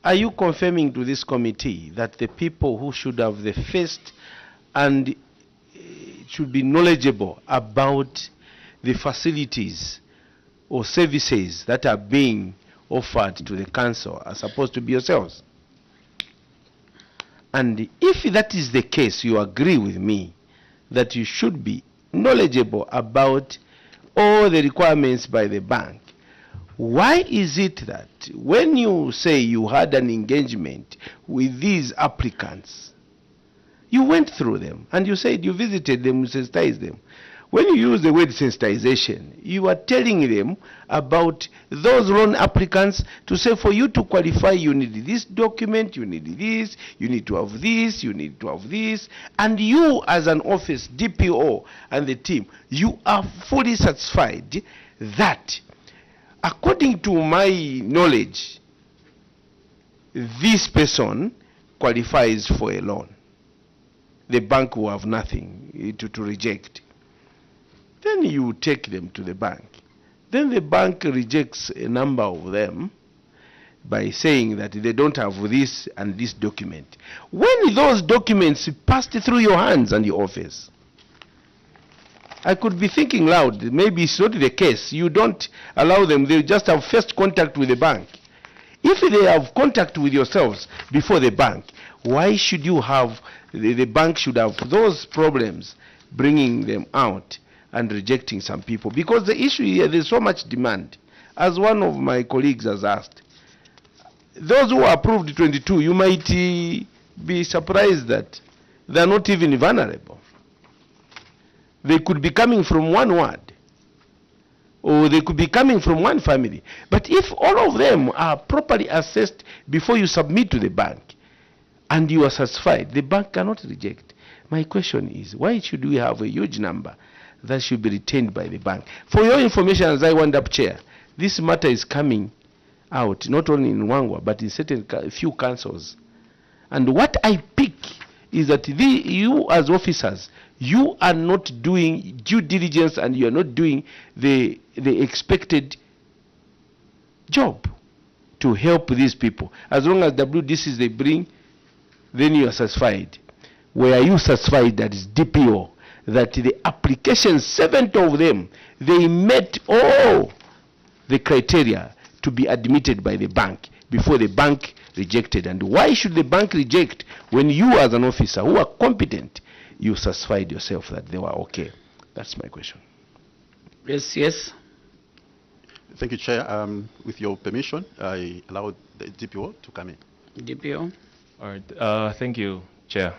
Are you confirming to this committee that the people who should have the first and should be knowledgeable about the facilities or services that are being offered to the council are supposed to be yourselves? And if that is the case, you agree with me that you should be knowledgeable about all the requirements by the bank. Why is it that when you say you had an engagement with these applicants, you went through them and you said you visited them, you sensitized them? When you use the word sensitization, you are telling them about those loan applicants to say for you to qualify, you need this document, you need this, you need to have this, you need to have this. And you as an office, DPO and the team, you are fully satisfied that according to my knowledge, this person qualifies for a loan. The bank will have nothing to reject. Then you take them to the bank. Then the bank rejects a number of them by saying that they don't have this and this document. When those documents passed through your hands and your office, I could be thinking loud, maybe it's not the case. You don't allow them, they just have first contact with the bank. If they have contact with yourselves before the bank, why should you have, the bank should have those problems bringing them out and rejecting some people? Because the issue here, there's so much demand. As one of my colleagues has asked, those who approved 22, you might be surprised that they're not even vulnerable. They could be coming from one ward, or they could be coming from one family. But if all of them are properly assessed before you submit to the bank, and you are satisfied, the bank cannot reject. My question is, why should we have a huge number that should be retained by the bank? For your information, as I wound up chair, this matter is coming out not only in Wangwa but in certain few councils. And what I pick is that you as officers, you are not doing due diligence and you are not doing the expected job to help these people. As long as WDCs they bring, then you are satisfied. Were you satisfied that is DPO, that the applications, 70 of them, they met all the criteria to be admitted by the bank before the bank rejected? And why should the bank reject when you as an officer who are competent, you satisfied yourself that they were okay? That's my question. Yes. Thank you, Chair. With your permission, I allow the DPO to come in. DPO. All right. Thank you, Chair.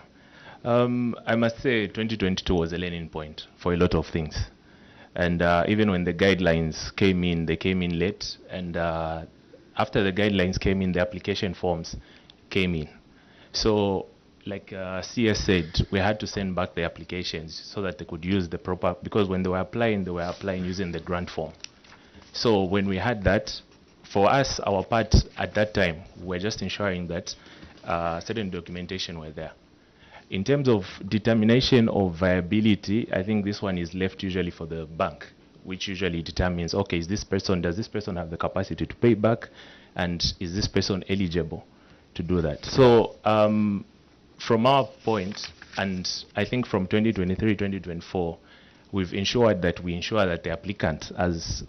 I must say 2022 was a learning point for a lot of things. And even when the guidelines came in, they came in late. And after the guidelines came in, the application forms came in. So, like CS said, we had to send back the applications so that they could use the proper, because when they were applying using the grant form. So when we had that, for us, our part at that time, we're just ensuring that certain documentation were there. In terms of determination of viability, I think this one is left usually for the bank, which usually determines, okay, does this person have the capacity to pay back, and is this person eligible to do that? So from our point, and I think from 2023, 2024, we've ensured that the applicant,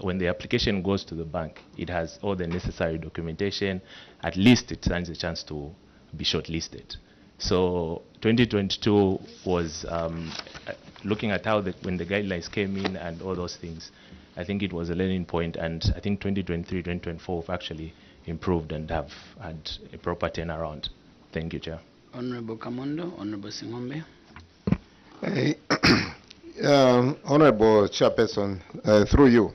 when the application goes to the bank, it has all the necessary documentation. At least it stands a chance to be shortlisted. So 2022 was looking at how when the guidelines came in and all those things. I think it was a learning point, and I think 2023, 2024 have actually improved and have had a proper turnaround. Thank you, Chair. Honorable Kamondo, Honorable Singombe. Honorable Chairperson, through you,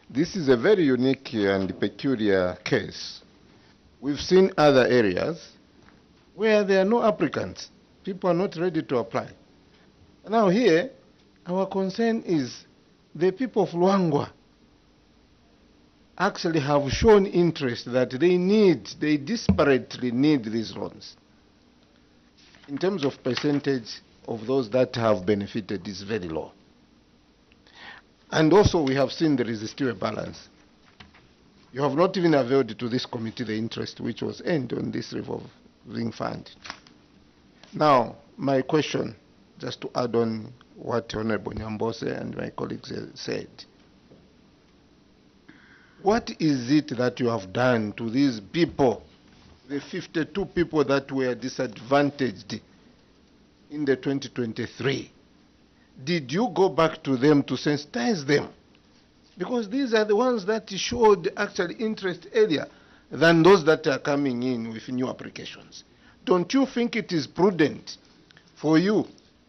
this is a very unique and peculiar case. We've seen other areas where there are no applicants. People are not ready to apply. Now here, our concern is the people of Luangwa actually have shown interest that they desperately need these loans. In terms of percentage of those that have benefited is very low. And also we have seen there is still a balance. You have not even availed to this committee the interest which was earned on this revolving fund. Now, my question, just to add on what Honorable Nyambose and my colleagues said. What is it that you have done to these people, the 52 people that were disadvantaged in the 2023? Did you go back to them to sensitize them? Because these are the ones that showed actual interest earlier than those that are coming in with new applications. Don't you think it is prudent for you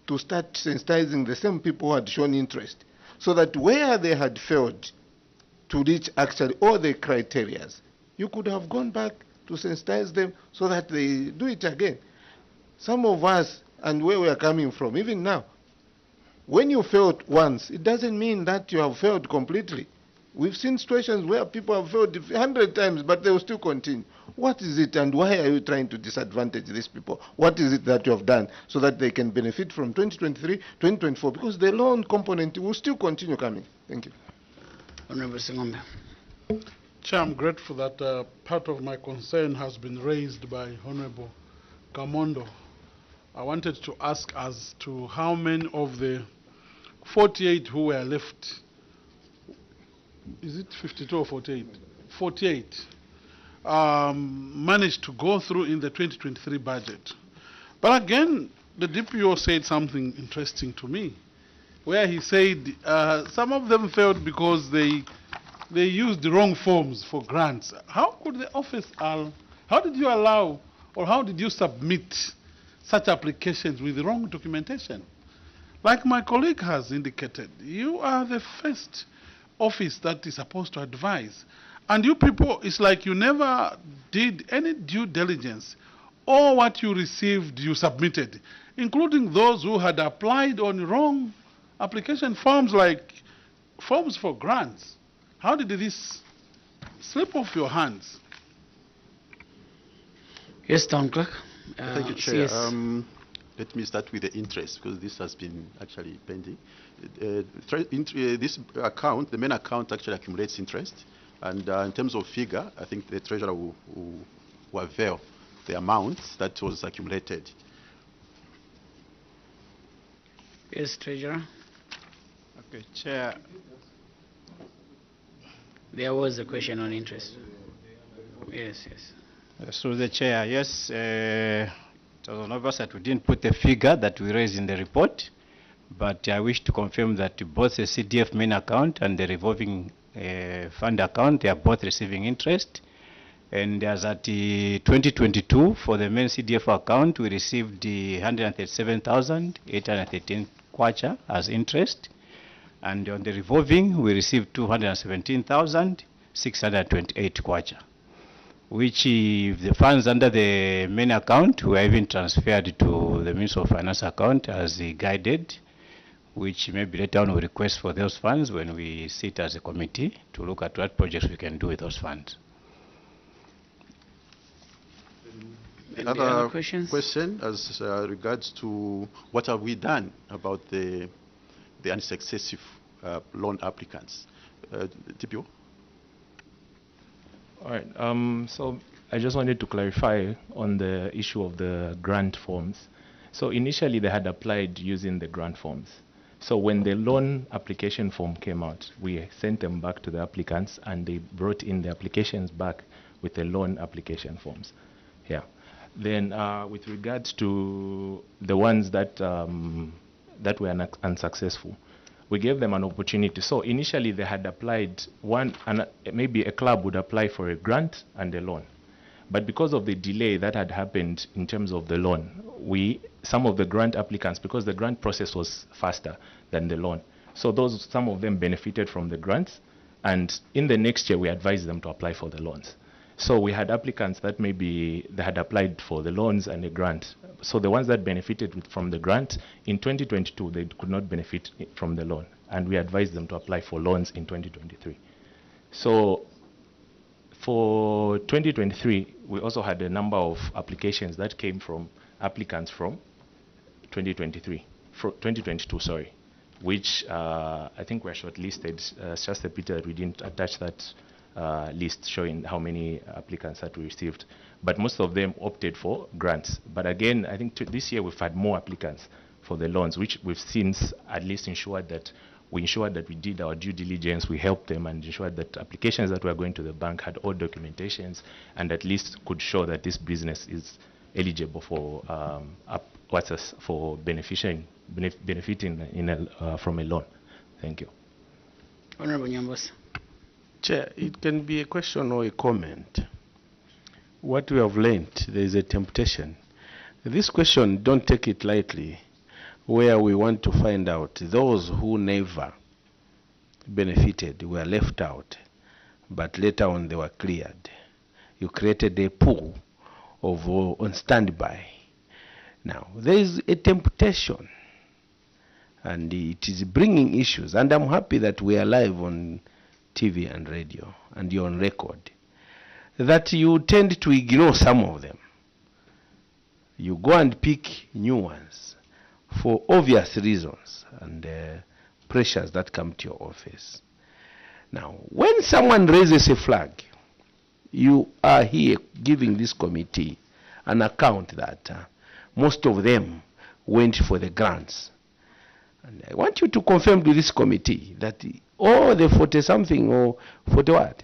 to start sensitizing the same people who had shown interest, so that where they had failed to reach actually all the criteria, you could have gone back to sensitize them so that they do it again? Some of us, and where we are coming from, even now, when you failed once, it doesn't mean that you have failed completely. We've seen situations where people have failed 100 times, but they will still continue. What is it, and why are you trying to disadvantage these people? What is it that you have done so that they can benefit from 2023, 2024? Because the loan component will still continue coming. Thank you. Honorable Singombe. Chair, I'm grateful that part of my concern has been raised by Honorable Kamondo. I wanted to ask as to how many of the 48 who were left, is it 52 or 48? 48 managed to go through in the 2023 budget. But again, the DPO said something interesting to me, where he said some of them failed because they used the wrong forms for grants. How could the office, how did you allow, or how did you submit such applications with the wrong documentation? Like my colleague has indicated, you are the first office that is supposed to advise. And you people, it's like you never did any due diligence. All what you received, you submitted, including those who had applied on wrong application forms, like forms for grants. How did this slip off your hands? Yes, Town Clerk. Thank you, Chair. Let me start with the interest, because this has been actually pending. This account, the main account, actually accumulates interest. And in terms of figure, I think the Treasurer will avail the amount that was accumulated. Yes, Treasurer. Okay, Chair. There was a question on interest. Yes, yes. Through the Chair, yes, it was an oversight. We didn't put the figure that we raised in the report, but I wish to confirm that both the CDF main account and the revolving fund account. They are both receiving interest. And as at 2022, for the main CDF account, we received 137,813 kwacha as interest. And on the revolving, we received 217,628 kwacha, which the funds under the main account were even transferred to the Ministry of Finance account as guided, which maybe later on we request for those funds when we sit as a committee to look at what projects we can do with those funds. Another questions? question as regards to what have we done about the unsuccessful loan applicants. TPO? All right. So I just wanted to clarify on the issue of the grant forms. So initially they had applied using the grant forms. So when the loan application form came out, we sent them back to the applicants and they brought in the applications back with the loan application forms. Yeah. Then with regards to the ones that that were unsuccessful, we gave them an opportunity. So initially they had applied maybe a club would apply for a grant and a loan. But because of the delay that had happened in terms of the loan, some of the grant applicants, because the grant process was faster than the loan, so some of them benefited from the grants, and in the next year we advised them to apply for the loans. So we had applicants that maybe they had applied for the loans and the grant. So the ones that benefited from the grant, in 2022 they could not benefit from the loan, and we advised them to apply for loans in 2023. So for 2023, we also had a number of applications that came from applicants from 2022, sorry, which I think were shortlisted. It's just a pity that we didn't attach that list showing how many applicants that we received. But most of them opted for grants. But again, I think this year we've had more applicants for the loans, which we've since at least ensured that we did our due diligence, we helped them and ensured that applications that were going to the bank had all documentations and at least could show that this business is eligible for benefiting from a loan. Thank you. Honorable Nyambos. Chair, it can be a question or a comment. What we have learned, there is a temptation. This question, don't take it lightly, where we want to find out those who never benefited were left out, but later on they were cleared. You created a pool of on standby. Now, there is a temptation, and it is bringing issues, and I'm happy that we are live on TV and radio, and you're on record, that you tend to ignore some of them. You go and pick new ones for obvious reasons and pressures that come to your office. Now, when someone raises a flag, you are here giving this committee an account that most of them went for the grants. And I want you to confirm to this committee that all the 40-something or 40 what?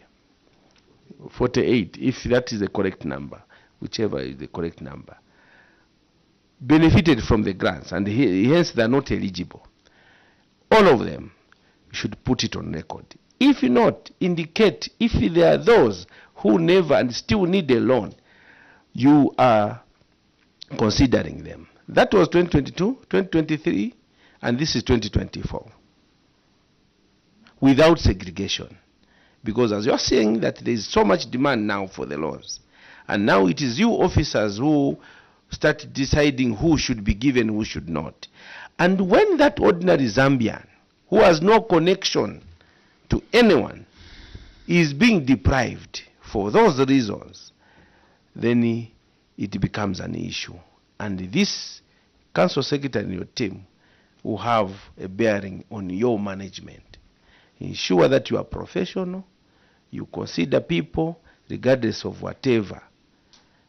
48, if that is the correct number, whichever is the correct number, benefited from the grants, and hence they are not eligible. All of them should put it on record. If not, indicate if there are those who never and still need a loan, you are considering them. That was 2022, 2023, and this is 2024. Without segregation. Because as you're saying that there is so much demand now for the loans, and now it is you officers who start deciding who should be given, who should not. And when that ordinary Zambian, who has no connection to anyone, is being deprived for those reasons, then it becomes an issue. And this council secretary and your team will have a bearing on your management. Ensure that you are professional, you consider people regardless of whatever,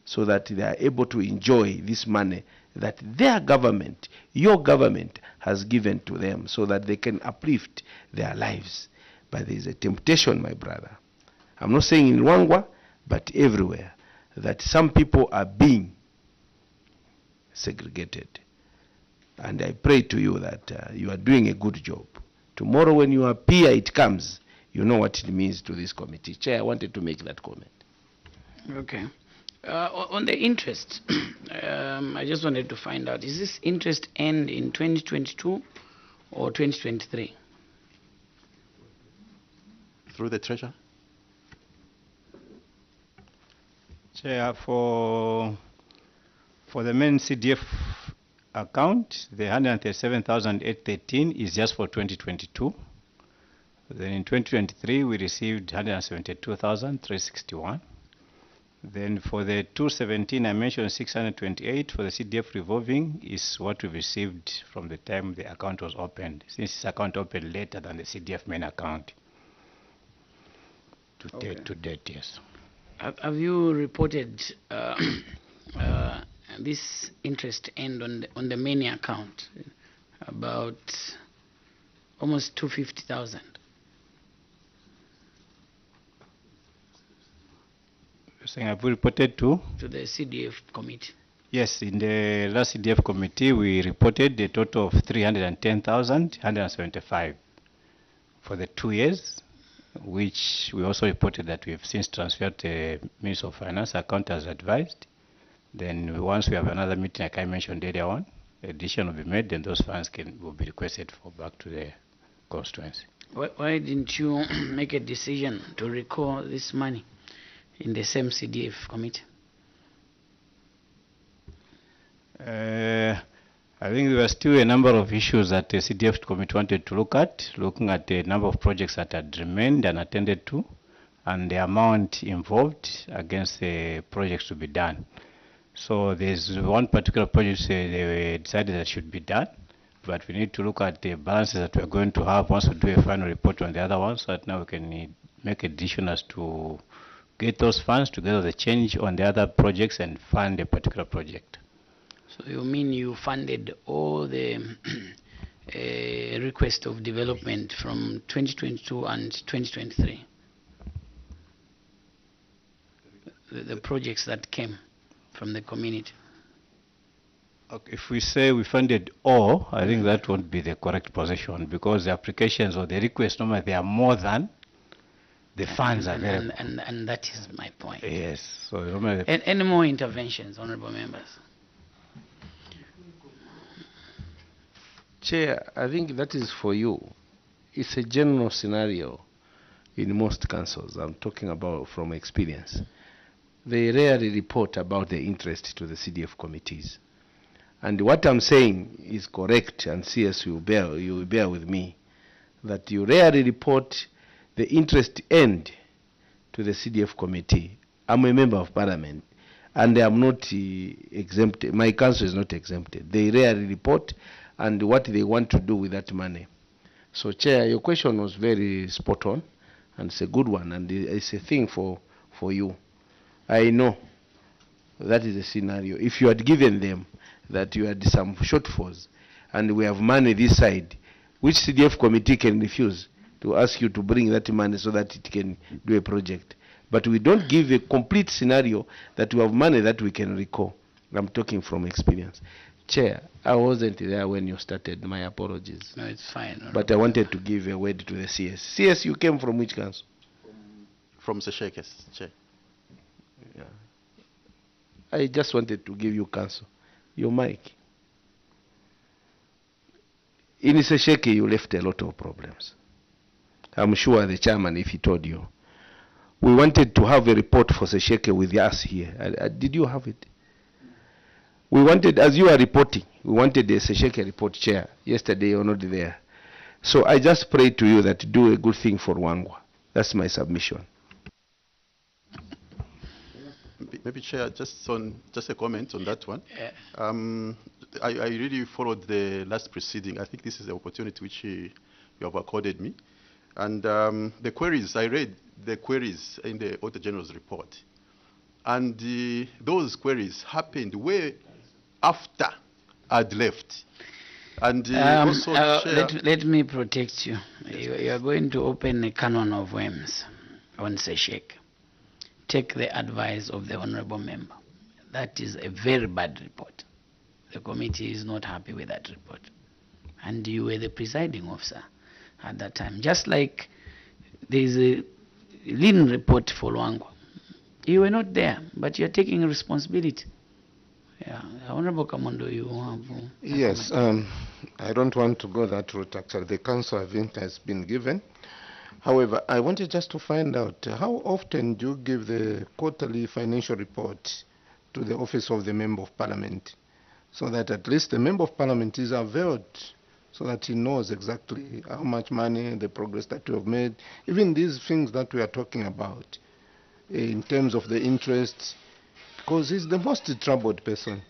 so that they are able to enjoy this money that their government, your government, has given to them, so that they can uplift their lives. But there is a temptation, my brother. I'm not saying in Luangwa, but everywhere, that some people are being segregated. And I pray to you that you are doing a good job. Tomorrow when you appear, it comes, you know what it means to this committee. Chair, I wanted to make that comment. Okay. On the interest, I just wanted to find out, is this interest end in 2022 or 2023? Through the treasurer. Chair, for the main CDF account, the 137,813 is just for 2022. Then in 2023, we received 172,361. Then for the 217, I mentioned 628 for the CDF revolving is what we received from the time the account was opened, since this account opened later than the CDF main account. To date, yes. Have you reported this interest end on the main account? About almost 250,000. Saying have we reported to the CDF committee? Yes, in the last CDF committee, we reported a total of 310,175 for the 2 years, which we also reported that we have since transferred the Minister of Finance account as advised. Then once we have another meeting, like I mentioned earlier on, addition will be made, then those funds will be requested for back to the constituency. Why didn't you make a decision to recall this money in the same CDF committee? I think there were still a number of issues that the CDF committee wanted to look at, looking at the number of projects that had remained unattended to, and the amount involved against the projects to be done. So there's one particular project they decided that should be done, but we need to look at the balances that we're going to have once we do a final report on the other one, so that now we can make a decision as to get those funds together, the change on the other projects, and fund a particular project. So you mean you funded all the request of development from 2022 and 2023? The projects that came from the community? Okay, if we say we funded all, I think that won't be the correct position, because the applications or the requests, normally they are more than the funds available. And that is my point. Yes. So normally any more interventions, honorable members? Chair, I think that is for you. It's a general scenario in most councils. I'm talking about from experience. They rarely report about the interest to the CDF committees. And what I'm saying is correct, and CS you will bear with me, that you rarely report the interest end to the CDF committee. I'm a member of parliament, and I'm not exempted. My council is not exempted. They rarely report and what they want to do with that money. So, Chair, your question was very spot on, and it's a good one, and it's a thing for you. I know that is a scenario. If you had given them that you had some shortfalls, and we have money this side, which CDF committee can refuse to ask you to bring that money so that it can do a project? But we don't give a complete scenario that we have money that we can recall. I'm talking from experience. Chair, I wasn't there when you started. My apologies. No, it's fine. But I wanted to give a word to the CS. CS, you came from which council? From Seshekes, Chair. Yeah. I just wanted to give you counsel. Your mic. In Sesheke, you left a lot of problems. I'm sure the chairman, if he told you. We wanted to have a report for Sesheke with us here. Did you have it? We wanted, as you are reporting, we wanted the Sesheke report, Chair. Yesterday you were not there. So I just pray to you that do a good thing for Wangwa. That's my submission. Maybe Chair, just a comment on that one. I really followed the last proceeding. I think this is the opportunity which you have accorded me. And the queries, I read the queries in the Auditor General's report. And those queries happened way after I'd left. And also, let me protect you. You are going to open a canon of worms on Sesheke. Take the advice of the honorable member. That is a very bad report. The committee is not happy with that report. And you were the presiding officer at that time. Just like there is a lean report for Luangwa. You were not there, but you're taking responsibility. Yeah, Honorable Kamondo, you have... Yes, I don't want to go that route actually. The council event has been given. However, I wanted just to find out how often do you give the quarterly financial report to the office of the Member of Parliament, so that at least the Member of Parliament is availed, so that he knows exactly how much money, the progress that you have made, even these things that we are talking about in terms of the interest, because he's the most troubled person.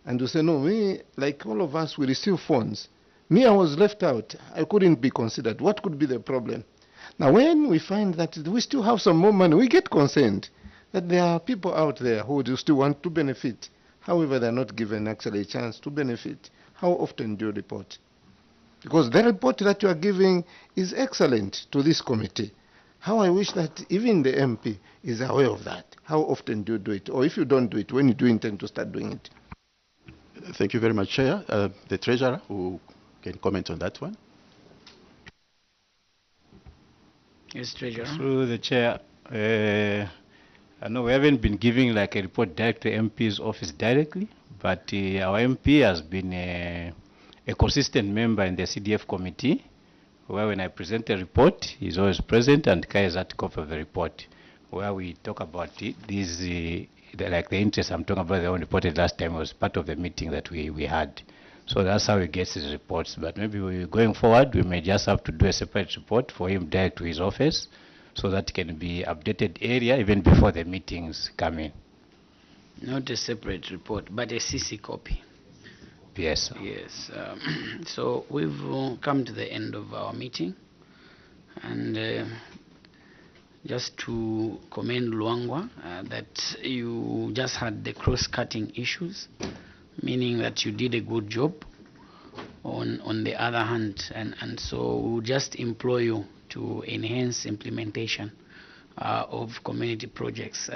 And you say, no, me, like all of us, we receive funds. Me, I was left out. I couldn't be considered. What could be the problem? Now, when we find that we still have some more money, we get concerned that there are people out there who do still want to benefit. However, they're not given actually a chance to benefit. How often do you report? Because the report that you are giving is excellent to this committee. How I wish that even the MP is aware of that. How often do you do it? Or if you don't do it, when you do intend to start doing it? Thank you very much, Chair. The Treasurer, who can comment on that one. Yes, Treasurer. Through the Chair, I know we haven't been giving like a report direct to MP's office directly, but our MP has been a consistent member in the CDF committee, where when I present a report, he's always present and carries that copy of the report, where we talk about like the interest I'm talking about, the one reported last time was part of the meeting that we had. So that's how he gets his reports. But maybe going forward, we may just have to do a separate report for him direct to his office, so that it can be updated area even before the meetings come in. Not a separate report, but a CC copy. Yes, sir. Yes. So we've come to the end of our meeting. And just to commend Luangwa that you just had the cross-cutting issues, meaning that you did a good job on the other hand. And so we'll just implore you to enhance implementation of community projects.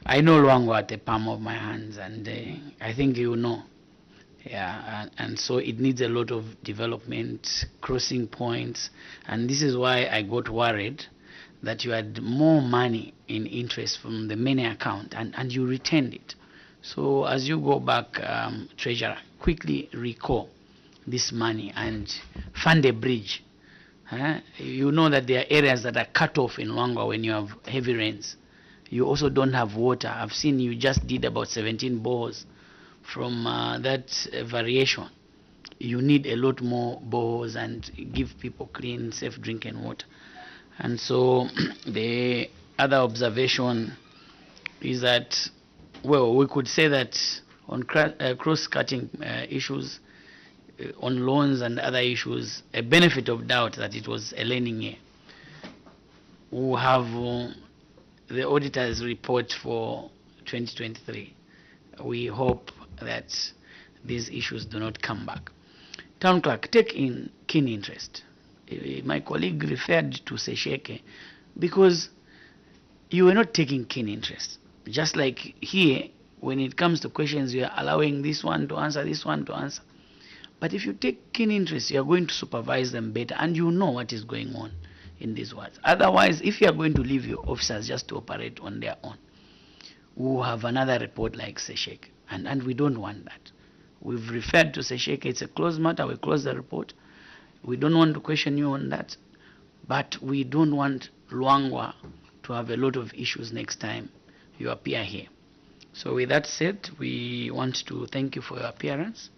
I know Luangwa at the palm of my hands, and I think you know. Yeah, and so it needs a lot of development, crossing points, and this is why I got worried that you had more money in interest from the main account, and you retained it. So as you go back, Treasurer, quickly recall this money and fund a bridge. You know that there are areas that are cut off in Luangwa when you have heavy rains. You also don't have water. I've seen you just did about 17 bores. From that variation, you need a lot more bores and give people clean, safe drinking water. And so the other observation is that, well, we could say that on cross-cutting issues, on loans and other issues, a benefit of doubt that it was a learning year. We have the auditor's report for 2023. We hope that these issues do not come back. Town Clerk, take in keen interest. My colleague referred to Sesheke because you were not taking keen interest. Just like here, when it comes to questions, you are allowing this one to answer, this one to answer. But if you take keen interest, you are going to supervise them better, and you know what is going on in these words. Otherwise, if you are going to leave your officers just to operate on their own, we will have another report like Sesheke. And we don't want that. We've referred to Sesheke. It's a closed matter. We close the report. We don't want to question you on that. But we don't want Luangwa to have a lot of issues next time you appear here. So with that said, we want to thank you for your appearance.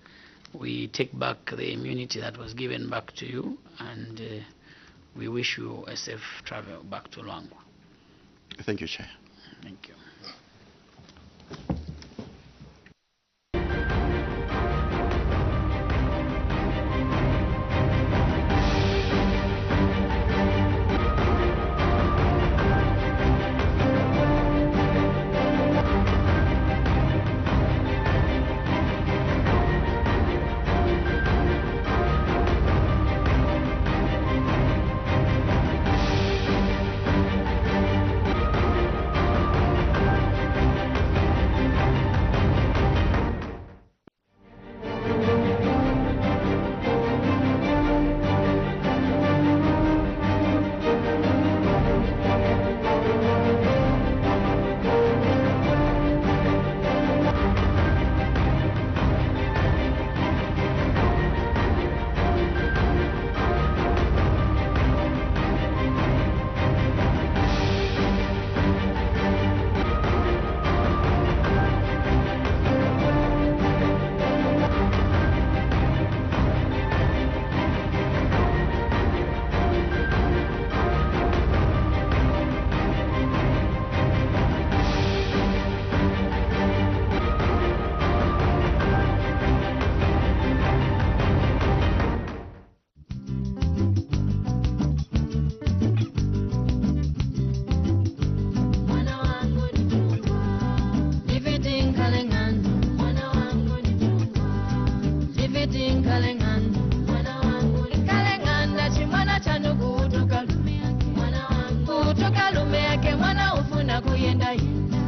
We take back the immunity that was given back to you, and we wish you a safe travel back to Luangwa. Thank you, Chair. Thank you. nkalenganda nkalenganda chimwana chanu kuutuka lume yake kuutuka lume yake mwana ufuna kuyenda yenda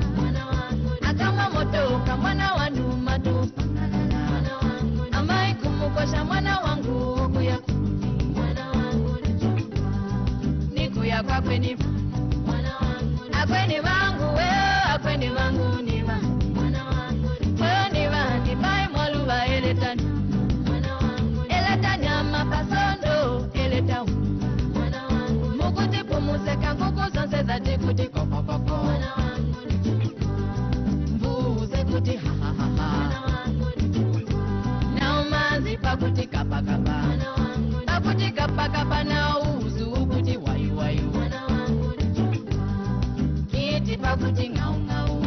akama motoka mwana wandu matupa amai kumukosha mwana wangu kuyaku nikuya kwakwe niva akweni vangu weo akweni vangu niva weo niva nibai mwaluva eletani eletanyama pasondo eleta mukuti pumuseka nguku zonse zati kuti kokokoko mbuze kuti hahahaha na umanzi pakuti kapakapa pakuti kapakapa na uzu kuti wayuwayu kiti pakuti ngaungau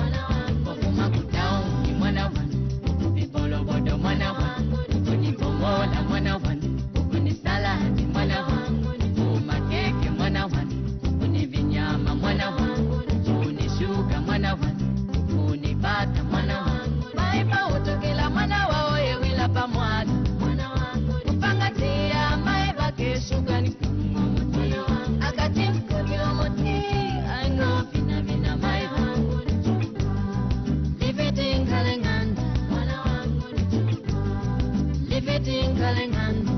kofuma kutau ni mwana wangu vipolobodo mwana wangu kunipomola mwana wangu kunisaladi mwana wangu kumakeke mwana wangu kunivinyama mwana wangu kunishuka mwana wangu kunibata mwana wangu maipa utokela mwana wao yewila pamwada kupangatia maiva keshuka nikamumuti akati mkumiomoti aino vina vina maiva liveti nkalenganda liveti nkalenganda